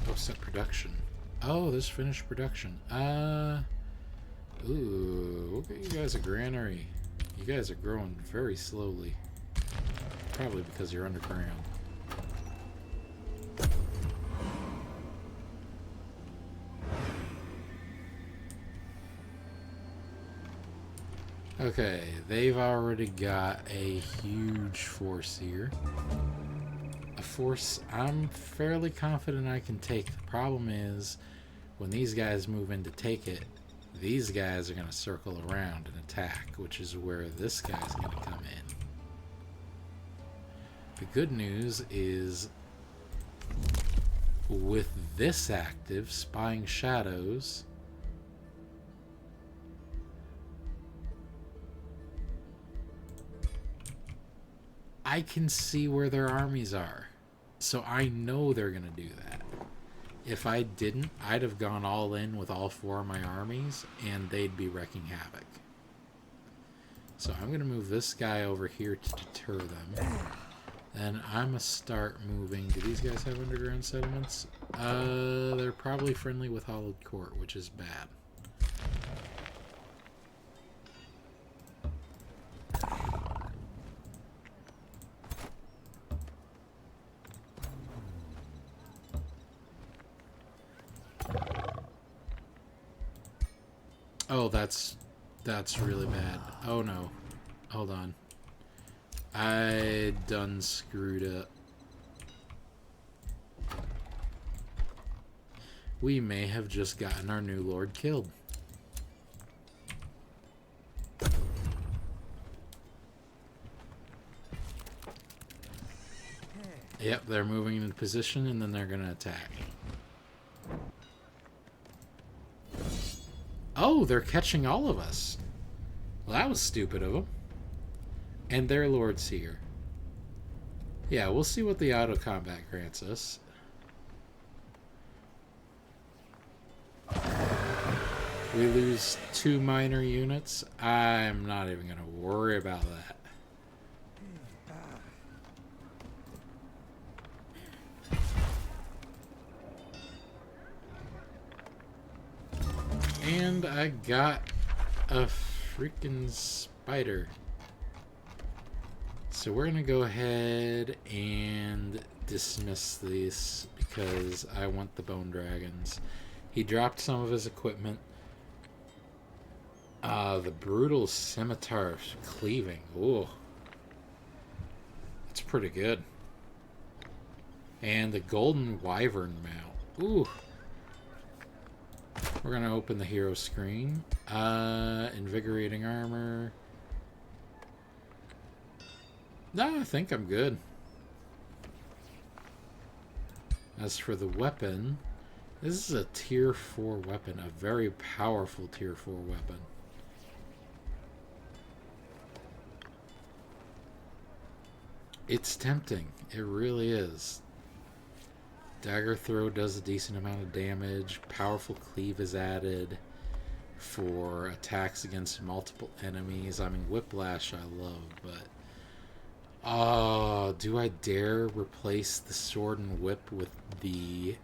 Oh, set production. Oh, this finished production. Ooh, we'll get you guys a granary. You guys are growing very slowly. Probably because you're underground. Okay, they've already got a huge force here. A force I'm fairly confident I can take. The problem is, when these guys move in to take it, these guys are going to circle around and attack, which is where this guy's going to come in. The good news is, with this active, spying shadows, I can see where their armies are. So I know they're going to do that. If I didn't, I'd have gone all in with all 4 of my armies, and they'd be wreaking havoc. So I'm going to move this guy over here to deter them. Then I'm going to start moving. Do these guys have underground settlements? They're probably friendly with Hollowed Court, which is bad. Oh, that's really bad. Oh no. Hold on. I done screwed up. We may have just gotten our new lord killed. Yep, they're moving into position and then they're gonna attack. Oh, they're catching all of us. Well, that was stupid of them. And their lord's here. Yeah, we'll see what the auto combat grants us. We lose 2 minor units. I'm not even going to worry about that. And I got a freaking spider. So we're going to go ahead and dismiss this because I want the bone dragons. He dropped some of his equipment. The brutal scimitar cleaving. Ooh. That's pretty good. And the golden wyvern mount. Ooh. We're going to open the hero screen. Invigorating armor. No, I think I'm good. As for the weapon, this is a tier 4 weapon. A very powerful tier 4 weapon. It's tempting. It really is. Dagger throw does a decent amount of damage. Powerful cleave is added for attacks against multiple enemies. I mean, whiplash I love, but... Oh, do I dare replace the sword and whip with the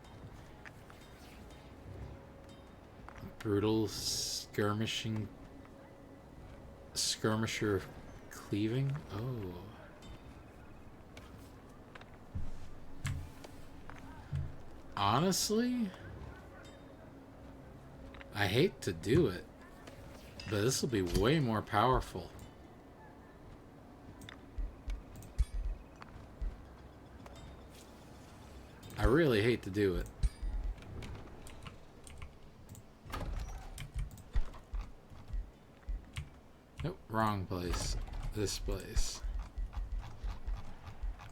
brutal skirmisher cleaving? Oh. Honestly, I hate to do it, but this will be way more powerful. I really hate to do it. Nope, wrong place. This place.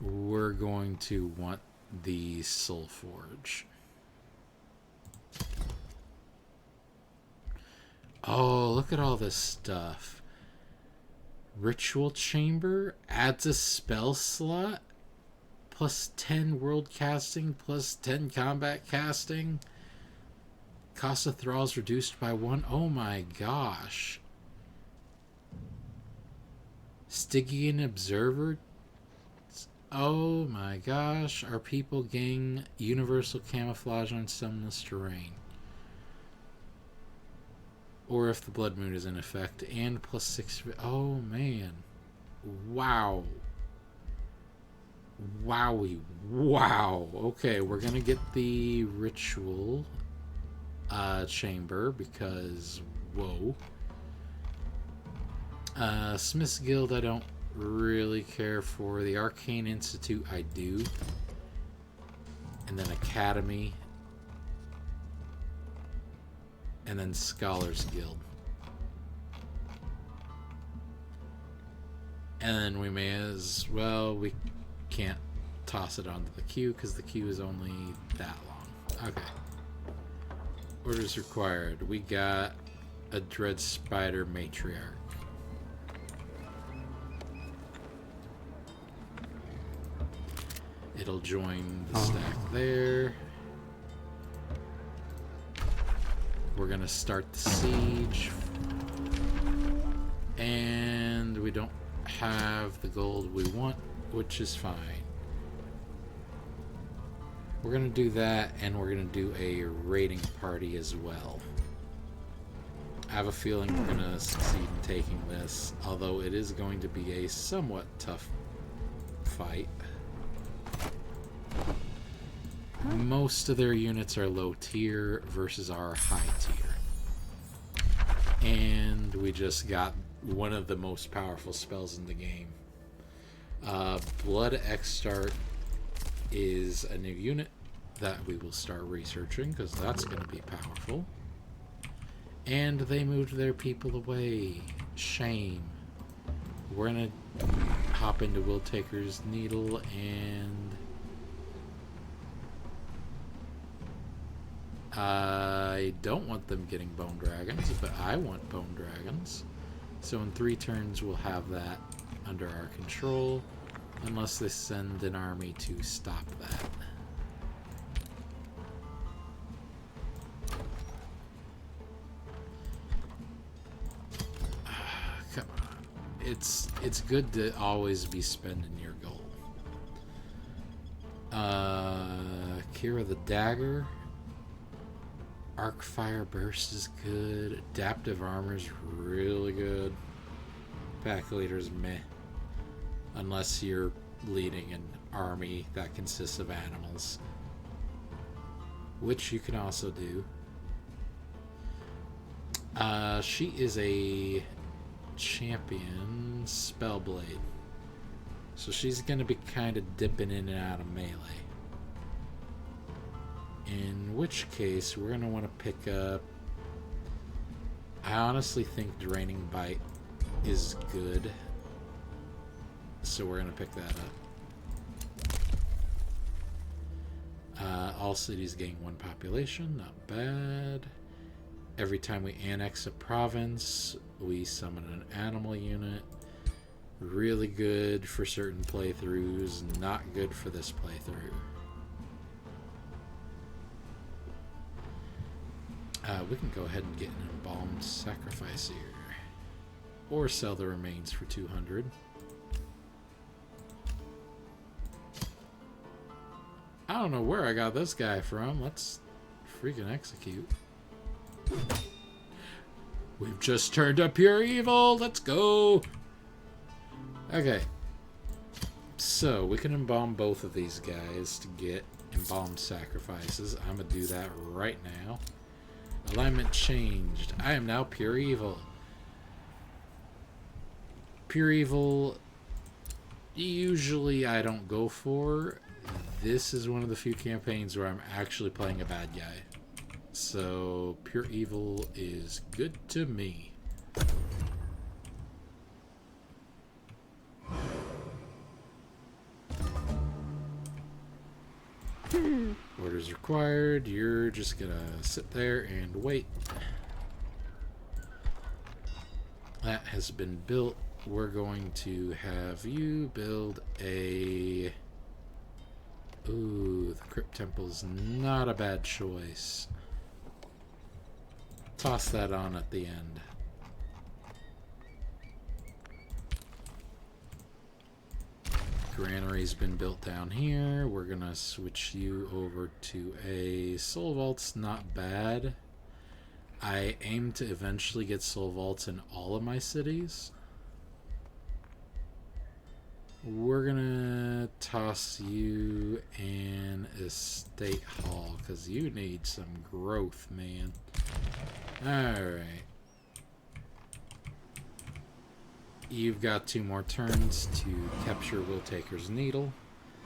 We're going to want the Soul Forge. Oh, look at all this stuff. Ritual Chamber adds a spell slot. Plus 10 world casting, plus 10 combat casting. Cost of thralls reduced by 1. Oh my gosh. Stygian observer. Oh my gosh. Our people gain universal camouflage on summonless terrain. Or if the blood moon is in effect. And plus 6. Oh man. Wow. Wowie. Wow. Okay, we're gonna get the ritual chamber because whoa. Smith's Guild I don't really care for. The Arcane Institute I do. And then Academy. And then Scholars Guild. And then we may as well, we can't toss it onto the queue because the queue is only that long. Okay. Orders required. We got a Dread Spider Matriarch. It'll join the stack there. We're gonna start the siege. And we don't have the gold we want, which is fine. We're gonna do that, and we're gonna do a raiding party as well. I have a feeling we're gonna succeed in taking this, although it is going to be a somewhat tough fight. Most of their units are low tier versus our high tier. And we just got one of the most powerful spells in the game. Blood Extart is a new unit that we will start researching because that's going to be powerful. And they moved their people away. Shame. We're going to hop into Will Taker's Needle and I don't want them getting Bone Dragons, but I want Bone Dragons. So in 3 turns we'll have that under our control, unless they send an army to stop that. Come on. It's good to always be spending your gold. Kira the Dagger. Arc Fire Burst is good. Adaptive Armor is really good. Pack Leader's meh. Unless you're leading an army that consists of animals. Which you can also do. She is a champion Spellblade. So she's going to be kind of dipping in and out of melee. In which case, we're going to want to pick up... I honestly think Draining Bite is good. So we're going to pick that up. All cities gain 1 population. Not bad. Every time we annex a province, we summon an animal unit. Really good for certain playthroughs. Not good for this playthrough. We can go ahead and get an Embalmed Sacrifice here. Or sell the remains for 200. I don't know where I got this guy from. Let's freaking execute. We've just turned up pure evil. Let's go. Okay. So, we can embalm both of these guys to get Embalmed Sacrifices. I'm going to do that right now. Alignment changed. I am now pure evil. Pure evil, usually I don't go for. This is one of the few campaigns where I'm actually playing a bad guy. So, pure evil is good to me. Orders required. You're just gonna sit there and wait. That has been built. We're going to have you build a... Ooh, the Crypt Temple's not a bad choice. toss that on at the end. Granary's been built down here. We're gonna switch you over to a soul vault's not bad. I aim to eventually get soul vaults in all of my cities. We're gonna toss you an estate hall because you need some growth, man. Alright. You've got 2 more turns to capture Willtaker's Needle,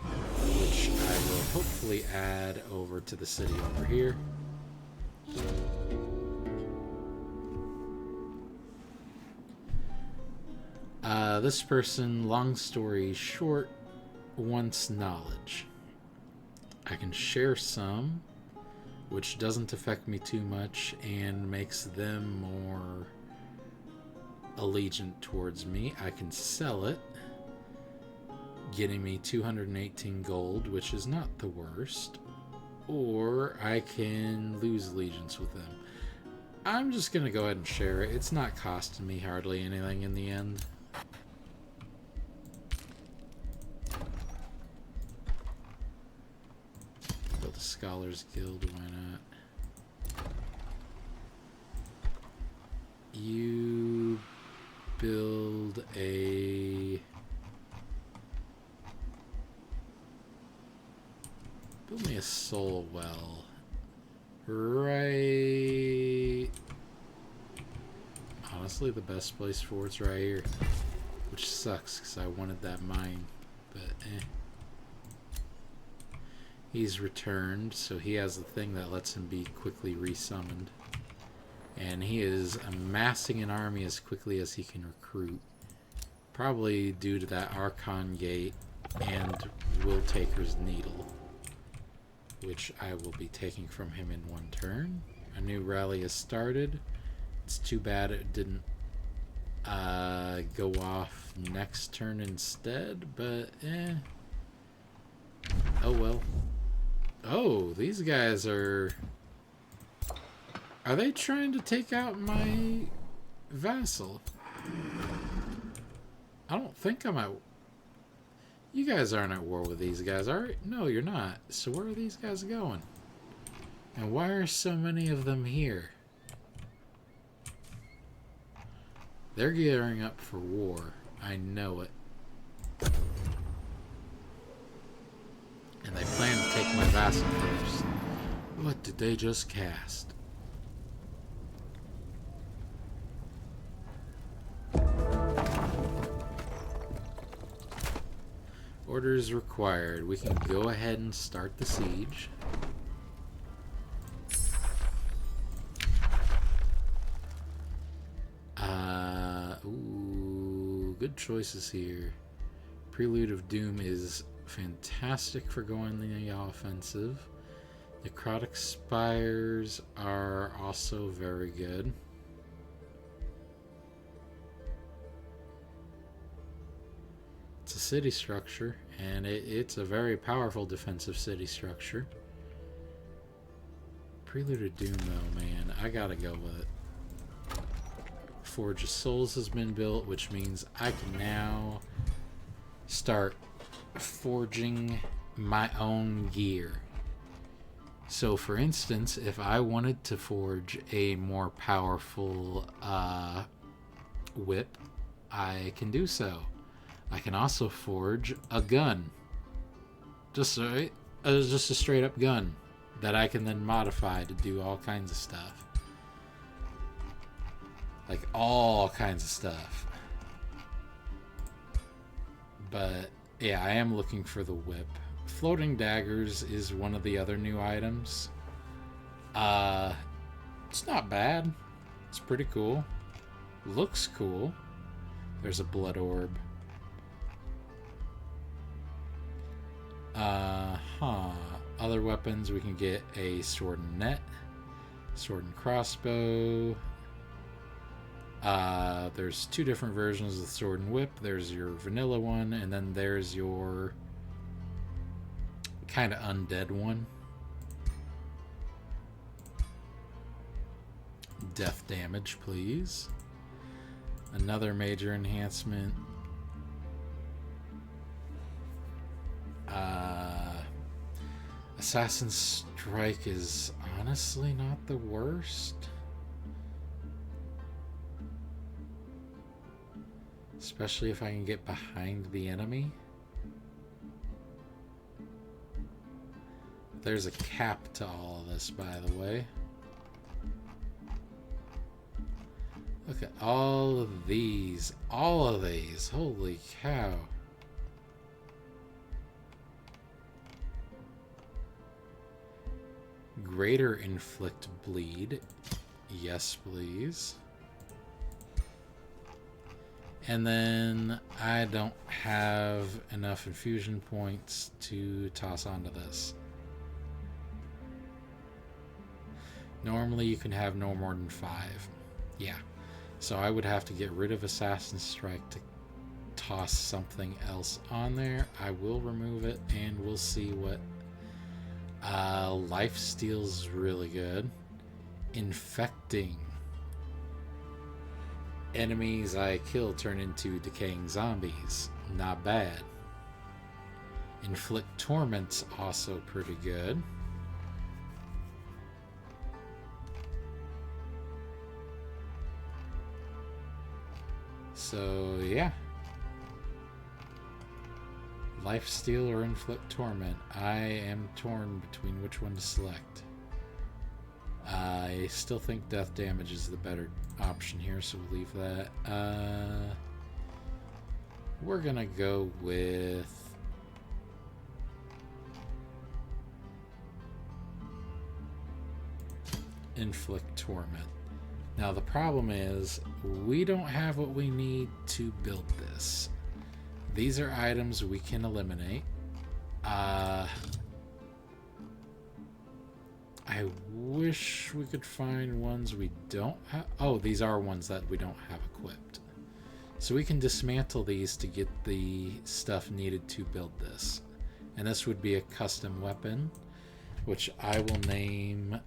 which I will hopefully add over to the city over here. This person, long story short, wants knowledge. I can share some, which doesn't affect me too much and makes them more allegiant towards me. I can sell it, getting me 218 gold, which is not the worst. Or I can lose allegiance with them. I'm just gonna go ahead and share it. It's not costing me hardly anything in the end. Build a Scholars Guild, why not? You build me a soul well. Right. Honestly, the best place for it's right here. Which sucks, because I wanted that mine. But, eh. He's returned, so he has the thing that lets him be quickly resummoned. And he is amassing an army as quickly as he can recruit. Probably due to that Archon Gate and Willtaker's Needle, which I will be taking from him in 1 turn. A new rally has started. It's too bad it didn't go off next turn instead, but eh. Oh well. Oh, these guys are... Are they trying to take out my vassal? I don't think I'm at... You guys aren't at war with these guys, are you? No, you're not. So where are these guys going? And why are so many of them here? They're gearing up for war. I know it. And they plan to take my vassal first. What did they just cast? Orders required. We can go ahead and start the siege. Ooh, good choices here. Prelude of Doom is fantastic for going the offensive. Necrotic Spires are also very good. It's a city structure, and it's a very powerful defensive city structure. Prelude of Doom, though, man, I gotta go with it. Forge of Souls has been built, which means I can now start forging my own gear. So, for instance, if I wanted to forge a more powerful whip, I can do so. I can also forge a gun. Just a straight up gun that I can then modify to do all kinds of stuff. Like all kinds of stuff. But yeah, I am looking for the whip. Floating daggers is one of the other new items. It's not bad. It's pretty cool. Looks cool. There's a blood orb. Other weapons, we can get a sword and net, sword and crossbow. There's 2 different versions of the sword and whip. There's your vanilla one, and then there's your kind of undead one. Death damage, please. Another major enhancement. Assassin's Strike is honestly not the worst. Especially if I can get behind the enemy. There's a cap to all of this, by the way. Look at all of these. All of these. Holy cow. Greater inflict bleed. Yes, please. And then I don't have enough infusion points to toss onto this. Normally you can have no more than 5. Yeah. So I would have to get rid of Assassin's Strike to toss something else on there. I will remove it and we'll see what Lifesteal's really good. Infecting. Enemies I kill turn into decaying zombies. Not bad. Inflict Torment's also pretty good. So, yeah. Lifesteal or Inflict Torment. I am torn between which one to select. I still think death damage is the better option here, so we'll leave that. We're gonna go with Inflict Torment. Now the problem is we don't have what we need to build this. These are items we can eliminate. I wish we could find ones we don't have. Oh, these are ones that we don't have equipped. So we can dismantle these to get the stuff needed to build this. And this would be a custom weapon, which I will name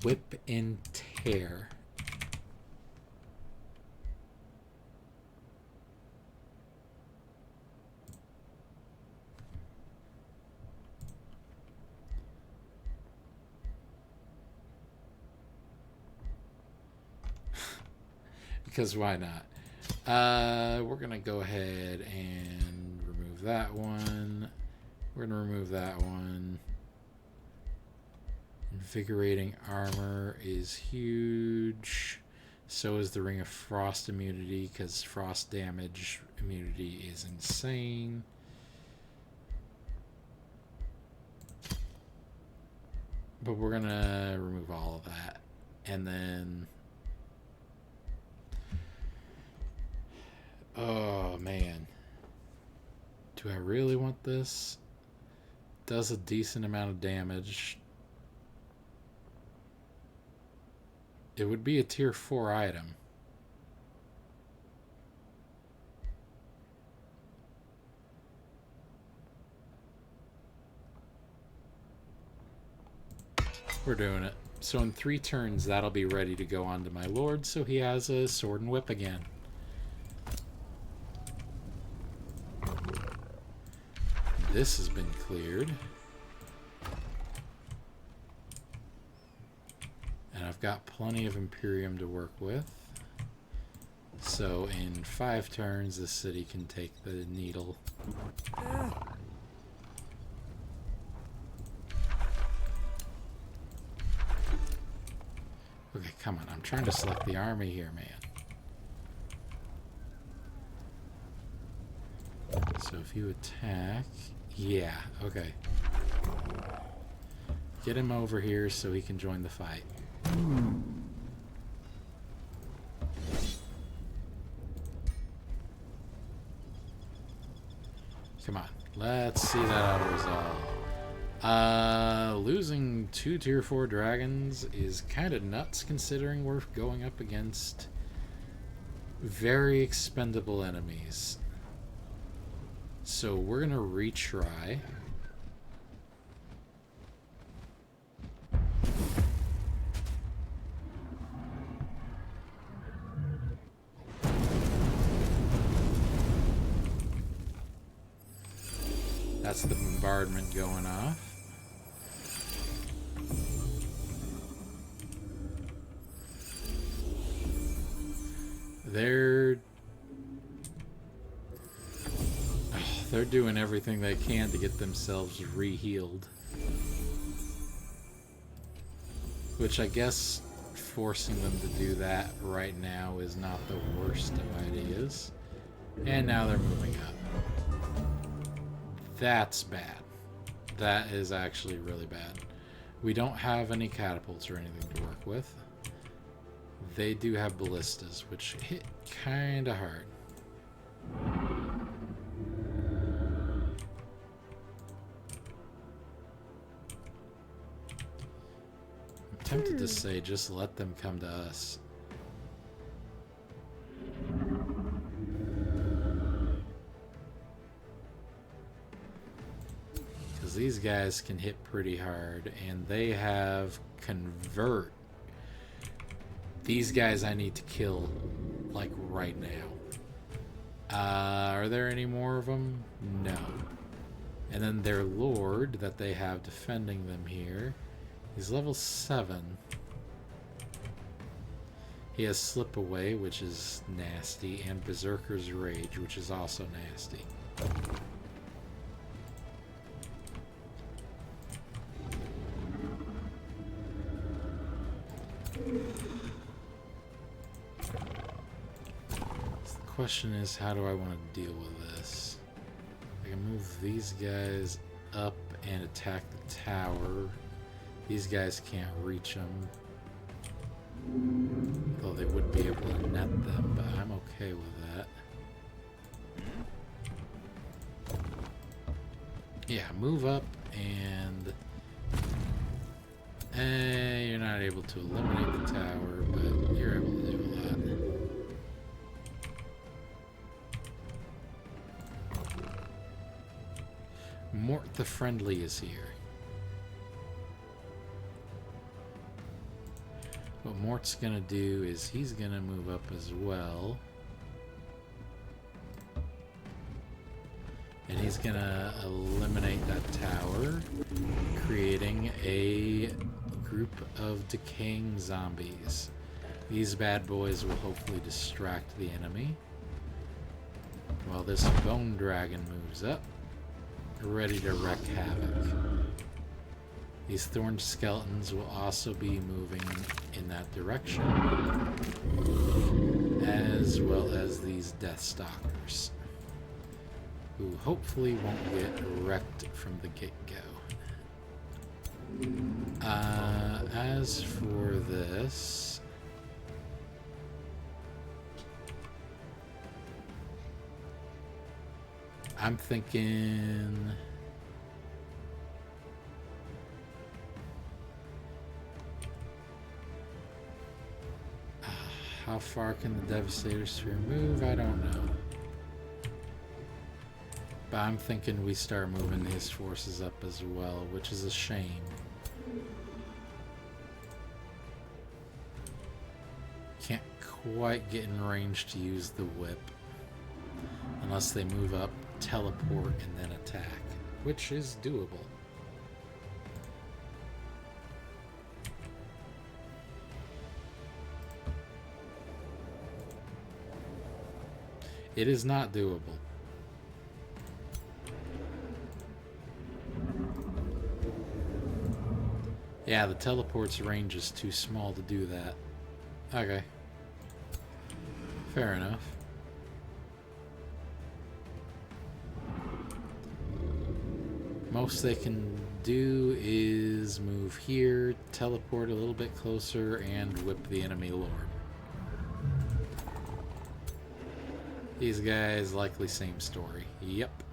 Whip and Tear. Because why not? We're gonna go ahead and remove that one. We're gonna remove that one. Invigorating armor is huge. So is the Ring of Frost immunity, because frost damage immunity is insane. But we're gonna remove all of that. And then... oh, man. Do I really want this? Does a decent amount of damage. It would be a tier 4 item. We're doing it. So in 3 turns, that'll be ready to go on to my lord, so he has a sword and whip again. This has been cleared. And I've got plenty of Imperium to work with. So in 5 turns, the city can take the needle. Okay, come on. I'm trying to select the army here, man. So if you attack... yeah, okay. Get him over here so he can join the fight. Come on, let's see that auto-resolve. Losing 2 tier 4 dragons is kind of nuts considering we're going up against very expendable enemies. So we're gonna retry. That's the bombardment going off. They're doing everything they can to get themselves re-healed. Which I guess forcing them to do that right now is not the worst of ideas. And now they're moving up. That's bad. That is actually really bad. We don't have any catapults or anything to work with. They do have ballistas, which hit kinda hard. I'm tempted to say just let them come to us. Because these guys can hit pretty hard, and they have convert. These guys I need to kill, like, right now. Are there any more of them? No. And then their lord that they have defending them here, he's level 7. He has Slip Away, which is nasty, and Berserker's Rage, which is also nasty. The question is, how do I want to deal with this? I can move these guys up and attack the tower. These guys can't reach them. Though they would be able to net them, but I'm okay with that. Yeah, move up and... you're not able to eliminate the tower, but you're able to do a lot. Mort the Friendly is here. What Mort's gonna do is he's gonna move up as well. And he's gonna eliminate that tower, creating a group of decaying zombies. These bad boys will hopefully distract the enemy. While this bone dragon moves up, ready to wreak havoc. These thorned skeletons will also be moving in that direction, as well as these death stalkers, who hopefully won't get wrecked from the get-go. As for this, I'm thinking... how far can the Devastator Sphere move? I don't know. But I'm thinking we start moving his forces up as well, which is a shame. Can't quite get in range to use the whip. Unless they move up, teleport, and then attack. Which is doable. It is not doable. Yeah, the teleport's range is too small to do that. Okay. Fair enough. Most they can do is move here, teleport a little bit closer, and whip the enemy lord. These guys, likely same story. Yep.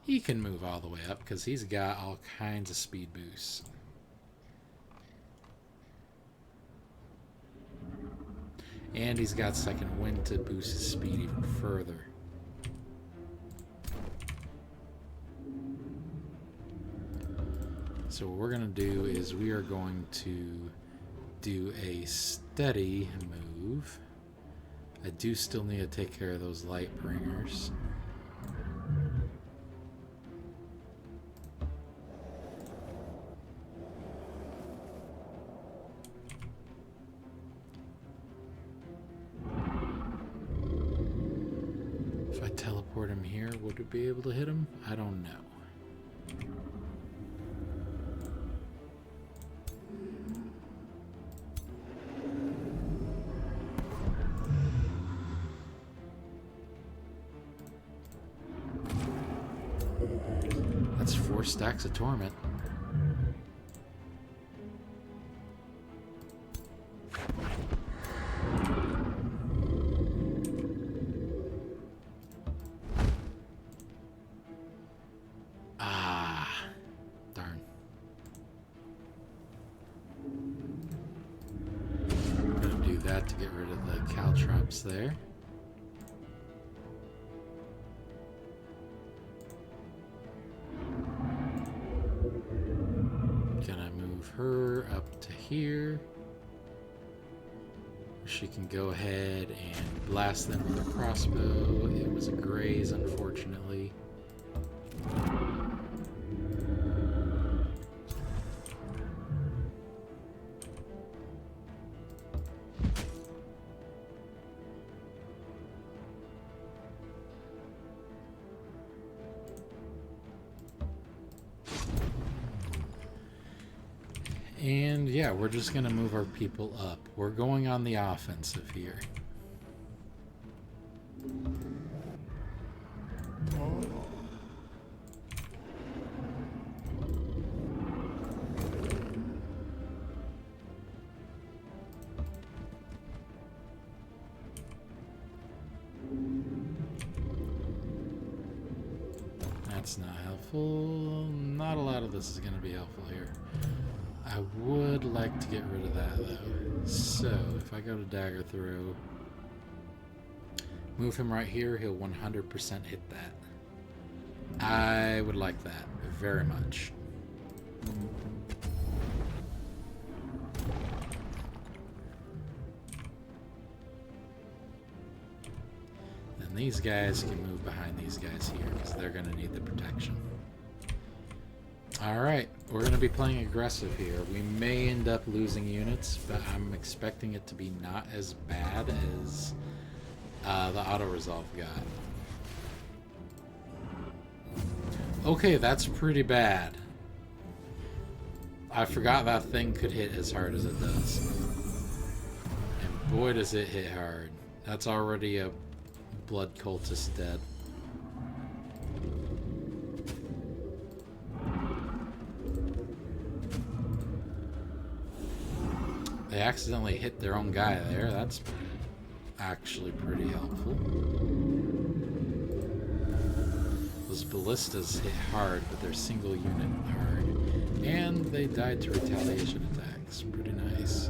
He can move all the way up because he's got all kinds of speed boosts. And he's got second wind to boost his speed even further. So what we're going to do is we are going to do a steady move. I do still need to take care of those light bringers. here, would we be able to hit him? I don't know. That's 4 stacks of torment. To get rid of the caltrops there. Gonna move her up to here. She can go ahead and blast them with a crossbow. It was a graze, unfortunately. And yeah, we're just going to move our people up. We're going on the offensive here. That's not helpful. Not a lot of this is going to be helpful here. I would like to get rid of that though. So if I go to dagger throw, move him right here, he'll 100% hit that. I would like that very much. And these guys can move behind these guys here because they're going to need the protection. Alright, we're going to be playing aggressive here. We may end up losing units, but I'm expecting it to be not as bad as the auto-resolve got. Okay, that's pretty bad. I forgot that thing could hit as hard as it does. And boy does it hit hard. That's already a blood cultist dead. They accidentally hit their own guy there. That's actually pretty helpful. Those ballistas hit hard, but they're single unit hard. And they died to retaliation attacks. Pretty nice.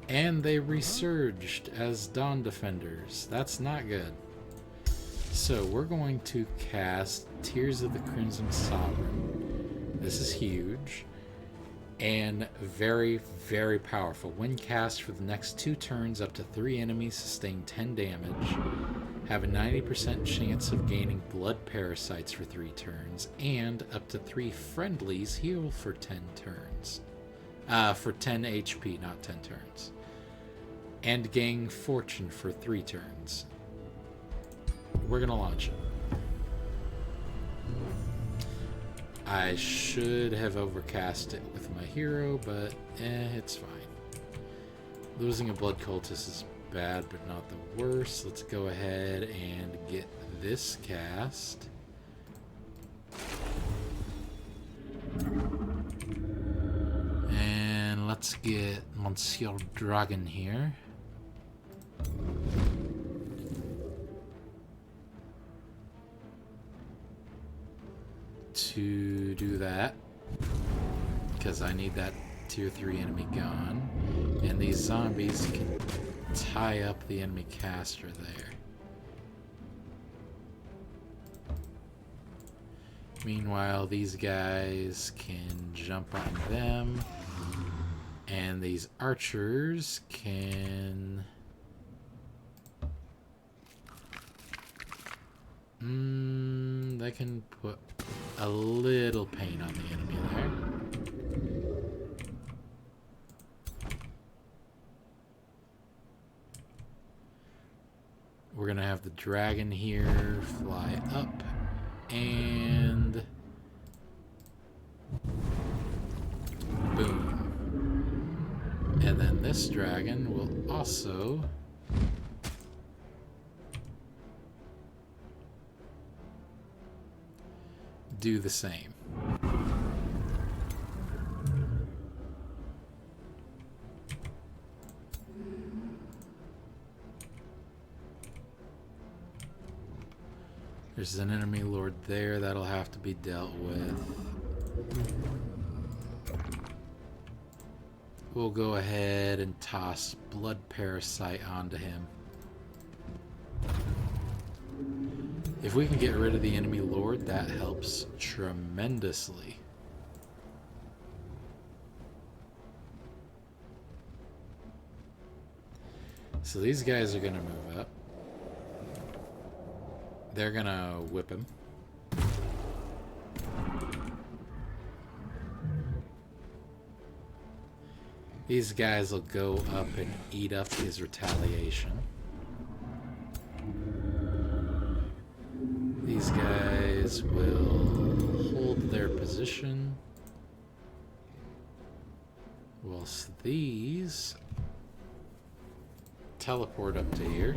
And they resurged as Dawn Defenders. That's not good. So we're going to cast Tears of the Crimson Sovereign. This is huge and very, very powerful. When cast for the next 2 turns, up to 3 enemies sustain 10 damage, have a 90% chance of gaining blood parasites for 3 turns, and up to 3 friendlies heal for 10 turns. For 10 HP, not 10 turns. And gain fortune for 3 turns. We're gonna launch it. I should have overcast it with my hero, but it's fine. Losing a blood cultist is bad, but not the worst. Let's go ahead and get this cast. And let's get Monsieur Dragon here. To do that, because I need that tier 3 enemy gone, and these zombies can tie up the enemy caster there. Meanwhile, these guys can jump on them, and these archers can they can put a little pain on the enemy there. going to have the dragon here fly up and boom. And then this dragon will also do the same. There's an enemy lord there that'll have to be dealt with. We'll go ahead and toss Blood Parasite onto him. If we can get rid of the enemy lord, that helps tremendously. So these guys are going to move up. They're going to whip him. These guys will go up and eat up his retaliation. These guys will hold their position, whilst these teleport up to here.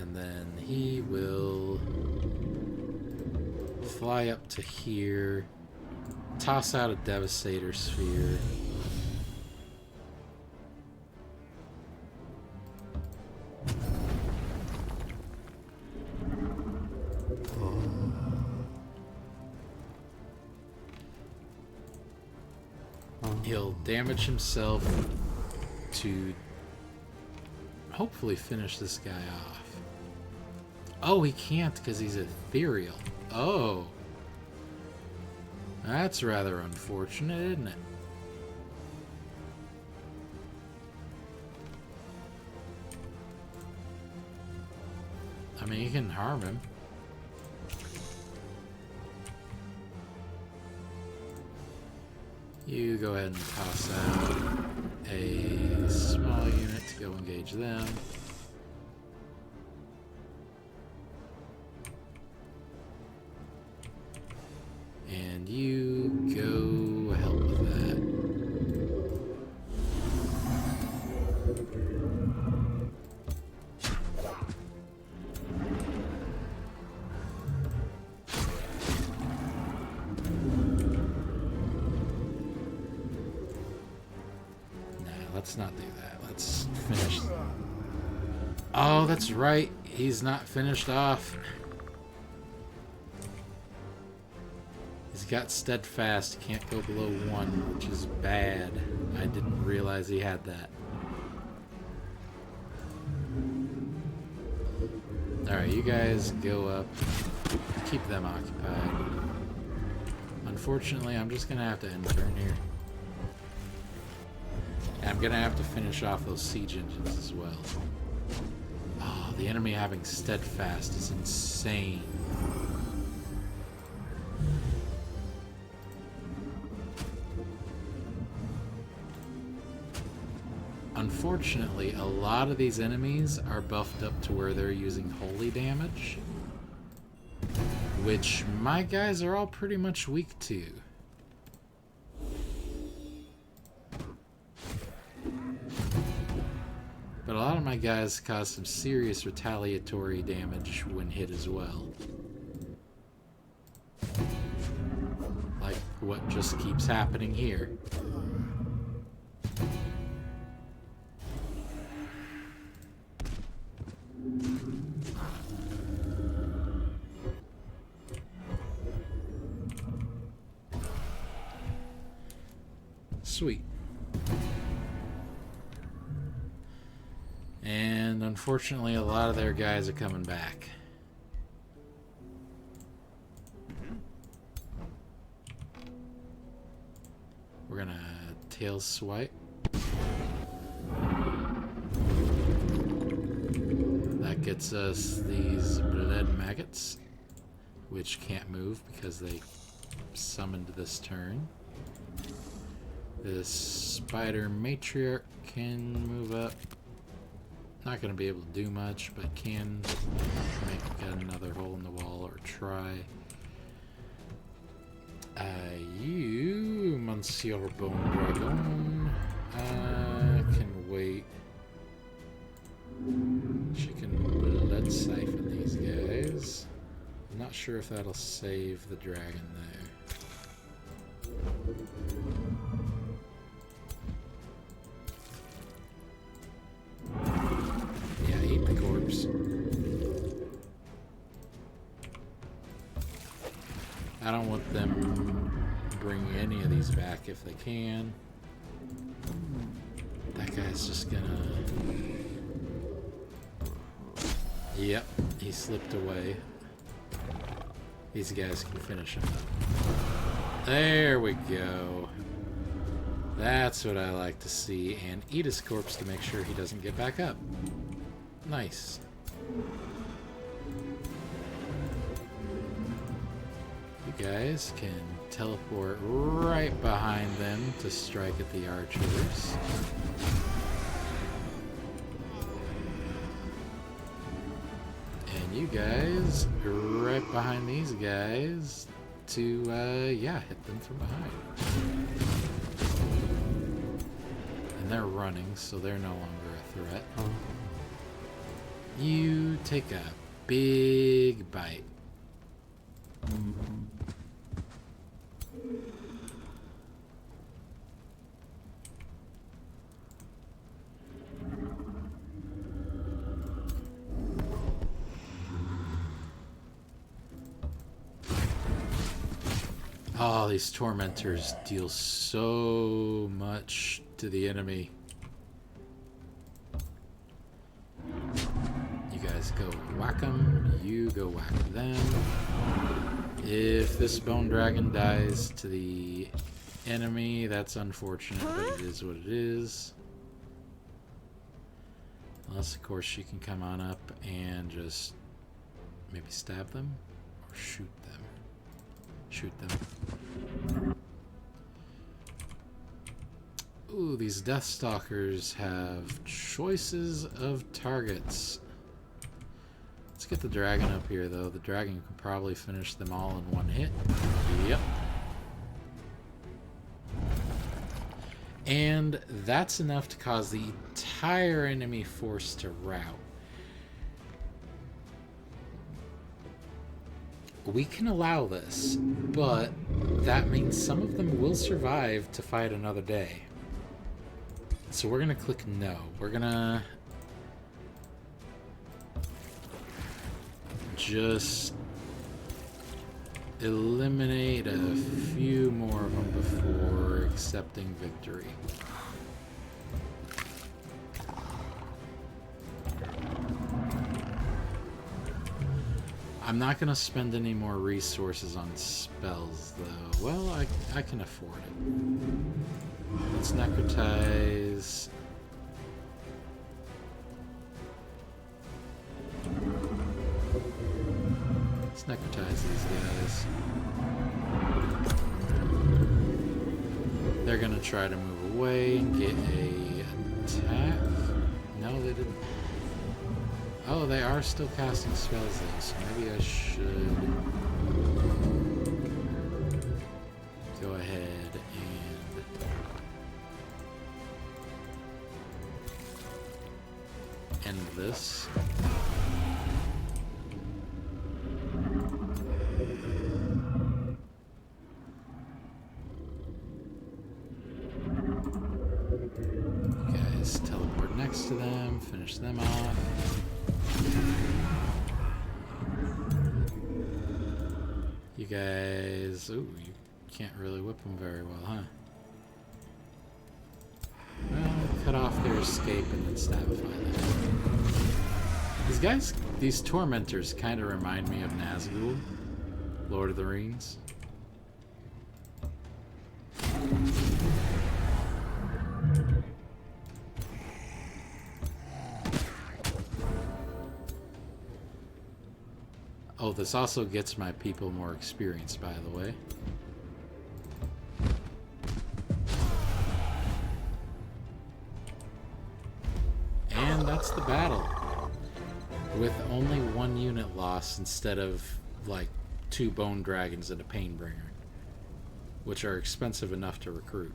And then he will fly up to here. Toss out a Devastator Sphere. He'll damage himself to hopefully finish this guy off. Oh, he can't because he's ethereal. Oh. That's rather unfortunate, isn't it? I mean, you can harm him. You go ahead and toss out a small unit to go engage them. And you go help with that. Nah, let's not do that. Let's finish. Oh, that's right. He's not finished off. He's got steadfast, can't go below 1, which is bad. I didn't realize he had that. Alright, you guys go up. Keep them occupied. Unfortunately, I'm just going to have to end turn here. And I'm going to have to finish off those siege engines as well. Oh, the enemy having steadfast is insane. Unfortunately, a lot of these enemies are buffed up to where they're using holy damage, which my guys are all pretty much weak to. But a lot of my guys cause some serious retaliatory damage when hit as well. Like what just keeps happening here. Sweet. And unfortunately, a lot of their guys are coming back. We're gonna tail swipe. That gets us these blood maggots. which can't move because they summoned this turn. This spider matriarch can move up. Not going to be able to do much, but can make another hole in the wall or try. You, Monsieur Bone Dragon, can wait. She can blood siphon these guys. I'm not sure if that'll save the dragon there. Yeah, eat the corpse. I don't want them bring any of these back if they can. That guy's just gonna... Yep, he slipped away. These guys can finish him up. There we go. That's what I like to see. And eat his corpse to make sure he doesn't get back up. Nice. You guys can teleport right behind them to strike at the archers. And you guys right behind these guys to, yeah, hit them from behind. And they're running, so they're no longer a threat. You take a big bite. Oh, these tormentors deal so much to the enemy. You guys go whack them. You go whack them. If this bone dragon dies to the enemy, that's unfortunate, but it is what it is. Unless, of course, she can come on up and just maybe stab them or shoot them. Shoot them. Ooh, these Deathstalkers have choices of targets. Let's get the dragon up here, though. The dragon can probably finish them all in one hit. Yep. And that's enough to cause the entire enemy force to rout. We can allow this, but that means some of them will survive to fight another day. So we're going to click no. We're going to just eliminate a few more of them before accepting victory. I'm not going to spend any more resources on spells, though. Well, I can afford it. Let's necrotize. Let's necrotize these guys. They're going to try to move away and get a attack. No, they didn't. Oh, they are still casting spells though, so maybe I should go ahead and end this. You guys teleport next to them, finish them off. You guys... Ooh, you can't really whip them very well, huh? Well, cut off their escape and then stabify them. These guys, these tormentors kind of remind me of Nazgul, Lord of the Rings. Oh, this also gets my people more experience, by the way. And that's the battle. With only one unit lost instead of, like, 2 bone dragons and a painbringer, which are expensive enough to recruit.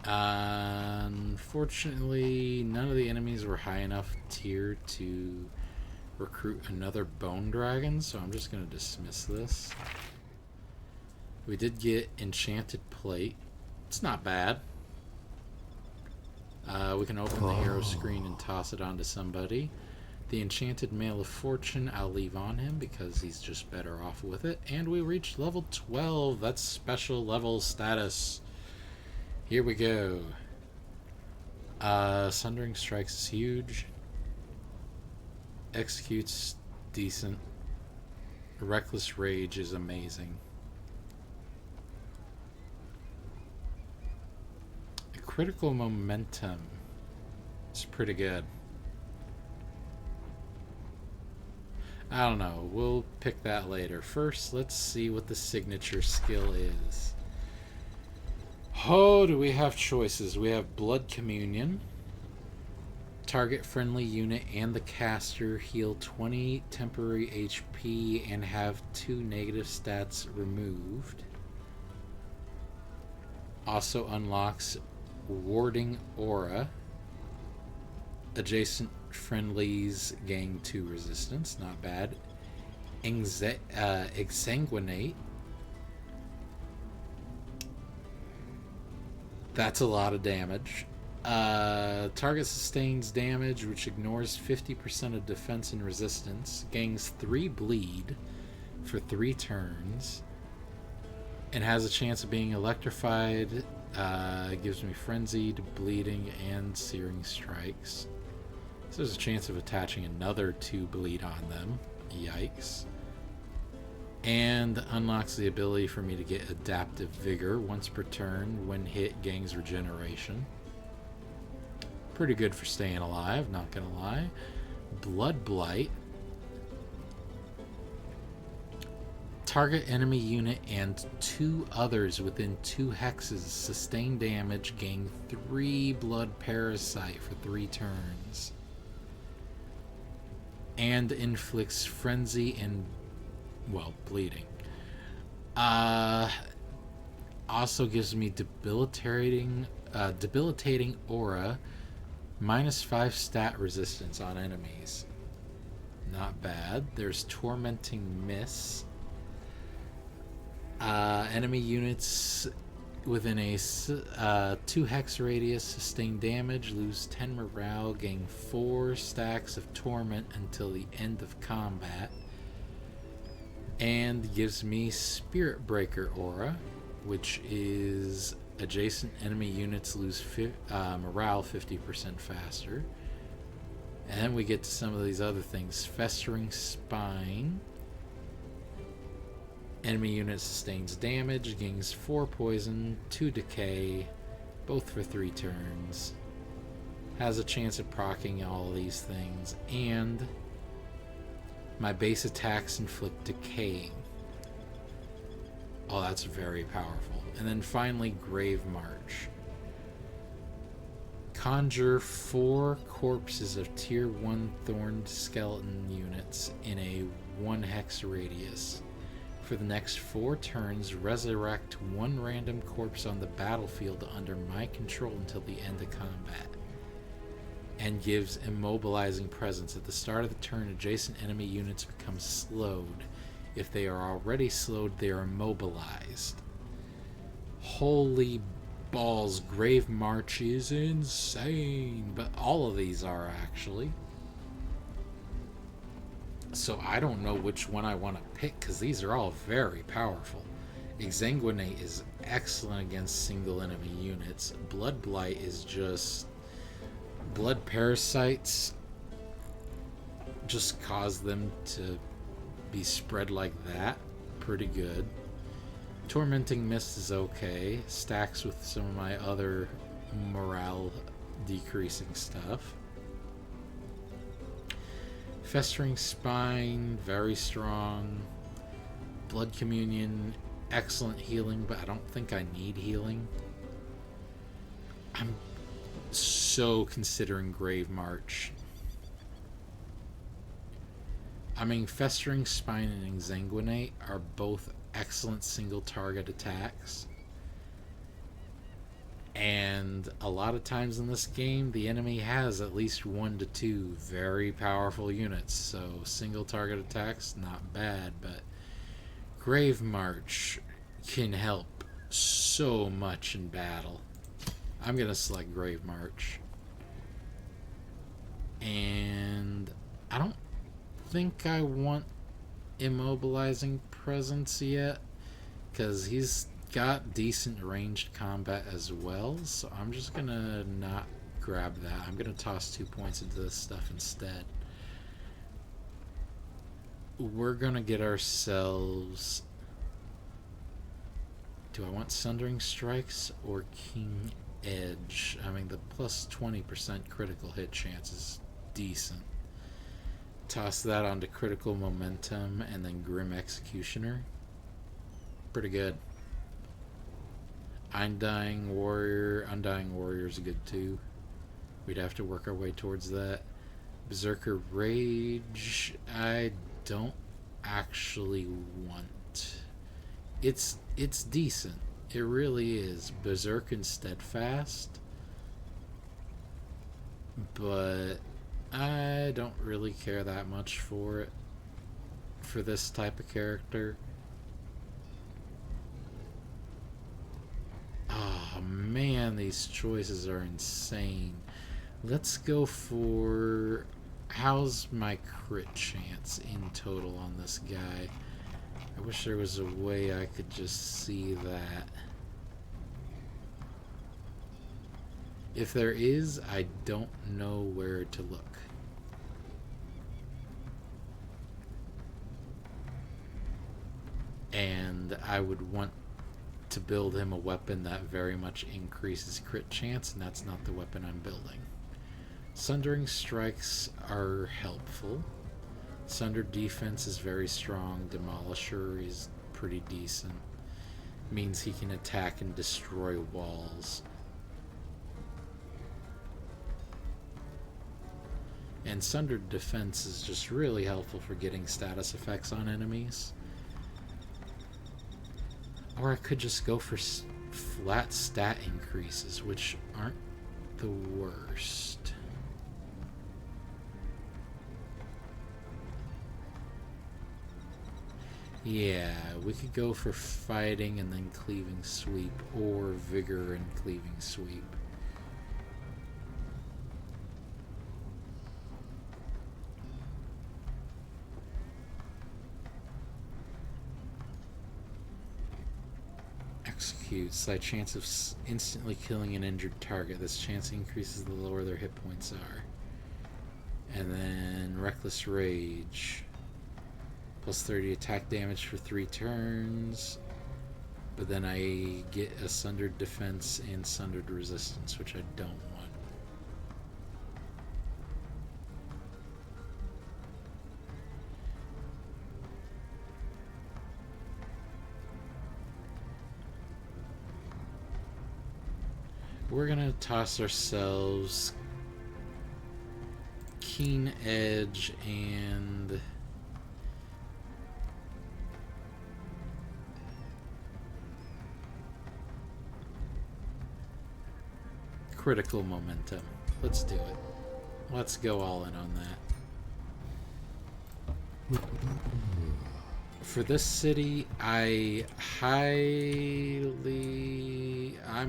Unfortunately, none of the enemies were high enough tier to recruit another bone dragon, so I'm just going to dismiss this. We did get enchanted plate. It's not bad. We can open the hero screen and toss it onto somebody. The enchanted mail of fortune I'll leave on him because he's just better off with it. And we reached level 12. That's special level status. Here we go. Sundering Strikes is huge. Executes decent. Reckless Rage is amazing. Critical Momentum is pretty good. I don't know. We'll pick that later. First, let's see what the signature skill is. Oh, do we have choices? We have Blood Communion. Target friendly unit and the caster heal 20 temporary HP and have 2 negative stats removed. Also unlocks Warding Aura. Adjacent friendlies gain 2 resistance. Not bad. Exsanguinate. That's a lot of damage. Target sustains damage, which ignores 50% of defense and resistance. Gains 3 bleed for 3 turns. And has a chance of being electrified. Gives me frenzied, bleeding, and searing strikes. So there's a chance of attaching another 2 bleed on them. Yikes. And unlocks the ability for me to get adaptive vigor once per turn. When hit, gains regeneration. Pretty good for staying alive, not gonna lie. Blood Blight. Target enemy unit and 2 others within 2 hexes sustain damage, gain 3 blood parasite for 3 turns. And inflicts frenzy and, well, bleeding. Also gives me debilitating aura, -5 stat resistance on enemies. Not bad. There's Tormenting Miss. Enemy units within a 2 hex radius sustain damage, lose 10 morale, gain 4 stacks of torment until the end of combat, and gives me Spirit Breaker Aura, which is adjacent enemy units lose morale 50% faster. And then we get to some of these other things. Festering Spine. Enemy unit sustains damage, gains 4 poison, 2 decay, both for 3 turns. Has a chance of proccing all of these things, and my base attacks inflict decaying. Oh, that's very powerful. And then finally, Grave March. Conjure 4 corpses of tier 1 thorned skeleton units in a 1 hex radius. For the next 4 turns, resurrect 1 random corpse on the battlefield under my control until the end of combat. And gives immobilizing presence. At the start of the turn, adjacent enemy units become slowed. If they are already slowed, they are immobilized. Holy balls, Grave March is insane. But all of these are, actually. So I don't know which one I want to pick, because these are all very powerful. Exsanguinate is excellent against single enemy units. Blood Blight is just... blood parasites just cause them to be spread like that. Pretty good. Tormenting Mist is okay. Stacks with some of my other morale decreasing stuff. Festering Spine, very strong. Blood Communion, excellent healing, but I don't think I need healing. I'm so considering Grave March. I mean, Festering Spine and Exsanguinate are both excellent single target attacks. And a lot of times in this game, the enemy has at least 1 to 2 very powerful units. So single target attacks, not bad, but Grave March can help so much in battle. I'm going to select Grave March. And I don't think I want Immobilizing Presence yet, because he's got decent ranged combat as well, so I'm just gonna not grab that. I'm gonna toss 2 points into this stuff instead. We're gonna get ourselves... Do I want Sundering Strikes or King Edge? I mean, the plus 20% critical hit chance is decent. Toss that onto Critical Momentum and then Grim Executioner. Pretty good. Undying Warrior is good too. We'd have to work our way towards that. Berserker Rage, I don't actually want. It's decent. It really is. Berserk and Steadfast. But I don't really care that much for it. For this type of character. Oh man, these choices are insane. Let's go for... How's my crit chance in total on this guy? I wish there was a way I could just see that. If there is, I don't know where to look. And I would want to build him a weapon that very much increases crit chance, and that's not the weapon I'm building. Sundering Strikes are helpful. Sunder Defense is very strong. Demolisher is pretty decent. Means he can attack and destroy walls. And Sundered Defense is just really helpful for getting status effects on enemies. Or I could just go for flat stat increases, which aren't the worst. Yeah, we could go for fighting and then cleaving sweep, or vigor and cleaving sweep. Execute. Slight chance of instantly killing an injured target. This chance increases the lower their hit points are. And then Reckless Rage. Plus 30 attack damage for 3 turns. But then I get a Sundered Defense and Sundered Resistance, which I don't want. We're gonna toss ourselves Keen Edge and Critical Momentum. Let's do it. Let's go all in on that. For this city, I'm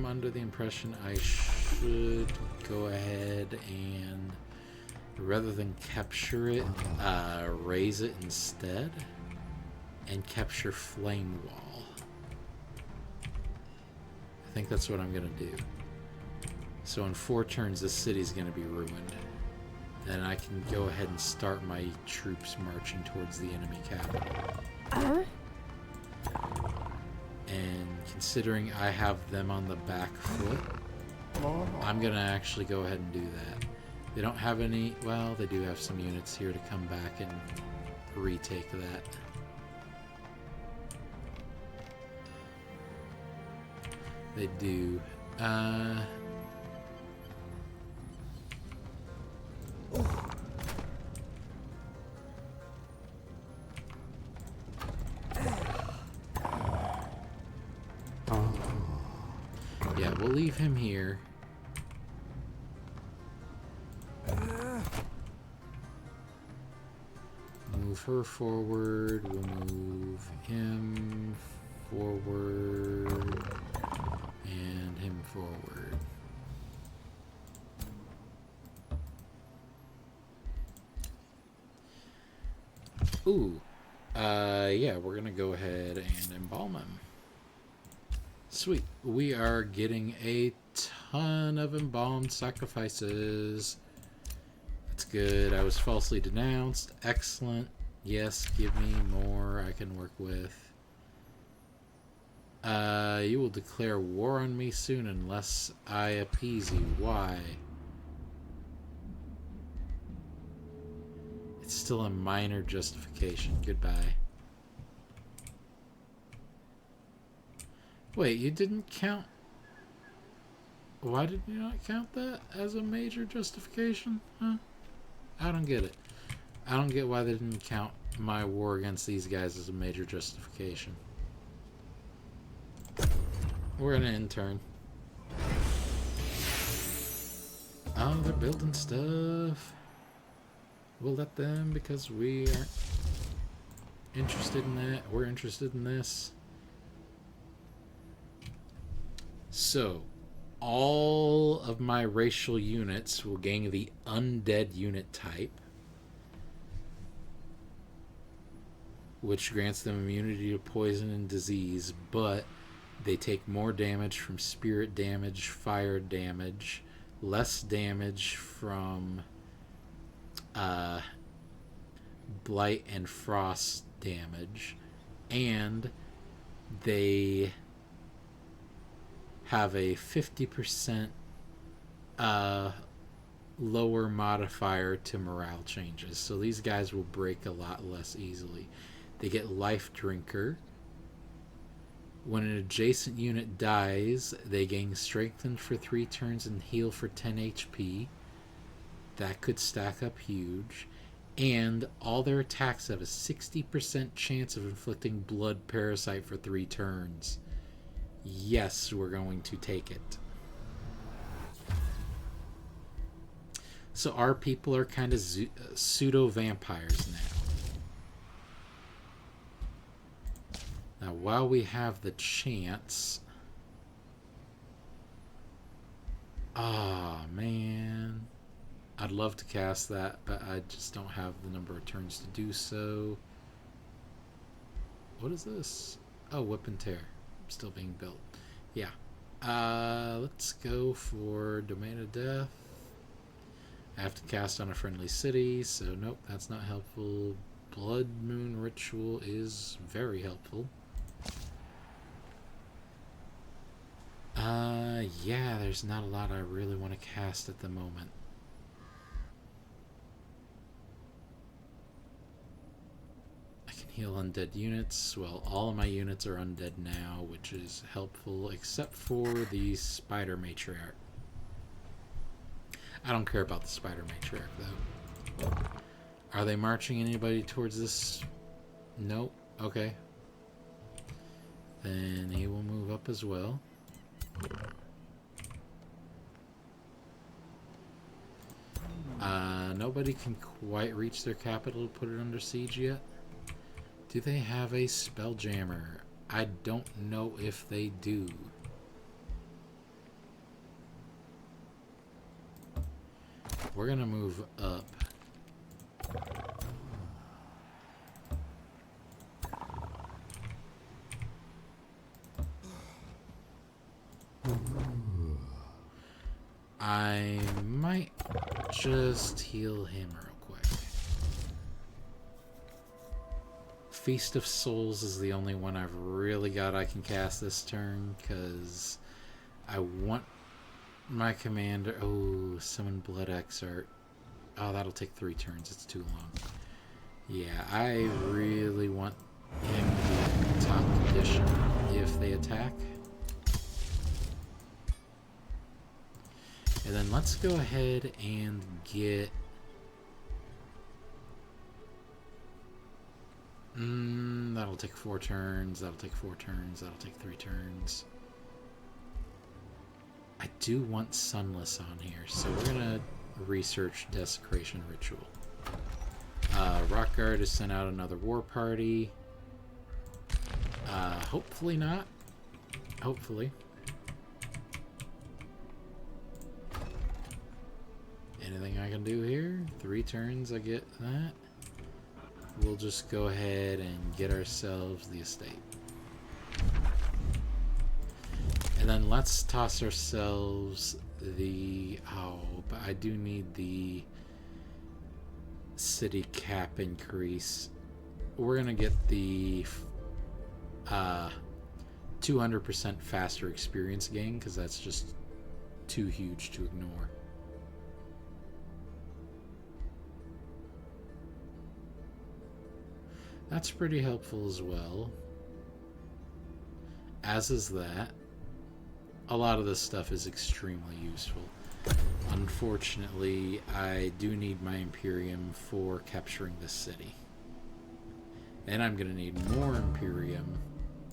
under the impression I should go ahead and, rather than capture it, raise it instead and capture Flame Wall. I think that's what I'm gonna do. So in 4 turns, this city's gonna be ruined. Then I can go ahead and start my troops marching towards the enemy capital. And considering I have them on the back foot, I'm gonna actually go ahead and do that. They don't have any... Well, they do have some units here to come back and retake that. They do. Yeah, we'll leave him here. Move her forward. We'll move him forward. And him forward. Ooh. Yeah, we're gonna go ahead and embalm him. Sweet. We are getting a ton of embalmed sacrifices. That's good. I was falsely denounced. Excellent. Yes, give me more I can work with. You will declare war on me soon unless I appease you. Why? It's still a minor justification. Goodbye. Wait, you didn't count... Why did you not count that as a major justification? Huh? I don't get it. I don't get why they didn't count my war against these guys as a major justification. We're an intern. Oh, they're building stuff. We'll let them because we aren't interested in that. We're interested in this. So, all of my racial units will gain the undead unit type, which grants them immunity to poison and disease, but they take more damage from spirit damage, fire damage, less damage from blight and frost damage, and they have a 50% lower modifier to morale changes. So these guys will break a lot less easily. They get Life Drinker. When an adjacent unit dies, they gain Strengthened for 3 turns and Heal for 10 HP. That could stack up huge. And all their attacks have a 60% chance of inflicting Blood Parasite for 3 turns. Yes, we're going to take it. So our people are kind of pseudo-vampires now. Now, while we have the chance... Ah, man. I'd love to cast that, but I just don't have the number of turns to do so. What is this? Oh, Whip and Tear. Still being built. Yeah. Let's go for Domain of Death. I have to cast on a friendly city, so nope, that's not helpful. Blood Moon Ritual is very helpful. Yeah, there's not a lot I really want to cast at the moment. I can heal undead units. Well, all of my units are undead now, which is helpful, except for the Spider Matriarch. I don't care about the Spider Matriarch, though. Are they marching anybody towards this? Nope. Okay. Then he will move up as well. Nobody can quite reach their capital to put it under siege yet. Do they have a Spelljammer? I don't know if they do. We're gonna move up. I might just heal him real quick. Feast of Souls is the only one I've really got I can cast this turn, because I want my commander... Oh, summon Blood Exarch. Oh, that'll take 3 turns. It's too long. Yeah, I really want him to be top condition if they attack. And then let's go ahead and get... that'll take 4 turns. That'll take 4 turns. That'll take 3 turns. I do want Sunless on here, so we're going to research Desecration Ritual. Rockguard has sent out another war party. Hopefully not. Hopefully. Anything I can do here? 3 turns, I get that. We'll just go ahead and get ourselves the estate. And then let's toss ourselves the... Oh, but I do need the city cap increase. We're going to get the 200% faster experience gain, because that's just too huge to ignore. That's pretty helpful as well. As is that. A lot of this stuff is extremely useful. Unfortunately, I do need my Imperium for capturing this city. And I'm going to need more Imperium.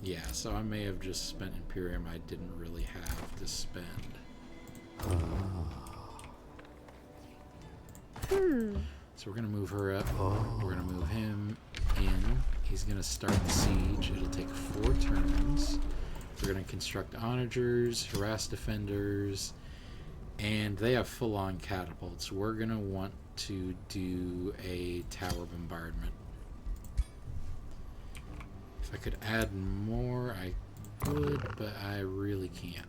Yeah, so I may have just spent Imperium I didn't really have to spend. So we're going to move her up. We're going to move him in. He's going to start the siege. It'll take 4 turns. We're going to construct onagers, harass defenders, and they have full-on catapults. We're going to want to do a tower bombardment. If I could add more, I would, but I really can't.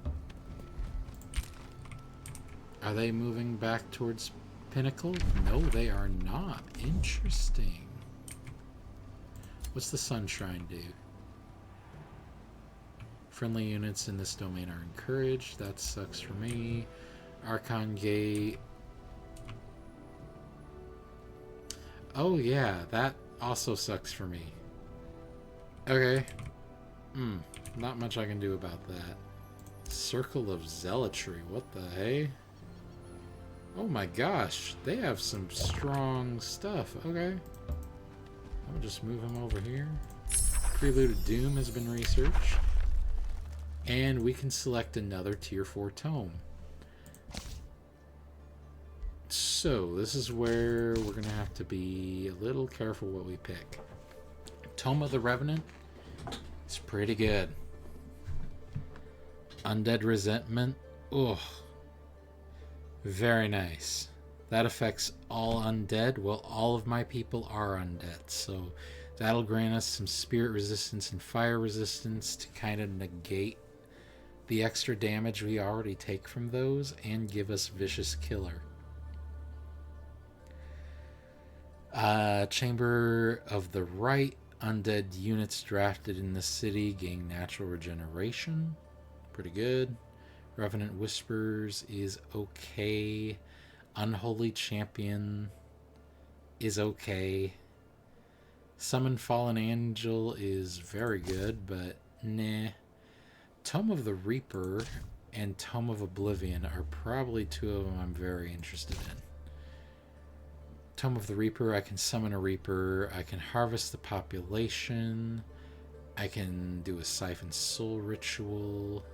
Are they moving back towards Pinnacle? No, they are not. Interesting. What's the Sun Shrine do? Friendly units in this domain are encouraged. That sucks for me. Archon Gate. Oh yeah, that also sucks for me. Okay. Not much I can do about that. Circle of Zealotry. What the hey? Oh my gosh, they have some strong stuff. Okay. I'll just move him over here. Prelude of Doom has been researched. And we can select another tier 4 tome. So, this is where we're going to have to be a little careful what we pick. Tome of the Revenant is pretty good. Undead Resentment. Ugh. Very nice. That affects all undead. Well, all of my people are undead. So, that'll grant us some spirit resistance and fire resistance to kind of negate the extra damage we already take from those and give us Vicious Killer. Chamber of the Right. Undead units drafted in the city gain natural regeneration. Pretty good. Revenant Whispers is okay. Unholy Champion is okay. Summon Fallen Angel is very good, but nah. Tome of the Reaper and Tome of Oblivion are probably 2 of them I'm very interested in. Tome of the Reaper, I can summon a Reaper, I can harvest the population, I can do a Siphon Soul Ritual.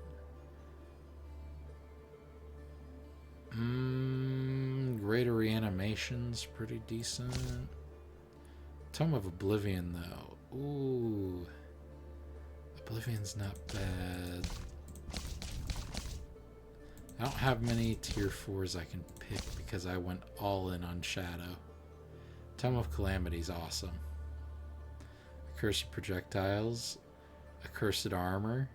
Greater Reanimation's pretty decent. Tome of Oblivion, though. Ooh. Oblivion's not bad. I don't have many tier 4s I can pick because I went all in on Shadow. Tome of Calamity's awesome. Accursed Projectiles. Accursed Armor.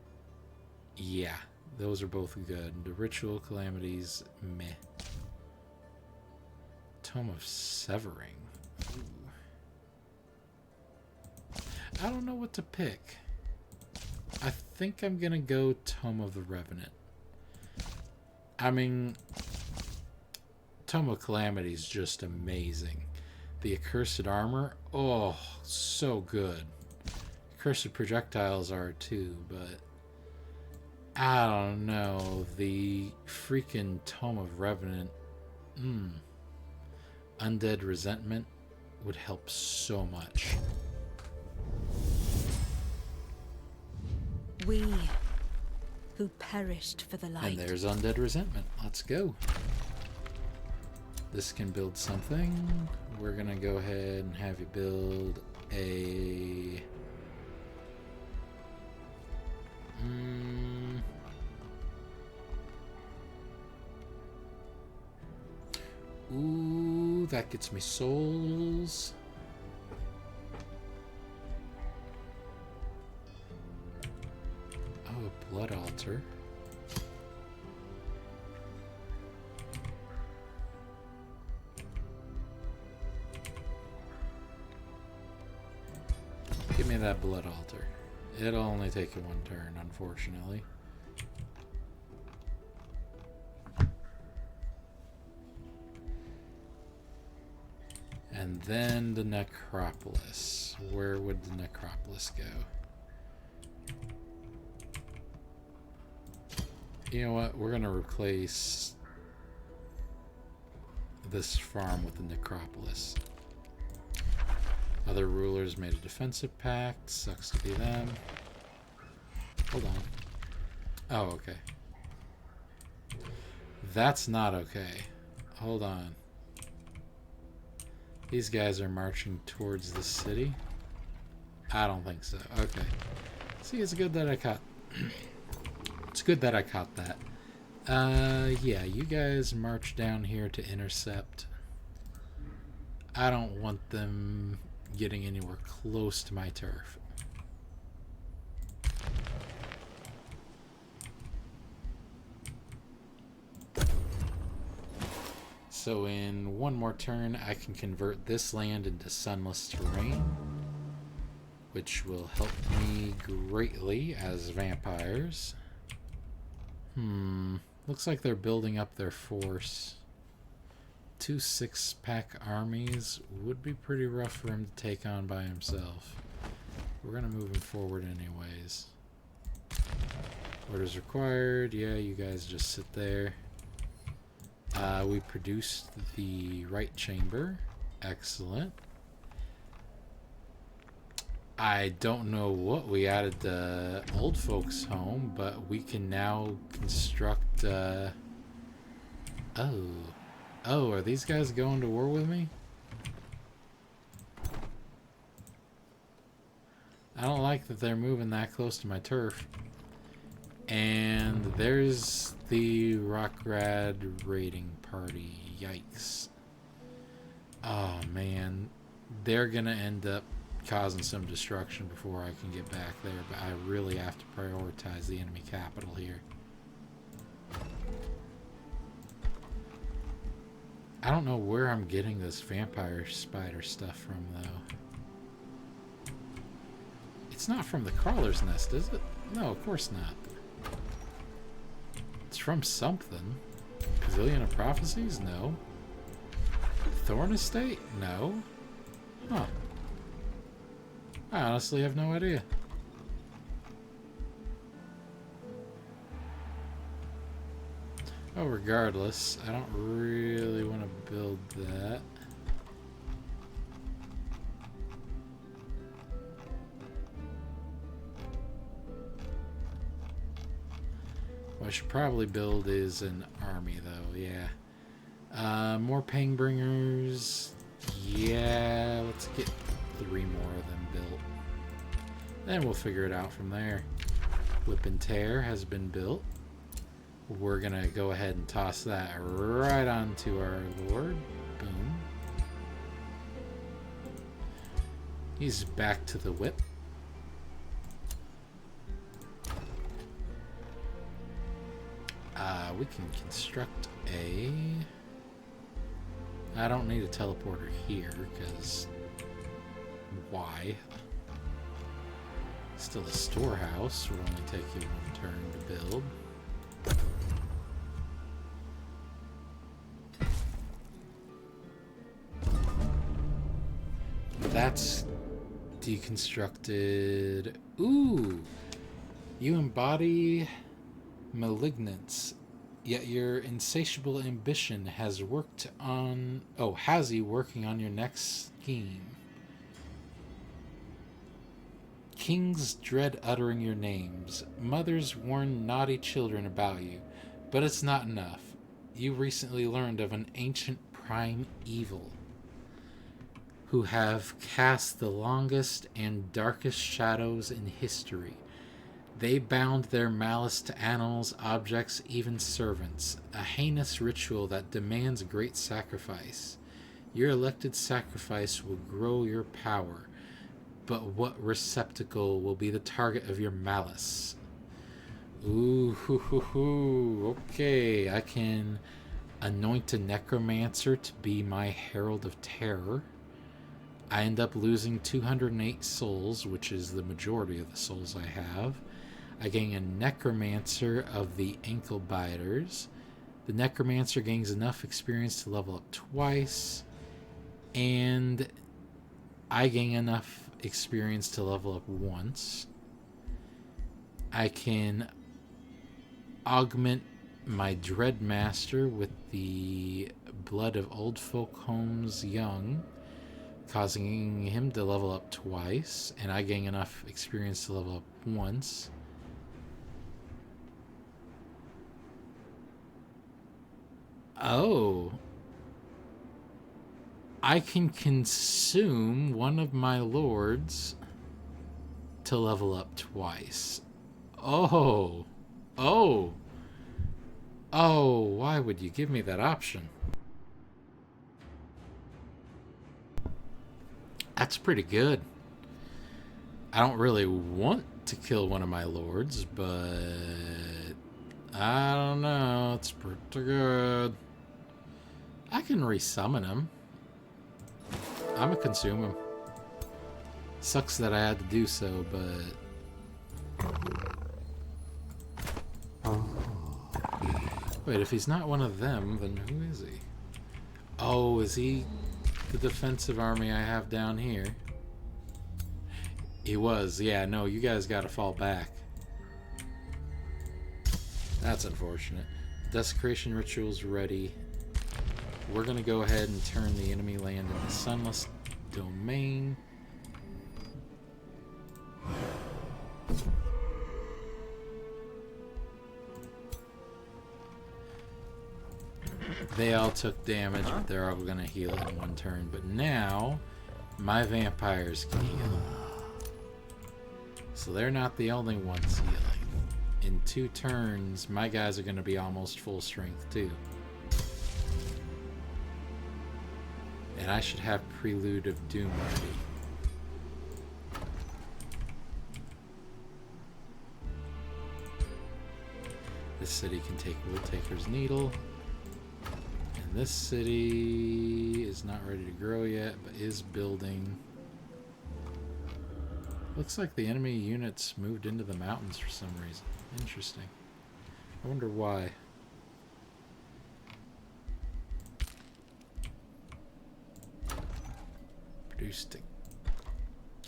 Yeah, those are both good. The Ritual Calamity's meh. Tome of Severing. Ooh. I don't know what to pick. I think I'm gonna go Tome of the Revenant. I mean, Tome of Calamity is just amazing. The Accursed Armor, oh, so good. Accursed Projectiles are too, but I don't know. The freaking Tome of Revenant, Undead Resentment would help so much. We who perished for the light. And there's Undead Resentment. Let's go. This can build something. We're gonna go ahead and have you build a... Ooh, that gets me souls. Oh, a blood altar. Give me that blood altar. It'll only take you one turn, unfortunately. And then the necropolis. Where would the necropolis go? You know what? We're going to replace this farm with the necropolis. Other rulers made a defensive pact. Sucks to be them. Hold on. Oh, okay. That's not okay. Hold on. These guys are marching towards the city. I don't think so. Okay. See, it's good that I caught... It's good that I caught that. Yeah, you guys march down here to intercept. I don't want them getting anywhere close to my turf. So in one more turn, I can convert this land into sunless terrain, which will help me greatly as vampires. Looks like they're building up their force. 2 6-pack armies would be pretty rough for him to take on by himself. We're gonna move him forward anyways. Orders required. Yeah, you guys just sit there. We produced the right chamber. Excellent. I don't know what we added to old folks' home, but we can now construct... Oh, are these guys going to war with me? I don't like that they're moving that close to my turf. And there's the Rockrad raiding party. Yikes. Oh, man. They're going to end up causing some destruction before I can get back there, but I really have to prioritize the enemy capital here. I don't know where I'm getting this vampire spider stuff from, though. It's not from the crawler's nest, is it? No, of course not. It's from something. Pavilion of Prophecies? No. Thorn Estate? No. Huh. I honestly have no idea. Oh, regardless, I don't really want to build that. What I should probably build is an army, though, yeah. More Pangbringers. Yeah, let's get 3 more of them built. Then we'll figure it out from there. Whip and Tear has been built. We're gonna go ahead and toss that right onto our Lord. Boom. He's back to the whip. We can construct a... I don't need a teleporter here, because... Why? Still a storehouse. Will only take you 1 turn to build. Deconstructed. Ooh! You embody malignance, yet your insatiable ambition has worked on... Oh, has you working on your next scheme. Kings dread uttering your names. Mothers warn naughty children about you. But it's not enough. You recently learned of an ancient prime evil who have cast the longest and darkest shadows in history. They bound their malice to animals, objects, even servants, a heinous ritual that demands great sacrifice. Your elected sacrifice will grow your power, but what receptacle will be the target of your malice? Ooh, hoo, hoo, hoo. Okay, I can anoint a necromancer to be my herald of terror. I end up losing 208 souls, which is the majority of the souls I have. I gain a necromancer of the ankle biters. The necromancer gains enough experience to level up twice, and I gain enough experience to level up once. I can augment my Dreadmaster with the blood of Old Folk Home's Young, causing him to level up twice, and I gain enough experience to level up once. Oh. I can consume one of my lords to level up twice. Oh. Oh. Oh, why would you give me that option? That's pretty good. I don't really want to kill one of my lords, but I don't know. It's pretty good. I can resummon him. I'm gonna consume him. Sucks that I had to do so, but... Wait, if he's not one of them, then who is he? Oh, is he the defensive army I have down here? He was. Yeah, no, you guys gotta fall back. That's unfortunate. Desecration ritual's ready. We're gonna go ahead and turn the enemy land into sunless domain. They all took damage, but they're all gonna heal in one turn. But now, my vampires can heal. So they're not the only ones healing. In 2 turns, my guys are gonna be almost full strength too. And I should have Prelude of Doom ready. This city can take Woodtaker's Needle. And this city is not ready to grow yet, but is building. Looks like the enemy units moved into the mountains for some reason. Interesting. I wonder why. Produced a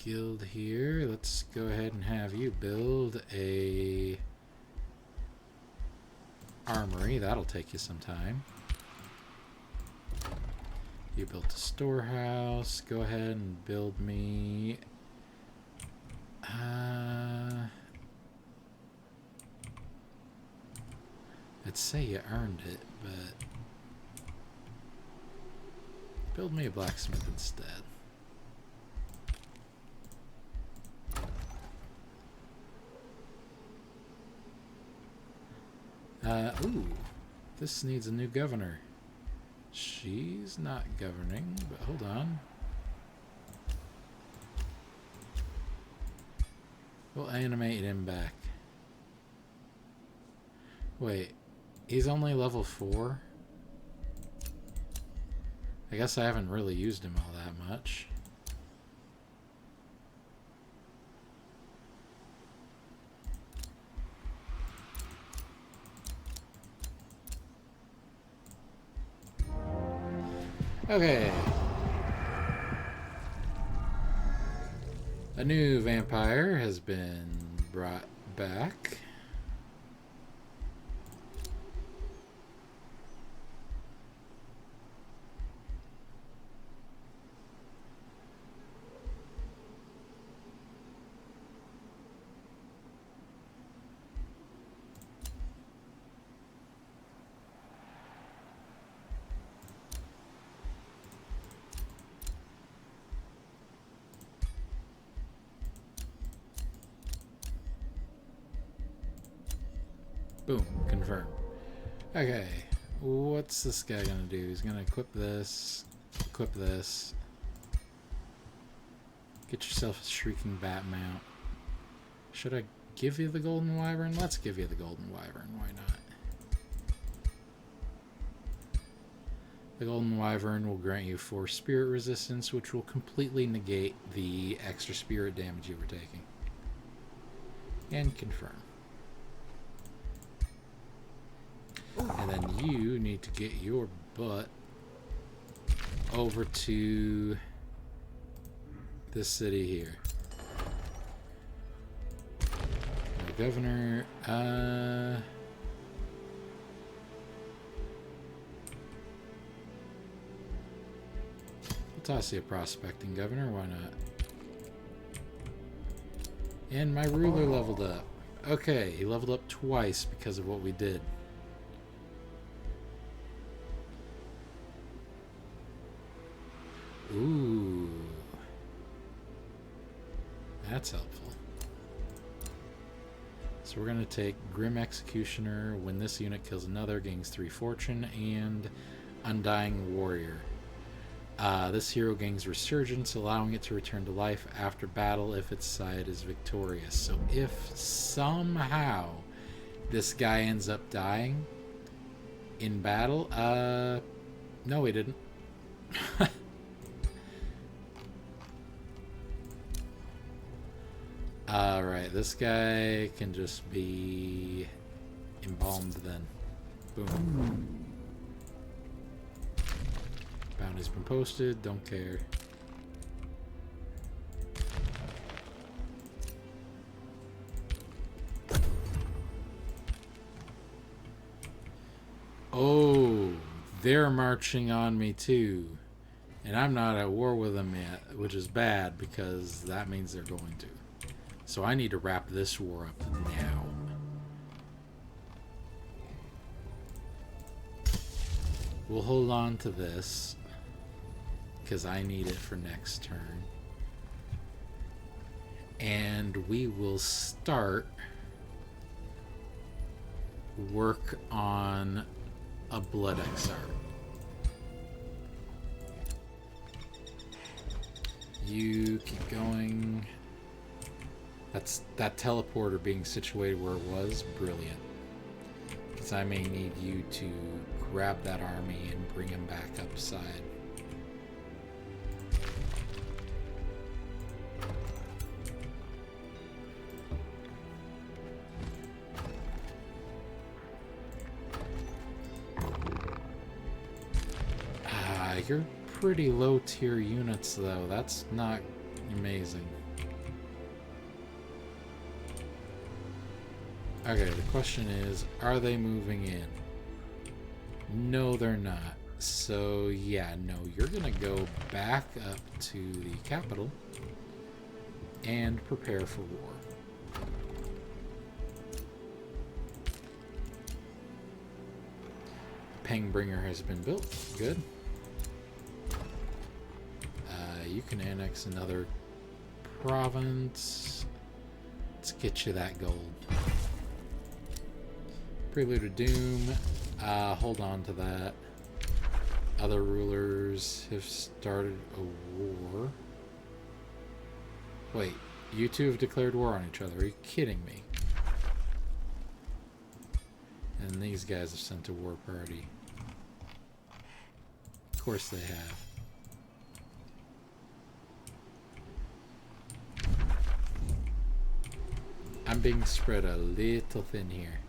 guild here. Let's go ahead and have you build a armory. That'll take you some time. You built a storehouse. Go ahead and build me I'd say you earned it, but build me a blacksmith instead. Ooh, this needs a new governor. She's not governing, but hold on. We'll animate him back. Wait, he's only level 4? I guess I haven't really used him all that much. Okay. A new vampire has been brought back. Boom, confirm. Okay, what's this guy gonna do? He's gonna equip this, equip this. Get yourself a Shrieking Bat mount. Should I give you the Golden Wyvern? Let's give you the Golden Wyvern, why not? The Golden Wyvern will grant you 4 spirit resistance, which will completely negate the extra spirit damage you were taking. And confirm. And then you need to get your butt over to this city here. No governor. I'll toss you a prospecting governor, why not? And my ruler leveled up. Okay, he leveled up twice because of what we did. Ooh. That's helpful. So we're going to take Grim Executioner. When this unit kills another, gains 3 fortune, and Undying Warrior. This hero gains Resurgence, allowing it to return to life after battle if its side is victorious. So if somehow this guy ends up dying in battle, no he didn't. Alright, this guy can just be embalmed then. Boom. Bounty's been posted, don't care. Oh, they're marching on me too. And I'm not at war with them yet, which is bad because that means they're going to. So I need to wrap this war up now. We'll hold on to this because I need it for next turn. And we will start work on a Blood XR. You keep going. That's that teleporter being situated where it was brilliant. Because I may need you to grab that army and bring him back upside. You're pretty low tier units though. That's not amazing. Okay, the question is, are they moving in? No, they're not. So, yeah, no, you're gonna go back up to the capital and prepare for war. Pangbringer has been built. Good. You can annex another province. Let's get you that gold. Prelude of Doom. Hold on to that. Other rulers have started a war. Wait, you two have declared war on each other. Are you kidding me? And these guys have sent a war party. Of course they have. I'm being spread a little thin here.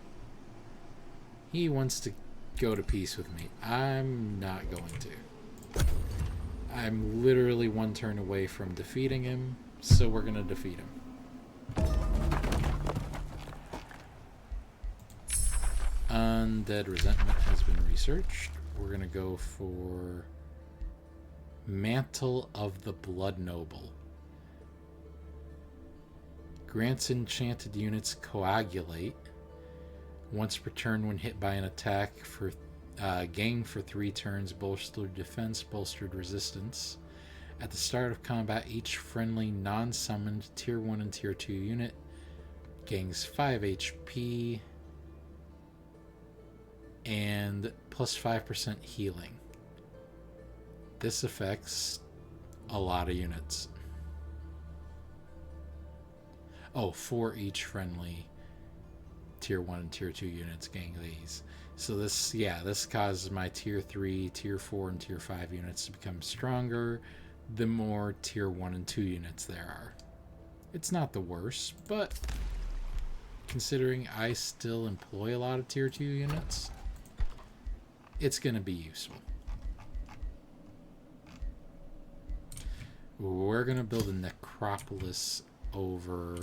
He wants to go to peace with me. I'm not going to. I'm literally one turn away from defeating him. so we're gonna defeat him. Undead Resentment has been researched. We're gonna go for Mantle of the Blood Noble. Grants enchanted units Coagulate. Once per turn when hit by an attack for gain for 3 turns bolstered defense, bolstered resistance. At the start of combat, each friendly non-summoned tier 1 and tier 2 unit gains 5 HP and plus 5% healing. This affects a lot of units. Oh, for each friendly tier 1 and tier 2 units gain these. So this causes my tier 3, tier 4, and tier 5 units to become stronger the more tier 1 and 2 units there are. It's not the worst, but considering I still employ a lot of tier 2 units, it's going to be useful. We're going to build a necropolis over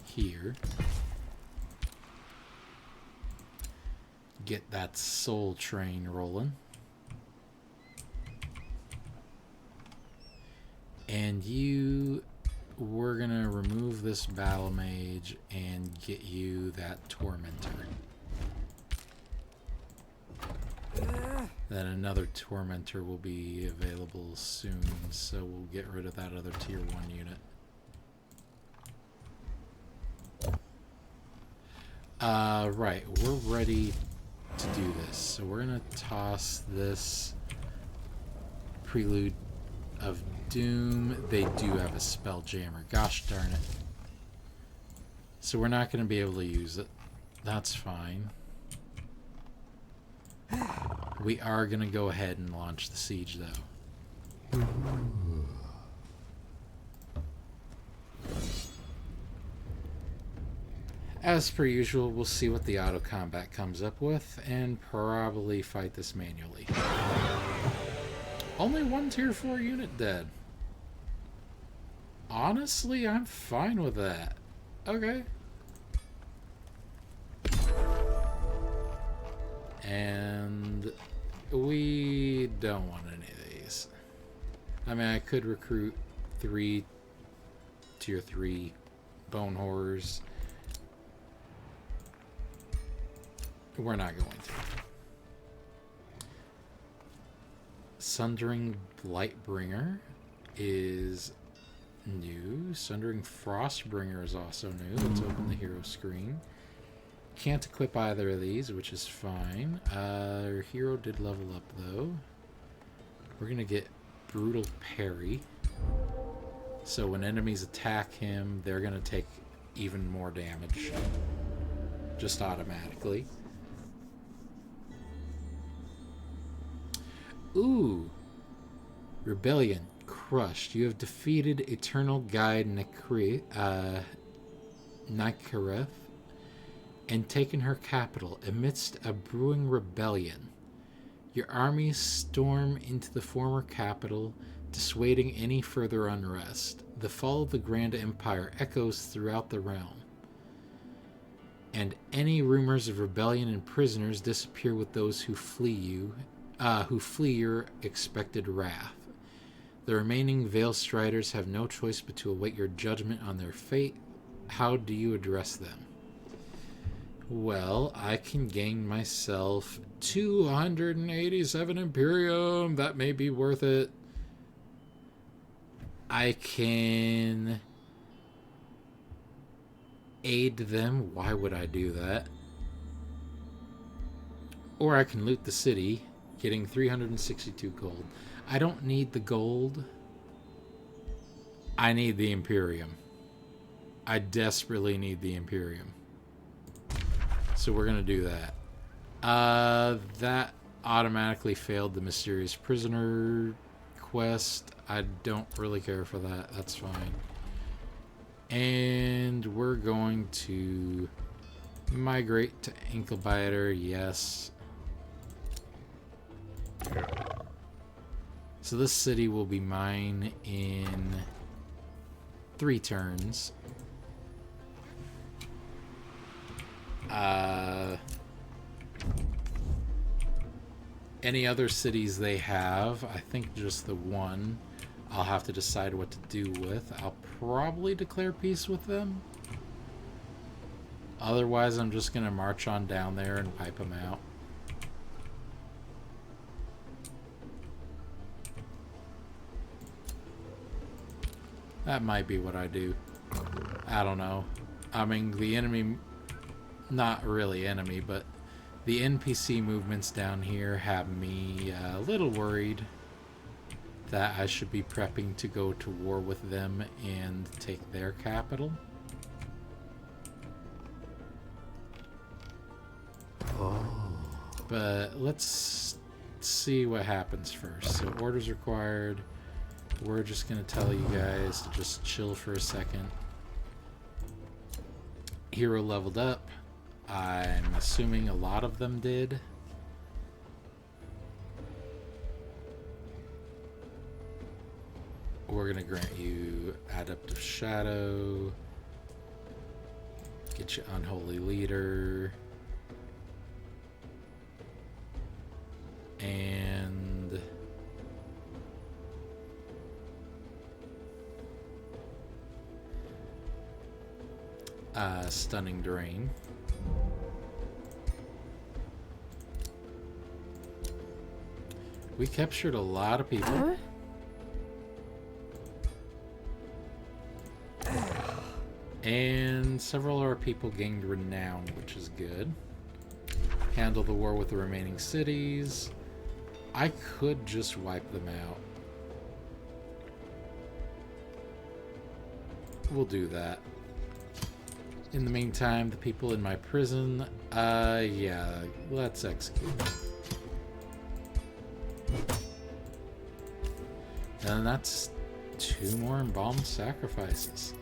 here. Get that soul train rolling. And we're going to remove this battle mage and get you that tormentor. Then another tormentor will be available soon, so we'll get rid of that other tier 1 unit. Right, we're ready to do this. So we're going to toss this Prelude of Doom. They do have a spell jammer. Gosh darn it. So we're not going to be able to use it. That's fine. We are going to go ahead and launch the siege, though. As per usual, we'll see what the auto combat comes up with and probably fight this manually. Only 1 tier 4 unit dead. Honestly, I'm fine with that. Okay. And we don't want any of these. I mean, I could recruit 3 tier 3 bone horrors. We're not going to. Sundering Blightbringer is new. Sundering Frostbringer is also new. Let's open the hero screen. Can't equip either of these, which is fine. Our hero did level up, though. We're going to get Brutal Parry. So when enemies attack him, they're going to take even more damage. Just automatically. Ooh. Rebellion. Crushed. You have defeated Eternal Guide Nykareth and taken her capital amidst a brewing rebellion. Your armies storm into the former capital, dissuading any further unrest. The fall of the Grand Empire echoes throughout the realm, and any rumors of rebellion and prisoners disappear with those who flee your expected wrath. The remaining Veil Striders have no choice but to await your judgment on their fate. How do you address them? Well, I can gain myself 287 Imperium. That may be worth it. I can aid them. Why would I do that? Or I can loot the city, getting 362 gold. I don't need the gold. I need the Imperium. I desperately need the Imperium. So we're going to do that. That automatically failed the Mysterious Prisoner quest. I don't really care for that. That's fine. And we're going to migrate to Anklebiter. Yes. So So this city will be mine in 3 turns. Any other cities they have, I think just the one, I'll have to decide what to do with. I'll probably declare peace with them. Otherwise, I'm just going to march on down there and pipe them out. That might be what I do. I don't know. I mean, the enemy, not really enemy, but the NPC movements down here have me a little worried that I should be prepping to go to war with them and take their capital. But let's see what happens first. So orders required. We're just going to tell you guys to just chill for a second. Hero leveled up. I'm assuming a lot of them did. We're going to grant you Adept of Shadow. Get you Unholy Leader. And Stunning Drain. We captured a lot of people. And several of our people gained renown, which is good. Handle the war with the remaining cities. I could just wipe them out. We'll do that. In the meantime, the people in my prison, yeah, let's execute them. And that's 2 more embalmed sacrifices.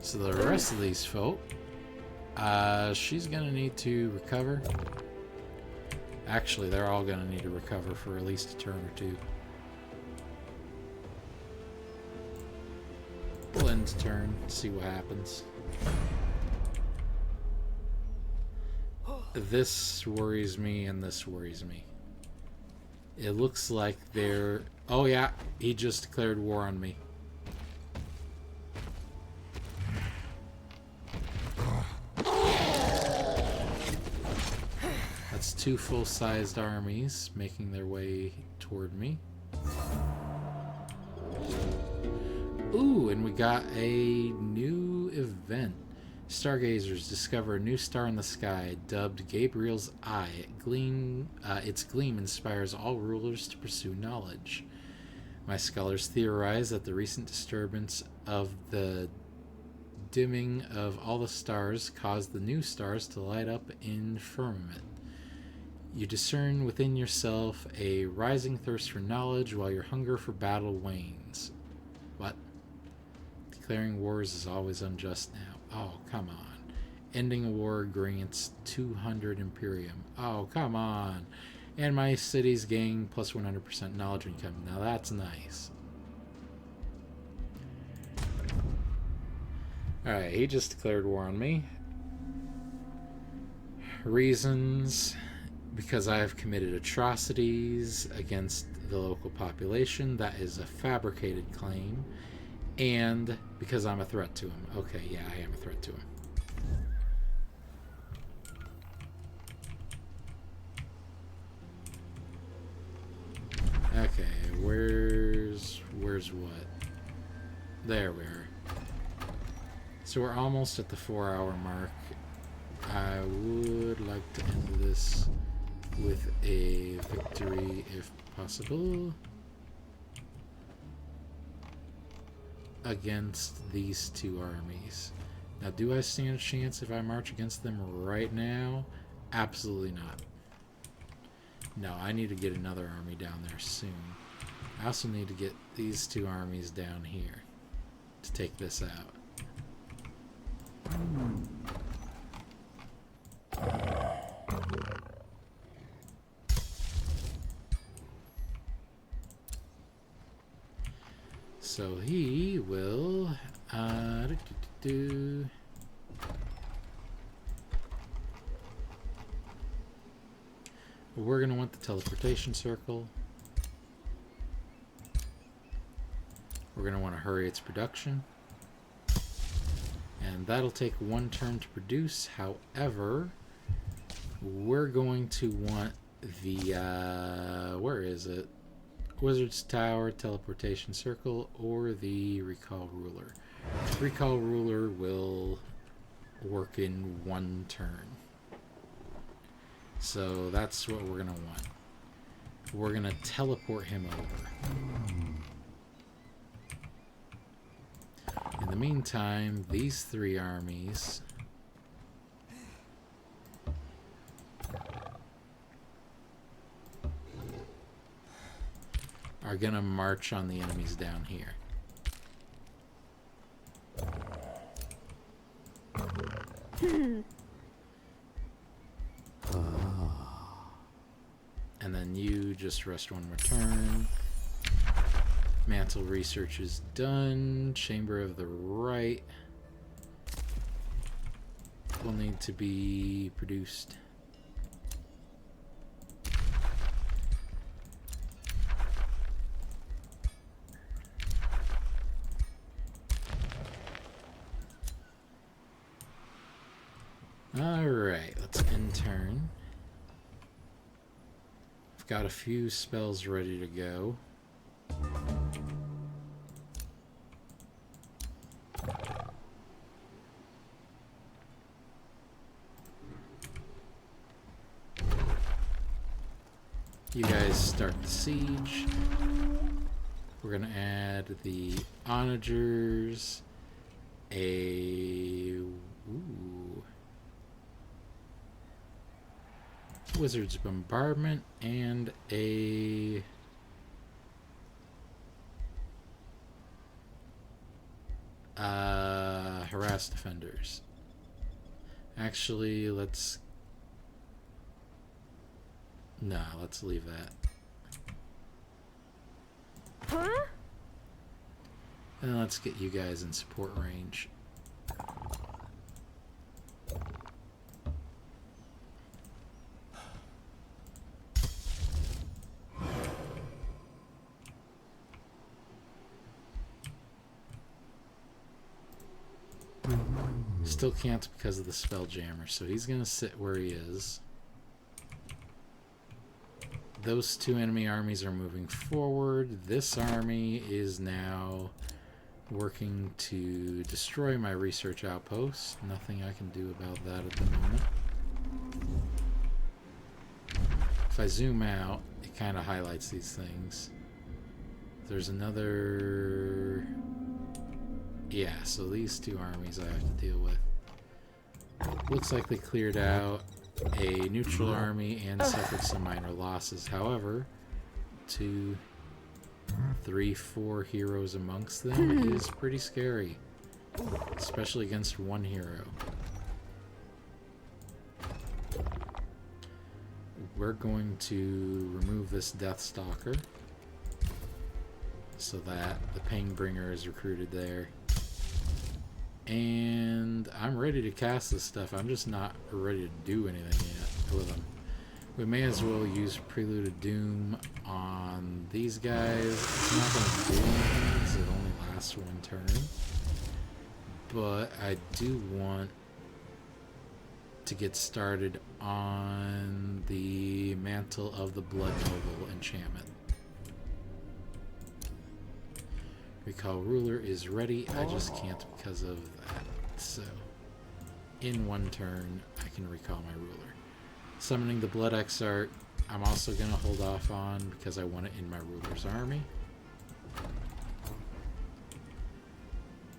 So the rest of these folk, she's gonna need to recover. Actually, they're all gonna need to recover for at least a turn or 2. We'll end the turn, see what happens. This worries me and this worries me. It looks like they're... Oh yeah, he just declared war on me. That's 2 full-sized armies making their way toward me. Ooh, and we got a new event. Stargazers discover a new star in the sky, dubbed Gabriel's Eye. Its gleam inspires all rulers to pursue knowledge. My scholars theorize that the recent disturbance of the dimming of all the stars caused the new stars to light up in firmament. You discern within yourself a rising thirst for knowledge while your hunger for battle wanes. What? Declaring wars is always unjust now. Oh, come on. Ending a war grants 200 Imperium. Oh, come on. And my cities gain plus 100% knowledge income. Now that's nice. Alright, he just declared war on me. Reasons: because I have committed atrocities against the local population. That is a fabricated claim. And because I'm a threat to him. Okay, yeah, I am a threat to him. Okay, where's what? There we are. So we're almost at the 4-hour mark. I would like to end this with a victory if possible against these 2 armies. Now, do I stand a chance if I march against them right now? Absolutely not. No, I need to get another army down there soon. I also need to get these 2 armies down here to take this out. So he will. We're going to want the teleportation circle. We're going to want to hurry its production. And that'll take 1 turn to produce. However, we're going to want the, where is it? Wizard's Tower, teleportation circle, or the recall ruler. Recall ruler will work in 1 turn. So that's what we're going to want. We're going to teleport him over. In the meantime, these 3 armies are going to march on the enemies down here. And then you just rest 1 more turn. Mantle research is done. Chamber of the Right will need to be produced. Alright, let's end turn. I've got a few spells ready to go. You guys start the siege. We're going to add the onagers, Wizard's Bombardment, and a Harass Defenders. Actually, let's leave that. Huh? And let's get you guys in support range. Still can't because of the Spelljammer, so he's gonna sit where he is. Those 2 enemy armies are moving forward. This army is now working to destroy my research outpost. Nothing I can do about that at the moment. If I zoom out, it kind of highlights these things. There's another... Yeah, so these 2 armies I have to deal with. Looks like they cleared out a neutral army and suffered some minor losses. However, 2, 3, 4 heroes amongst them is pretty scary, especially against 1 hero. We're going to remove this Deathstalker so that the Painbringer is recruited there. And I'm ready to cast this stuff. I'm just not ready to do anything yet with them. We may as well use Prelude of Doom on these guys. It's not going to do anything because it only lasts 1 turn. But I do want to get started on the Mantle of the Blood Noble enchantment. Recall Ruler is ready. I just can't because of that. So, in 1 turn, I can recall my ruler. Summoning the Blood Exarch, I'm also going to hold off on because I want it in my ruler's army.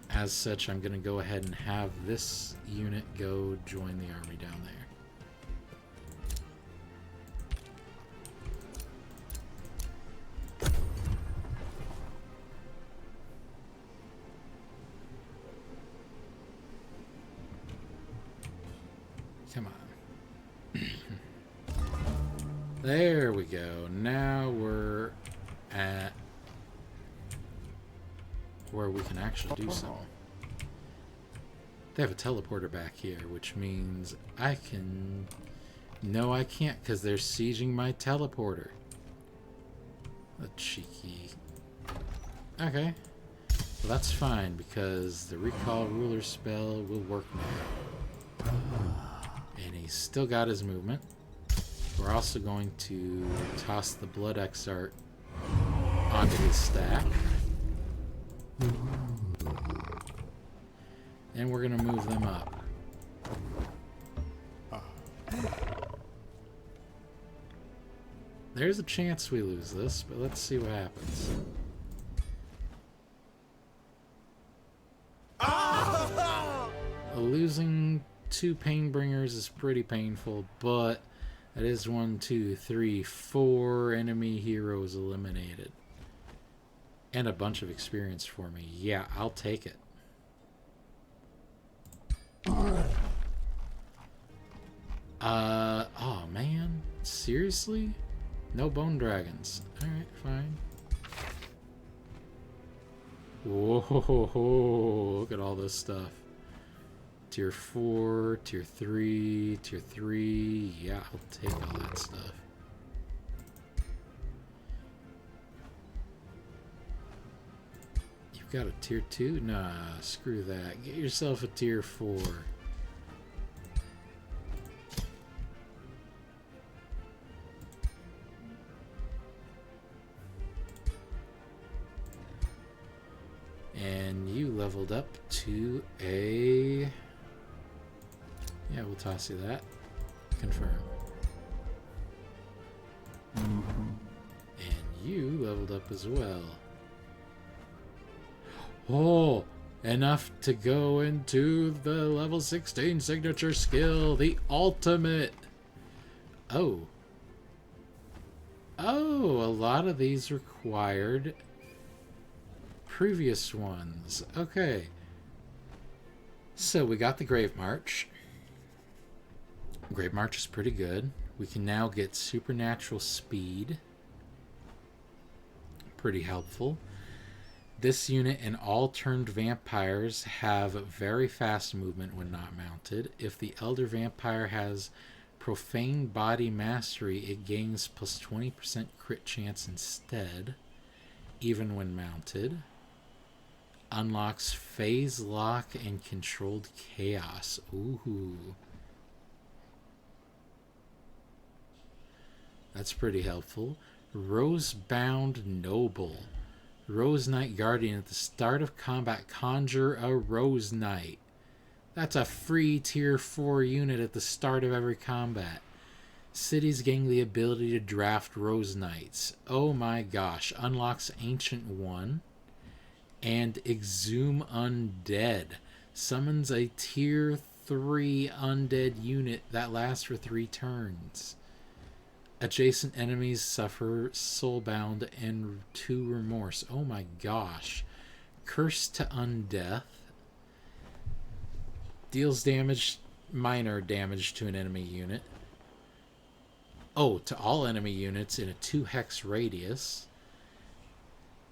As such, I'm going to go ahead and have this unit go join the army down there. Come on. There we go. Now we're at where we can actually do something. They have a teleporter back here, which means I can... No, I can't, because they're sieging my teleporter. A cheeky... Okay. Well, that's fine, because the recall ruler spell will work now. And he's still got his movement. We're also going to toss the Blood Exart onto his stack. And we're going to move them up. There's a chance we lose this, but let's see what happens. Losing 2 Painbringers is pretty painful, but that is 1, 2, 3, 4 enemy heroes eliminated. And a bunch of experience for me. Yeah, I'll take it. Oh man. Seriously? No bone dragons. Alright, fine. Whoa, look at all this stuff. Tier 4, Tier 3, Tier 3. Yeah, I'll take all that stuff. You've got a Tier 2? Nah, screw that. Get yourself a Tier 4. And you leveled up to a... Yeah, we'll toss you that. Confirm. And you leveled up as well. Oh, enough to go into the level 16 signature skill, the ultimate. Oh. Oh, a lot of these required previous ones. Okay. So we got the Grave March. Grave March is pretty good. We can now get supernatural speed. Pretty helpful. This unit and all turned vampires have very fast movement when not mounted. If the Elder Vampire has Profane Body Mastery, it gains plus 20% crit chance instead, even when mounted. Unlocks Phase Lock and Controlled Chaos. Ooh. That's pretty helpful. Rosebound Noble. Rose Knight Guardian. At the start of combat, conjure a Rose Knight. That's a free tier 4 unit at the start of every combat. Cities gain the ability to draft Rose Knights. Oh my gosh. Unlocks Ancient One. And Exhume Undead. Summons a tier 3 undead unit that lasts for 3 turns. Adjacent enemies suffer Soulbound and 2 Remorse. Oh my gosh. Curse to Undeath. Deals damage, minor damage to an enemy unit. Oh, to all enemy units in a 2 hex radius.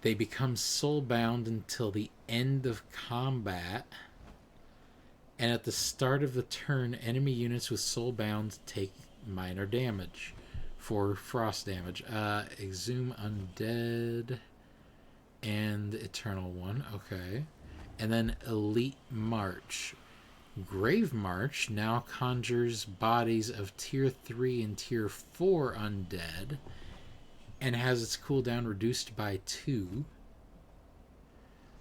They become soulbound until the end of combat. And at the start of the turn, enemy units with soulbound take minor damage. For frost damage. Exhume Undead and Eternal One. Okay. And then Elite March. Grave March now conjures bodies of tier 3 and tier 4 undead and has its cooldown reduced by 2.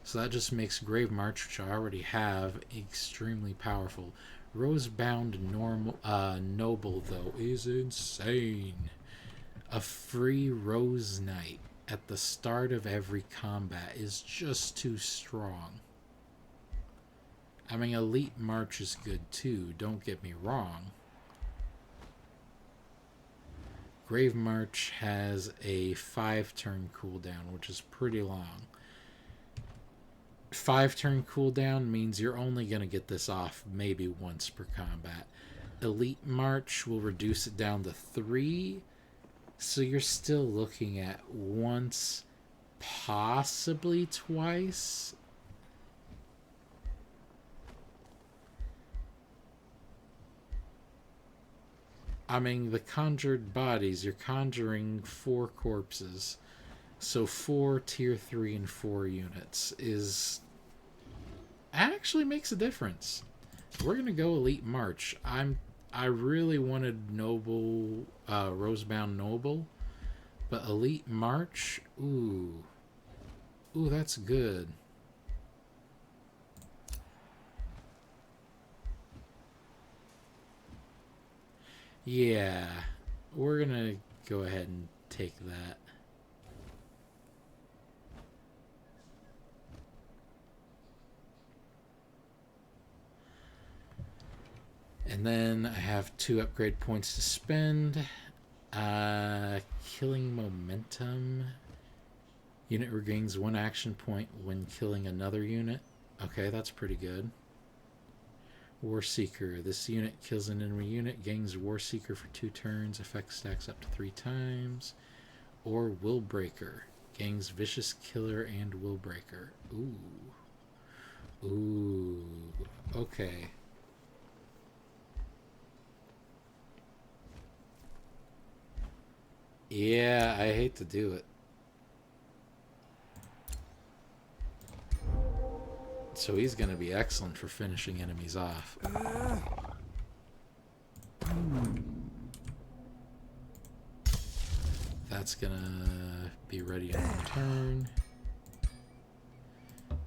So that just makes Grave March, which I already have, extremely powerful. Rosebound Noble, though, is insane. A free Rose Knight at the start of every combat is just too strong. I mean, Elite March is good too, don't get me wrong. Grave March has a 5-turn cooldown, which is pretty long. 5-turn cooldown means you're only going to get this off maybe once per combat. Elite March will reduce it down to 3, so you're still looking at once, possibly twice I mean, the conjured bodies, you're conjuring 4 corpses. So 4 tier 3 and 4 units is actually makes a difference. We're gonna go Elite March. I really wanted Noble, Rosebound Noble, but Elite March, ooh, that's good. Yeah, we're gonna go ahead and take that. And then I have 2 upgrade points to spend. Killing momentum. Unit regains 1 action point when killing another unit. Okay, that's pretty good. War Seeker. This unit kills an enemy unit, gains War Seeker for 2 turns, effect stacks up to 3 times. Or Will Breaker. Gains Vicious Killer and Will Breaker. Ooh. Okay. Yeah, I hate to do it. So he's going to be excellent for finishing enemies off. That's going to be ready on turn.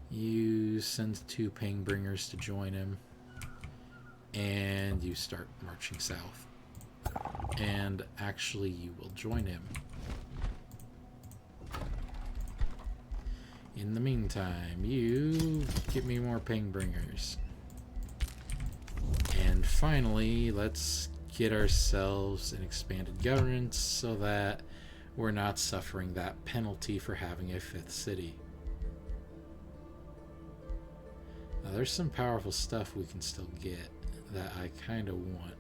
You send 2 Pangbringers to join him. And you start marching south. And actually, you will join him. In the meantime, you get me more Pangbringers. And finally, let's get ourselves an expanded governance so that we're not suffering that penalty for having a 5th city. Now, there's some powerful stuff we can still get that I kind of want.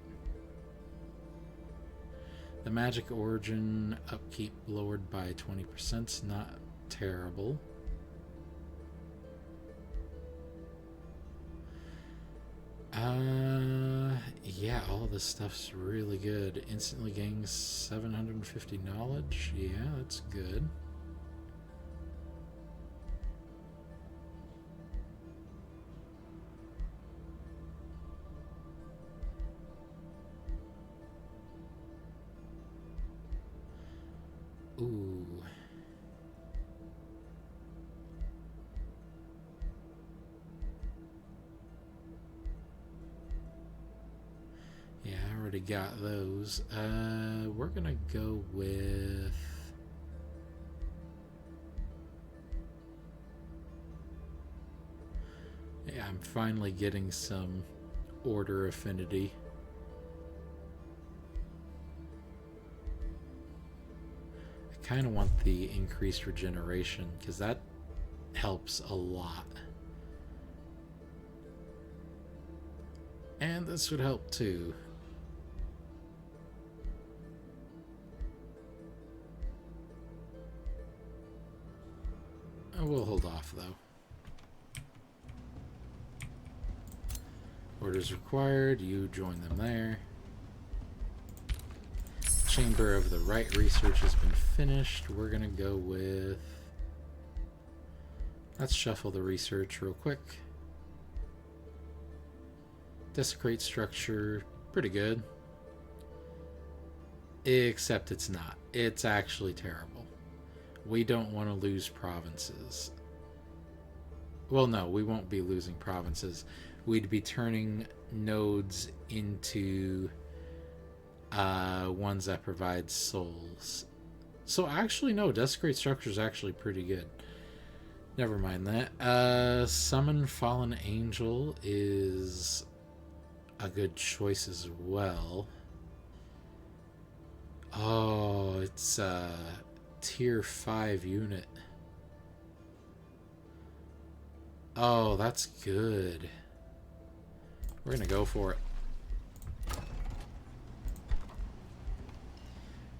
The magic origin upkeep lowered by 20% is not terrible. Yeah, all this stuff's really good. Instantly gains 750 knowledge. Yeah, that's good. Ooh. Yeah, I already got those. We're gonna go with... Yeah, I'm finally getting some order affinity. I kind of want the increased regeneration because that helps a lot. And this would help too. We'll hold off though. Orders required, you join them there. Chamber of the Right research has been finished. We're gonna go with... Let's shuffle the research real quick. Desecrate structure, pretty good. Except it's not. It's actually terrible. We don't want to lose provinces. Well, no, we won't be losing provinces. We'd be turning nodes into ones that provide souls. So actually, no, Desecrate structure is actually pretty good. Never mind that. Summon Fallen Angel is a good choice as well. Oh, it's a tier 5 unit. Oh, that's good. We're gonna go for it.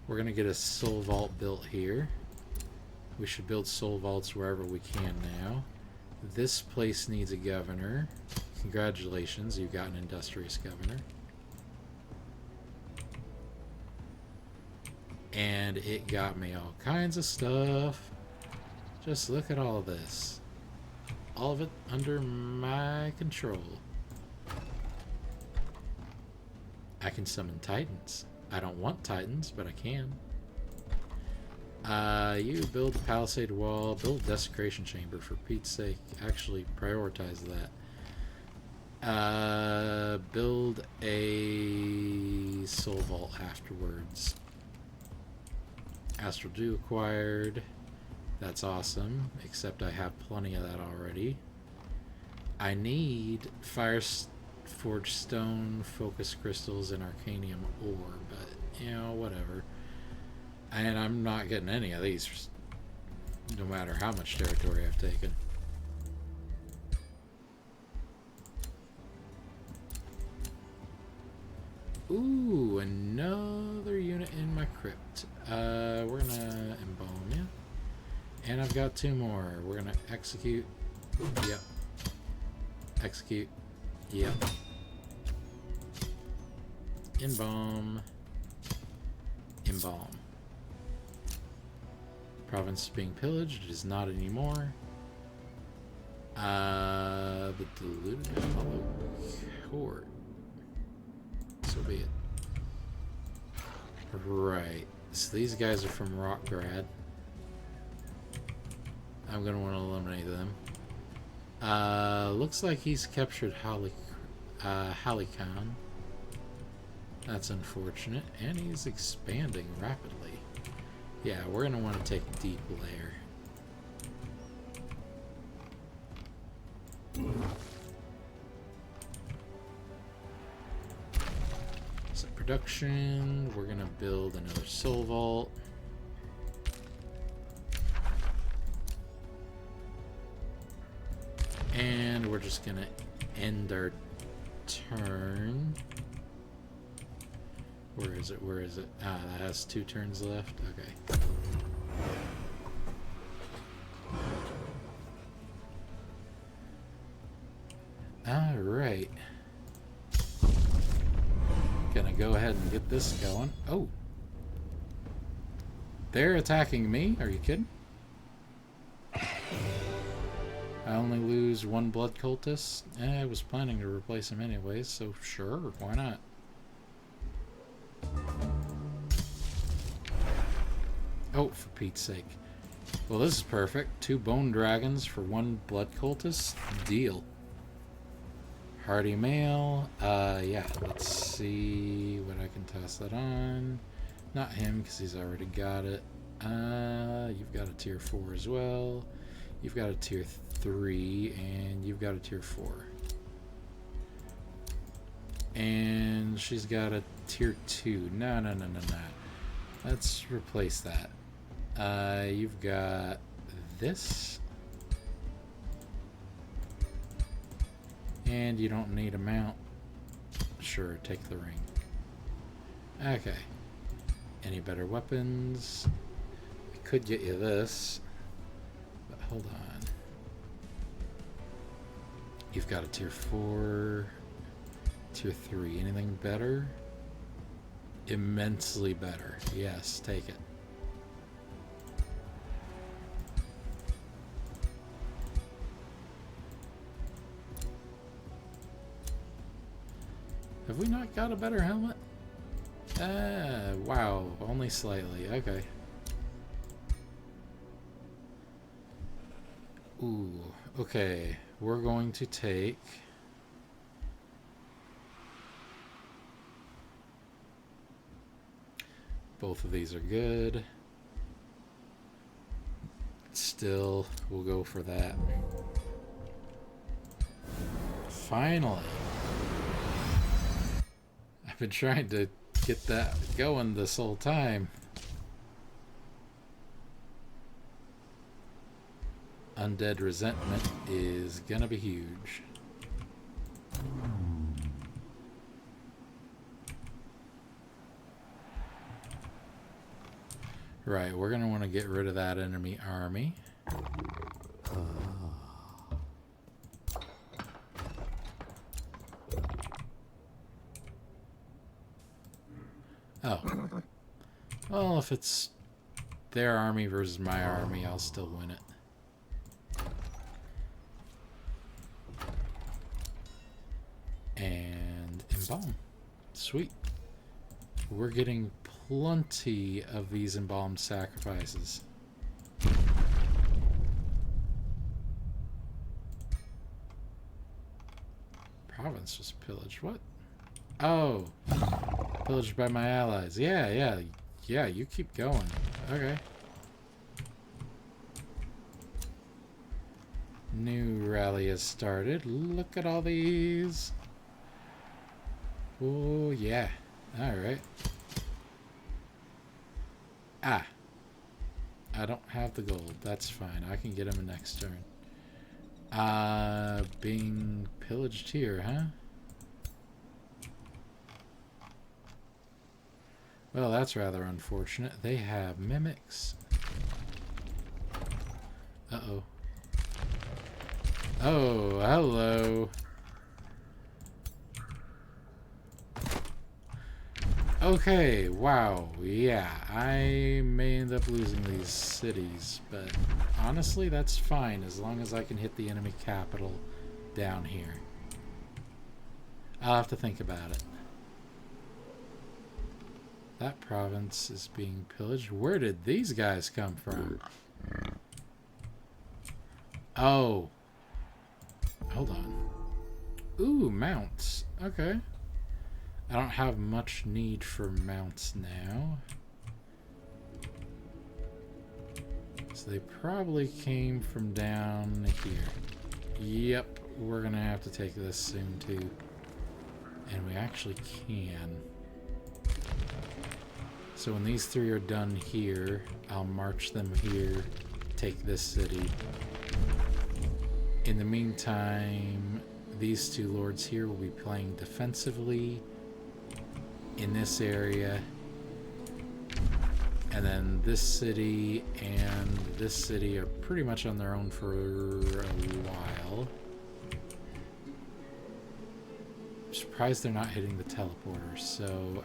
We're gonna get a soul vault built here. We should build soul vaults wherever we can now. This place needs a governor. Congratulations, you've got an industrious governor. And it got me all kinds of stuff. Just look at all of this. All of it under my control. I can summon titans. I don't want titans, but I can. You build a palisade wall, build a desecration chamber, for Pete's sake. Actually, prioritize that. Build a soul vault afterwards. Astral Dew acquired. That's awesome, except I have plenty of that already. I need Fireforged Stone, Focus Crystals, and Arcanium Ore, but, you know, whatever. And I'm not getting any of these, no matter how much territory I've taken. Ooh, another unit in my crypt. We're gonna embalm you. And I've got 2 more. We're gonna execute. Yep. Execute. Yep. Embalm. Embalm. Province is being pillaged. It is not anymore. The diluted hollow court. So be it. Right. So these guys are from Rockgrad. I'm gonna want to eliminate them. Looks like he's captured Halicon. That's unfortunate. And he's expanding rapidly. Yeah, we're gonna want to take a deep layer. So production, we're gonna build another soul vault. And we're just gonna end our turn. Where is it? Where is it? Ah, that has 2 turns left. Okay. Alright. Gonna go ahead and get this going. Oh! They're attacking me? Are you kidding? I only lose 1 blood cultist. I was planning to replace him anyways, so sure, why not? Oh, for Pete's sake. Well, this is perfect. 2 bone dragons for 1 blood cultist. Deal. Hardy male. Yeah, let's see what I can toss that on. Not him, because he's already got it. You've got a tier 4 as well. You've got a tier 3, and you've got a tier 4. And she's got a tier 2. No. Let's replace that. You've got this. And you don't need a mount. Sure, take the ring. Okay. Any better weapons? I could get you this. But hold on. You've got a tier 4. Tier 3. Anything better? Immensely better. Yes, take it. Have we not got a better helmet? Wow, only slightly. Okay. Ooh, okay. We're going to take... Both of these are good. Still, we'll go for that. Finally. I've been trying to get that going this whole time. Undead resentment is gonna be huge. Right, we're gonna want to get rid of that enemy army. Oh. Well, if it's their army versus my army, I'll still win it. And embalm. Sweet. We're getting plenty of these embalmed sacrifices. Province was pillaged. What? Oh. Pillaged by my allies. Yeah, you keep going. Okay. New rally has started. Look at all these. Oh, yeah. Alright. Ah. I don't have the gold. That's fine. I can get him next turn. Being pillaged here, huh? Well, that's rather unfortunate. They have mimics. Uh-oh. Oh, hello. Okay, wow. Yeah, I may end up losing these cities, but honestly, that's fine as long as I can hit the enemy capital down here. I'll have to think about it. That province is being pillaged. Where did these guys come from? Oh. Hold on. Ooh, mounts. Okay. I don't have much need for mounts now. So they probably came from down here. Yep, we're gonna have to take this soon too. And we actually can. So when these three are done here, I'll march them here, take this city. In the meantime, these two lords here will be playing defensively in this area. And then this city and this city are pretty much on their own for a while. I'm surprised they're not hitting the teleporter, so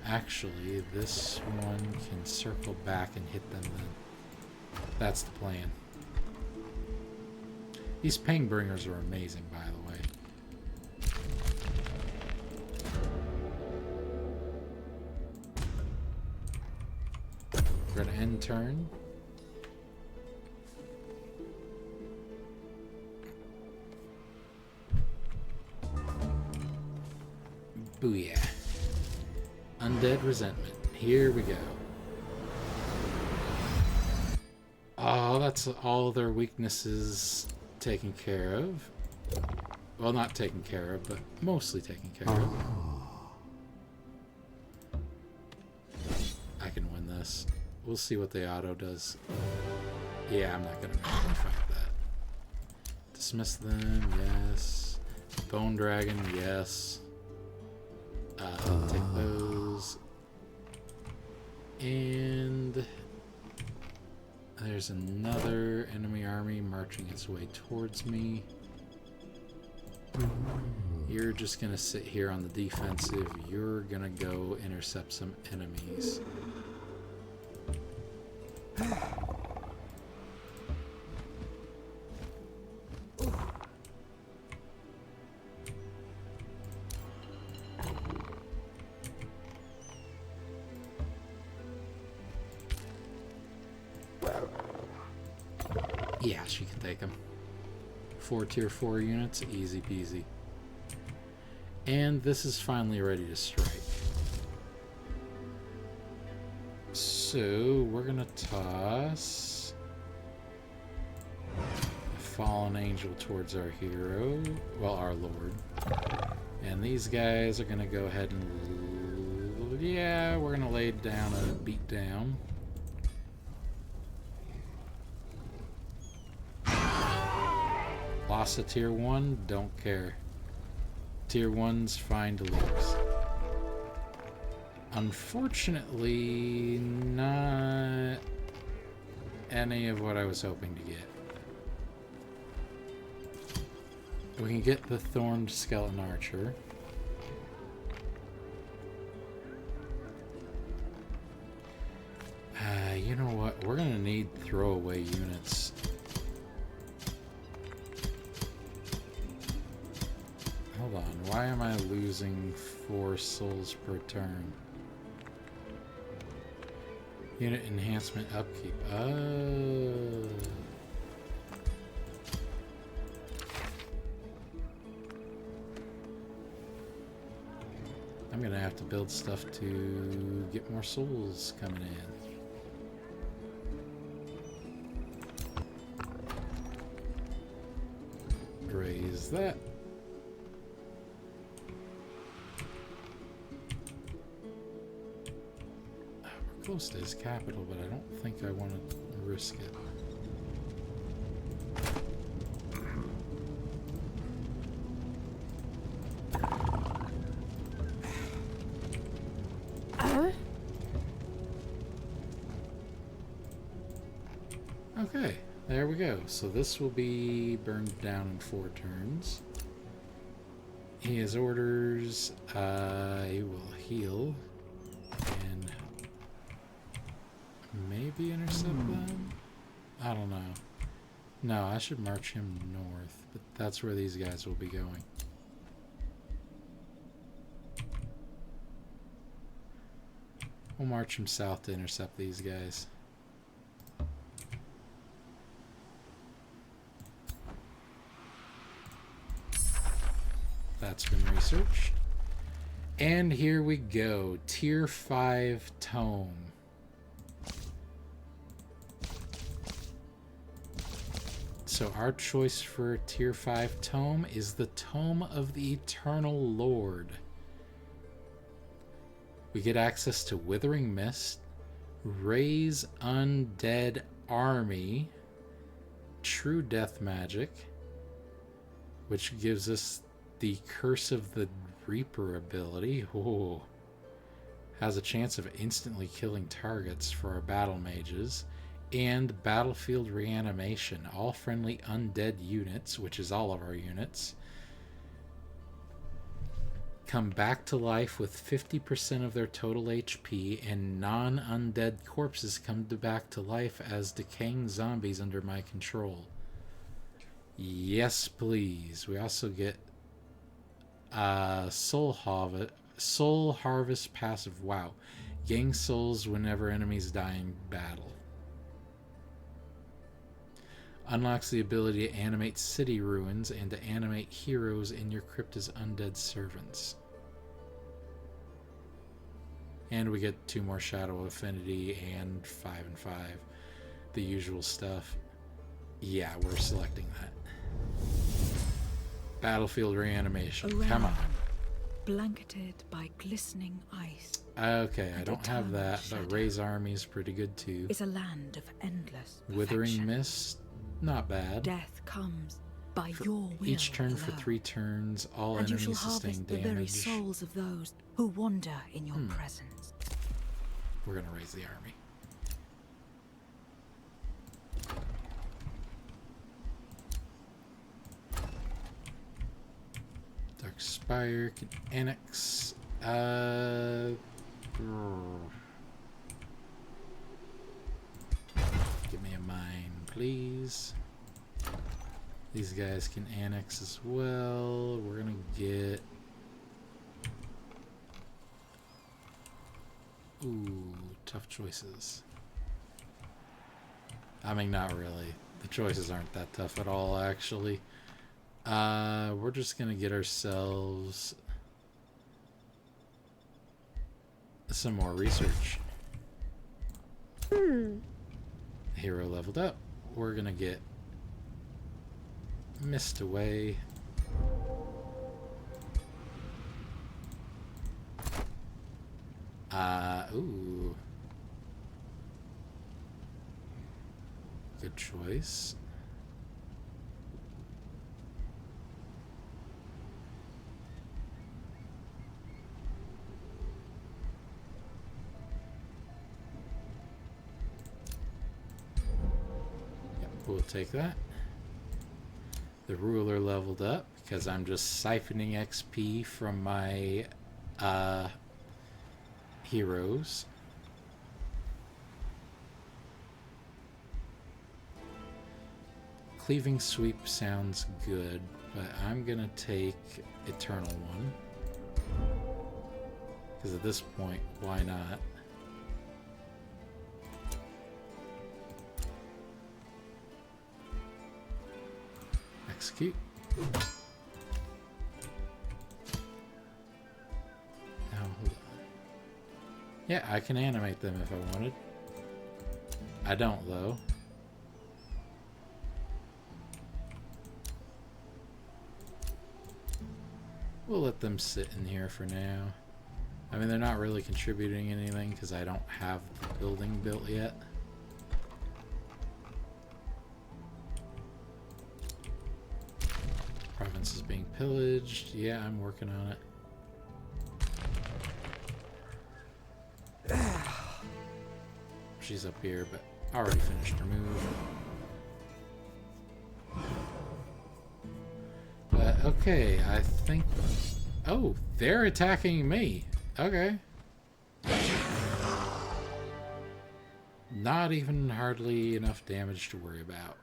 Actually, this one can circle back and hit them then. That's the plan. These ping bringers are amazing, by the way. We're gonna end turn. Booyah. Undead resentment. Here we go. Oh, that's all their weaknesses taken care of. Well, not taken care of, but mostly taken care of. I can win this. We'll see what the auto does. Yeah, I'm not gonna fight that. Dismiss them, yes. Bone Dragon, yes. Take those. And there's another enemy army marching its way towards me. You're just gonna sit here on the defensive. You're gonna go intercept some enemies. Yeah, she can take them. 4 tier 4 units, easy peasy. And this is finally ready to strike. So we're gonna toss a fallen angel towards our hero, well, our lord. And these guys are gonna go ahead and, yeah, we're gonna lay down a beat down. Lost a tier 1, don't care. Tier 1's fine to lose. Unfortunately, not any of what I was hoping to get. We can get the Thorned Skeleton Archer. You know what? We're gonna need throwaway units. Hold on. Why am I losing 4 souls per turn? Unit enhancement upkeep. Oh. I'm gonna have to build stuff to get more souls coming in. Raise that. We're close to his capital, but I don't think I want to risk it. Okay, there we go. So this will be burned down in 4 turns. He has orders. He will heal and maybe intercept them. I don't know. No, I should march him north, but that's where these guys will be going. We'll march him south to intercept these guys. That's been researched. And here we go. Tier 5 tome. So our choice for Tier 5 tome is the Tome of the Eternal Lord. We get access to Withering Mist, Raise Undead Army, True Death Magic, which gives us the Curse of the Reaper ability. Oh, has a chance of instantly killing targets for our battle mages. And Battlefield Reanimation. All friendly undead units, which is all of our units, come back to life with 50% of their total HP, and non-undead corpses come back to life as decaying zombies under my control. Yes, please. We also get Soul Harvest passive. Wow. Gain souls whenever enemies die in battle. Unlocks the ability to animate city ruins and to animate heroes in your crypt as undead servants. And we get 2 more Shadow Affinity and 5 and 5. The usual stuff. Yeah, we're selecting that. Battlefield Reanimation. Around, come on. Blanketed by glistening ice. Okay, I don't have that, but Ray's army is pretty good too. Is a land of endless Withering perfection. Mist, not bad. Death comes by For your will. each turn for alone. 3 turns, all And you shall enemies sustain harvest the very damage. souls of those who wander in your presence. We're gonna raise the army. Dark Spire can annex. Give me a mine, please. These guys can annex as well. We're gonna get. Ooh, tough choices. I mean, not really. The choices aren't that tough at all, actually. We're just gonna get ourselves some more research. Hero leveled up. We're gonna get Mist Away. Ooh. Good choice. Yep, we'll take that. The ruler leveled up because I'm just siphoning XP from my heroes. Cleaving Sweep sounds good, but I'm gonna take Eternal One. Because at this point, why not? Execute. Now, hold on. Yeah, I can animate them if I wanted. I don't, though. We'll let them sit in here for now. I mean, they're not really contributing anything because I don't have the building built yet. Province is being pillaged. Yeah, I'm working on it. She's up here, but I already finished her move. But okay, I think... Oh, they're attacking me. Okay. Not even hardly enough damage to worry about.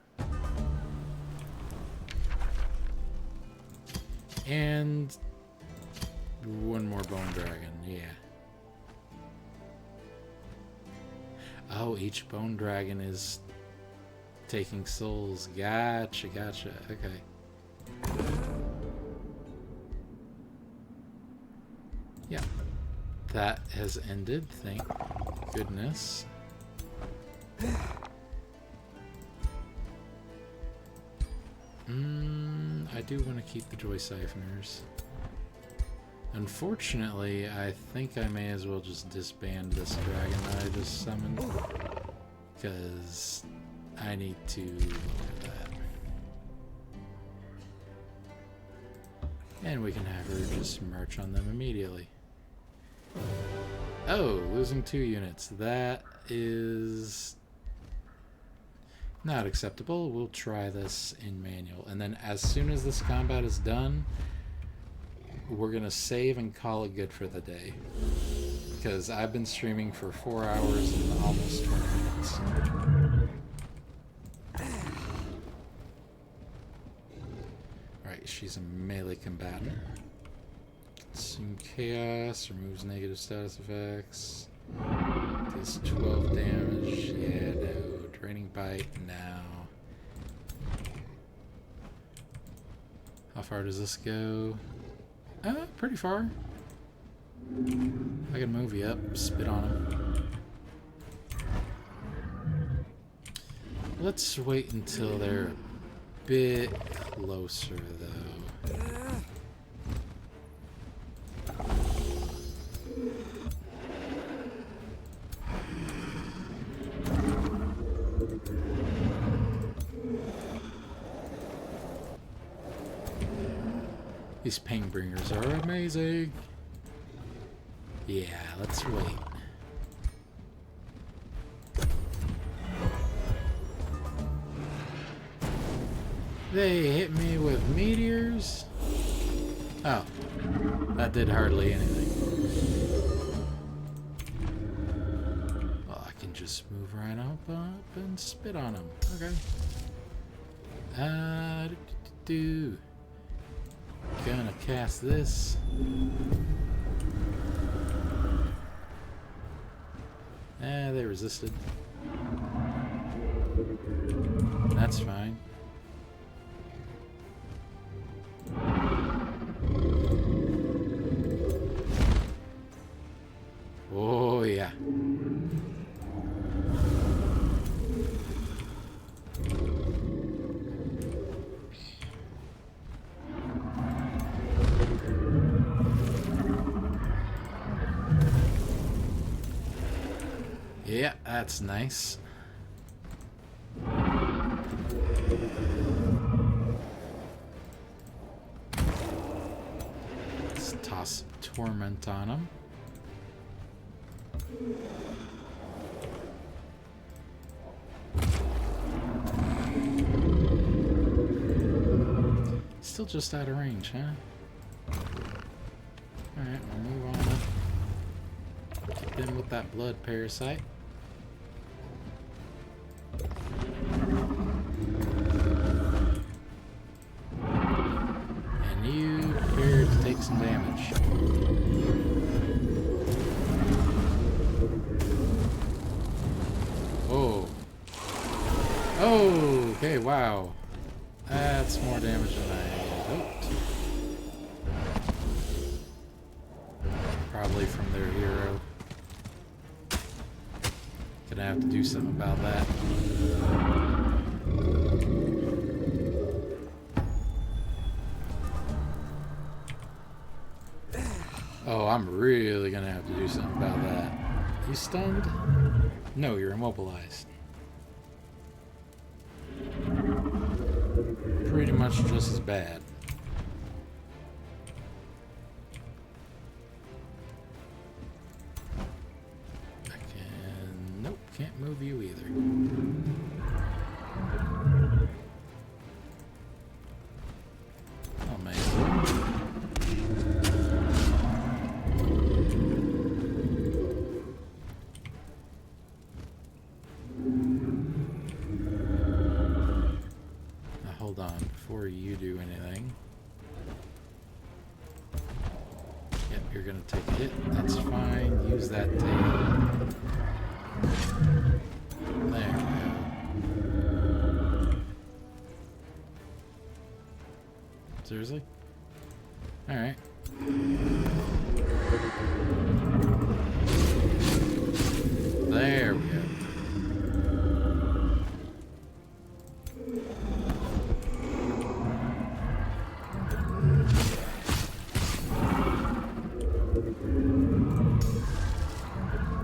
And one more bone dragon, yeah. Oh, each bone dragon is taking souls. Gotcha, gotcha. Okay. Yeah. That has ended, thank goodness. I do want to keep the Joy Siphoners. Unfortunately, I think I may as well just disband this dragon that I just summoned. Because I need to look at that. And we can have her just march on them immediately. Oh, losing 2 units. That is not acceptable. We'll try this in manual. And then as soon as this combat is done, we're going to save and call it good for the day. Because I've been streaming for 4 hours and almost 20 minutes. Alright, she's a melee combatant. Consume Chaos, removes negative status effects. Does 12 damage. Yeah, no. Draining Bite, now. How far does this go? Pretty far. I can move you up, spit on him. Let's wait until they're a bit closer, though. These Painbringers are amazing. Yeah, let's wait. They hit me with meteors? Oh, that did hardly anything. Well, I can just move right up and spit on them. Okay. Gonna cast this. They resisted. That's fine. Oh, yeah. Yeah, that's nice. Let's toss Torment on him. Still just out of range, huh? Alright, we'll move on up. Get them with that blood parasite. wow. That's more damage than I hoped. Probably from their hero. Gonna have to do something about that. Oh, I'm really gonna have to do something about that. You stunned? No, you're immobilized. Pretty much just as bad. Nope, can't move you either. Oh, man. Now, hold on, before you do anything. Yep, you're gonna take a hit. That's fine. Use that tail. There we go. Seriously? Alright. There we go.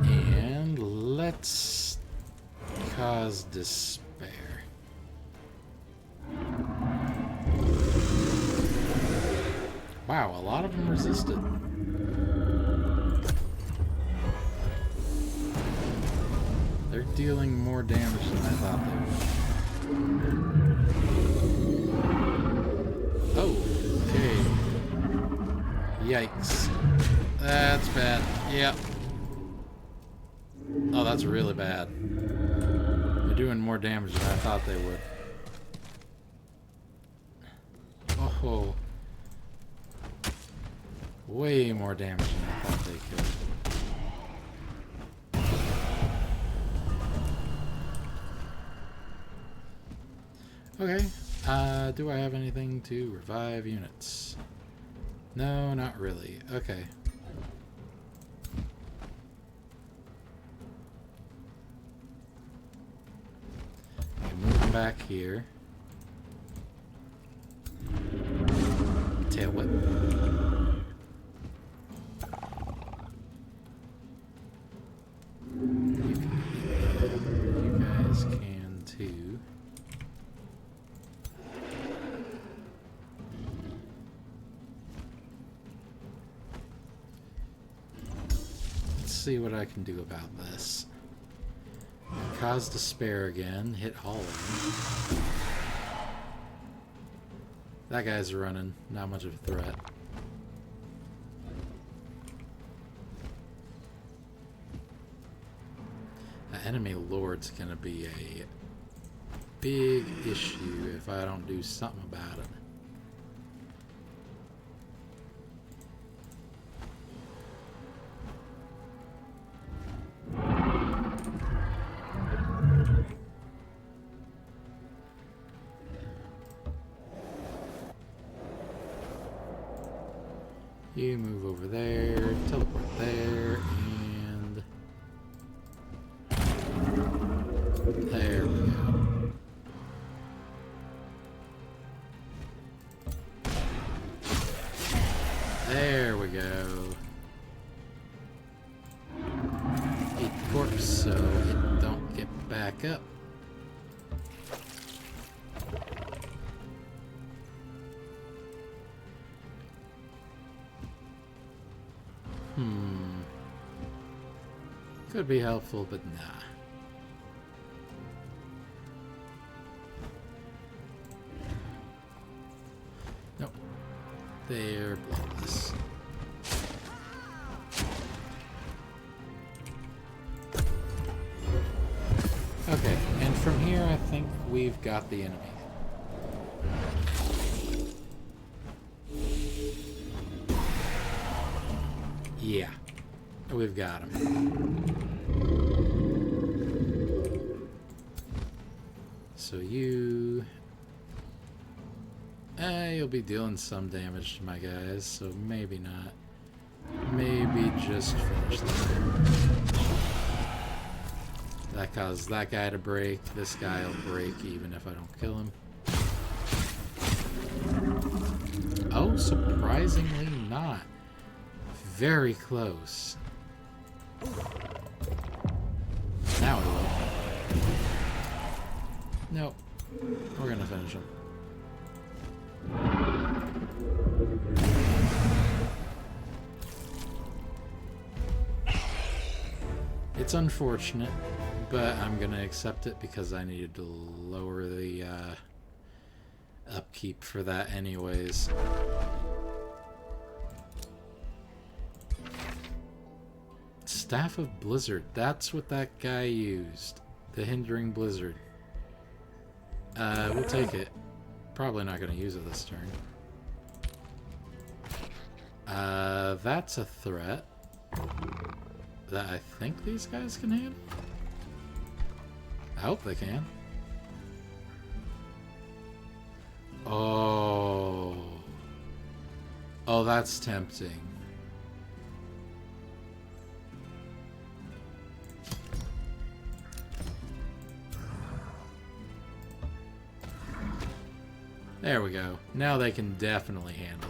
And let's cause despair. Wow, a lot of them resisted. They're dealing more damage than I thought they would. Oh, okay. Yikes. That's bad. Yep. Oh, that's really bad. They're doing more damage than I thought they would. Oh. Way more damage than I thought they could. Okay. Do I have anything to revive units? No, not really. Okay. Move them back here. Tail whip. You guys can too. Let's see what I can do about this. Cause despair again. Hit all of them. That guy's running. Not much of a threat. The enemy lord's gonna be a big issue if I don't do something about it. You move over there, teleport there, and there we go. There we go. Eat the corpse so it don't get back up. Could be helpful, but nah. Nope. They're bloodless. Okay, and from here I think we've got the enemy. Yeah, we've got him. So you... you'll be dealing some damage to my guys, so maybe not. Maybe just finish them. That caused that guy to break. This guy will break even if I don't kill him. Oh, surprisingly not. Very close. Now it will. Nope. We're gonna finish him. It's unfortunate, but I'm gonna accept it because I needed to lower the upkeep for that anyways. Staff of Blizzard. That's what that guy used. The Hindering Blizzard. We'll take it. Probably not going to use it this turn. That's a threat that I think these guys can handle. I hope they can. Oh. Oh, that's tempting. There we go. Now they can definitely handle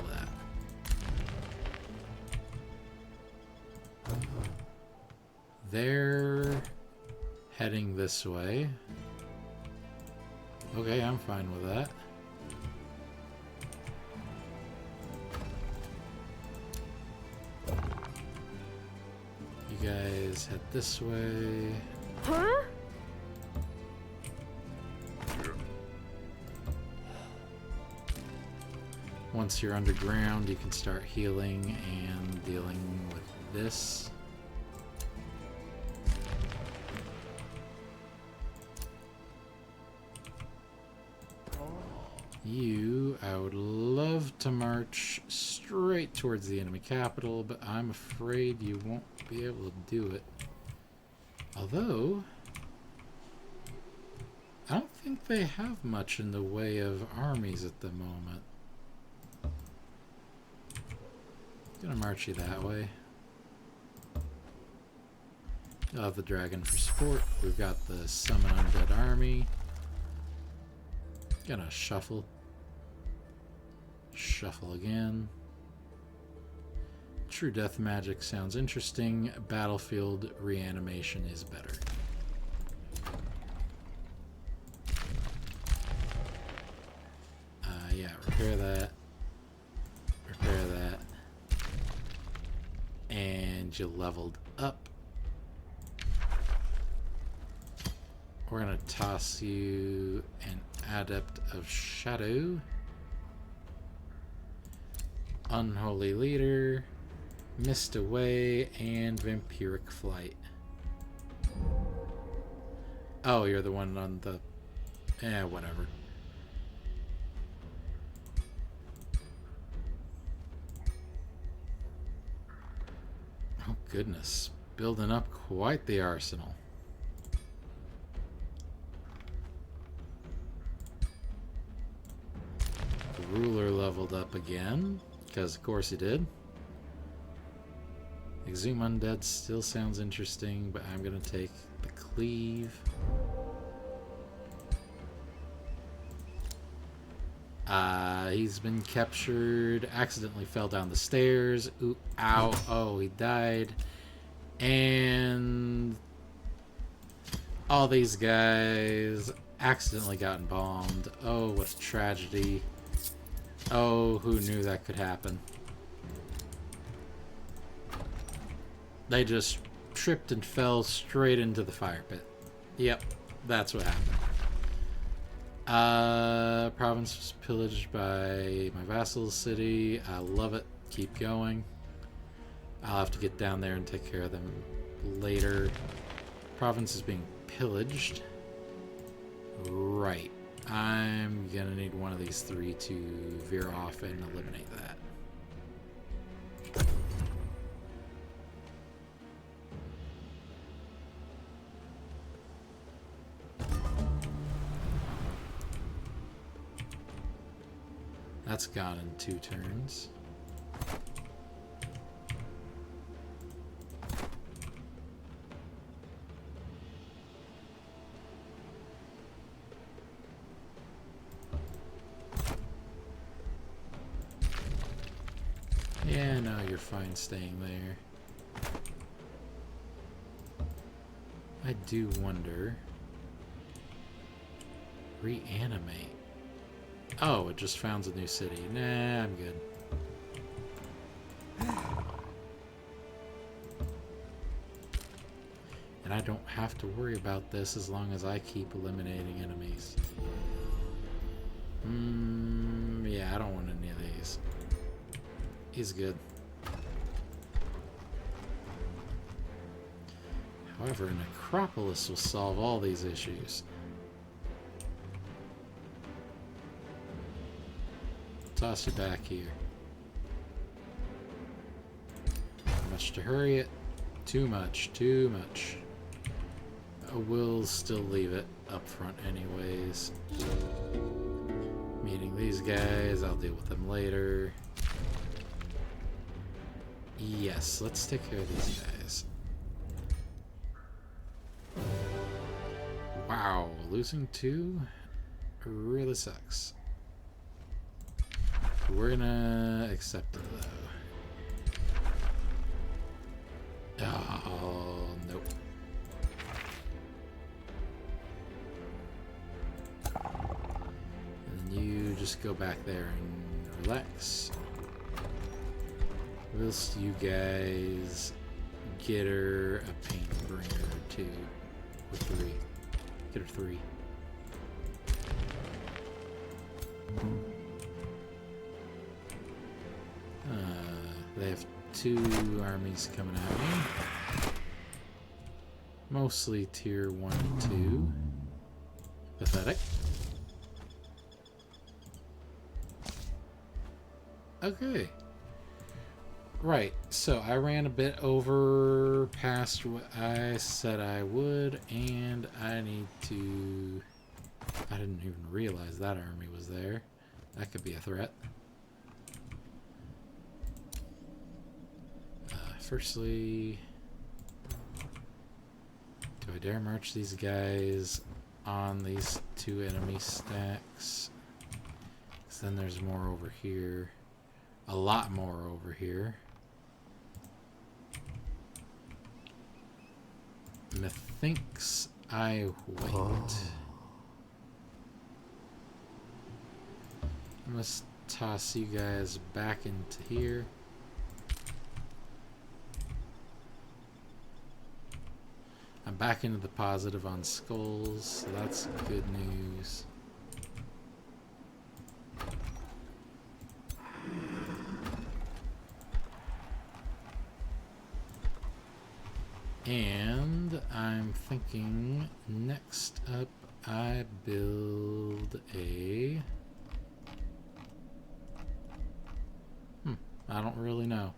that. They're heading this way. Okay, I'm fine with that. You guys head this way. Huh? Once you're underground, you can start healing and dealing with this. You, I would love to march straight towards the enemy capital, but I'm afraid you won't be able to do it. Although, I don't think they have much in the way of armies at the moment. Gonna march you that way. You'll have the dragon for support. We've got the summon undead army. Gonna shuffle. Shuffle again. True death magic sounds interesting. Battlefield reanimation is better. Yeah, repair that. Repair that. And you leveled up. We're gonna toss you an Adept of Shadow, Unholy Leader, Mist Away, and Vampiric Flight. Oh, you're the one on the... whatever. Oh, goodness. Building up quite the arsenal. The ruler leveled up again, because of course he did. Exhume Undead still sounds interesting, but I'm going to take the Cleave. He's been captured, accidentally fell down the stairs. Ooh, ow, oh, he died. And all these guys accidentally gotten bombed. Oh, what a tragedy. Oh, who knew that could happen? They just tripped and fell straight into the fire pit. Yep, that's what happened. Province was pillaged by my vassal city. I love it. Keep going. I'll have to get down there and take care of them later. Province is being pillaged. Right. I'm gonna need one of these three to veer off and eliminate that. That's gone in 2 turns. Yeah, no, you're fine staying there. I do wonder... Reanimate. Oh, it just founds a new city. Nah, I'm good. And I don't have to worry about this as long as I keep eliminating enemies. Yeah, I don't want any of these. He's good. However, a necropolis will solve all these issues. Toss you back here. Too much to hurry it. Too much, too much. We'll still leave it up front anyways. Meeting these guys, I'll deal with them later. Yes, let's take care of these guys. Wow, losing 2 really sucks. We're gonna accept it though. Oh, nope. And then you just go back there and relax. Whilst you guys get her a paint bringer or 2 or 3. Get her 3. They have 2 armies coming at me. Mostly tier 1 and 2. Pathetic. Okay. Right, so I ran a bit over past what I said I would, and I need to... I didn't even realize that army was there. That could be a threat. Firstly, do I dare march these guys on these 2 enemy stacks? Because then there's more over here. A lot more over here. Methinks I wait. I must toss you guys back into here. I'm back into the positive on skulls, so that's good news. And I'm thinking next up I build a... I don't really know.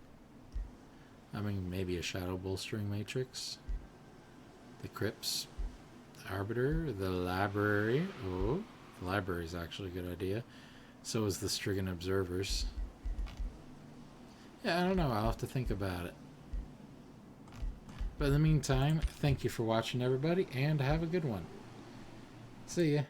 I mean, maybe a shadow bolstering matrix. The crypts, the arbiter, the library. Oh, the library is actually a good idea. So is the Strigan observers. Yeah, I don't know. I'll have to think about it. But in the meantime, thank you for watching, everybody, and have a good one. See ya.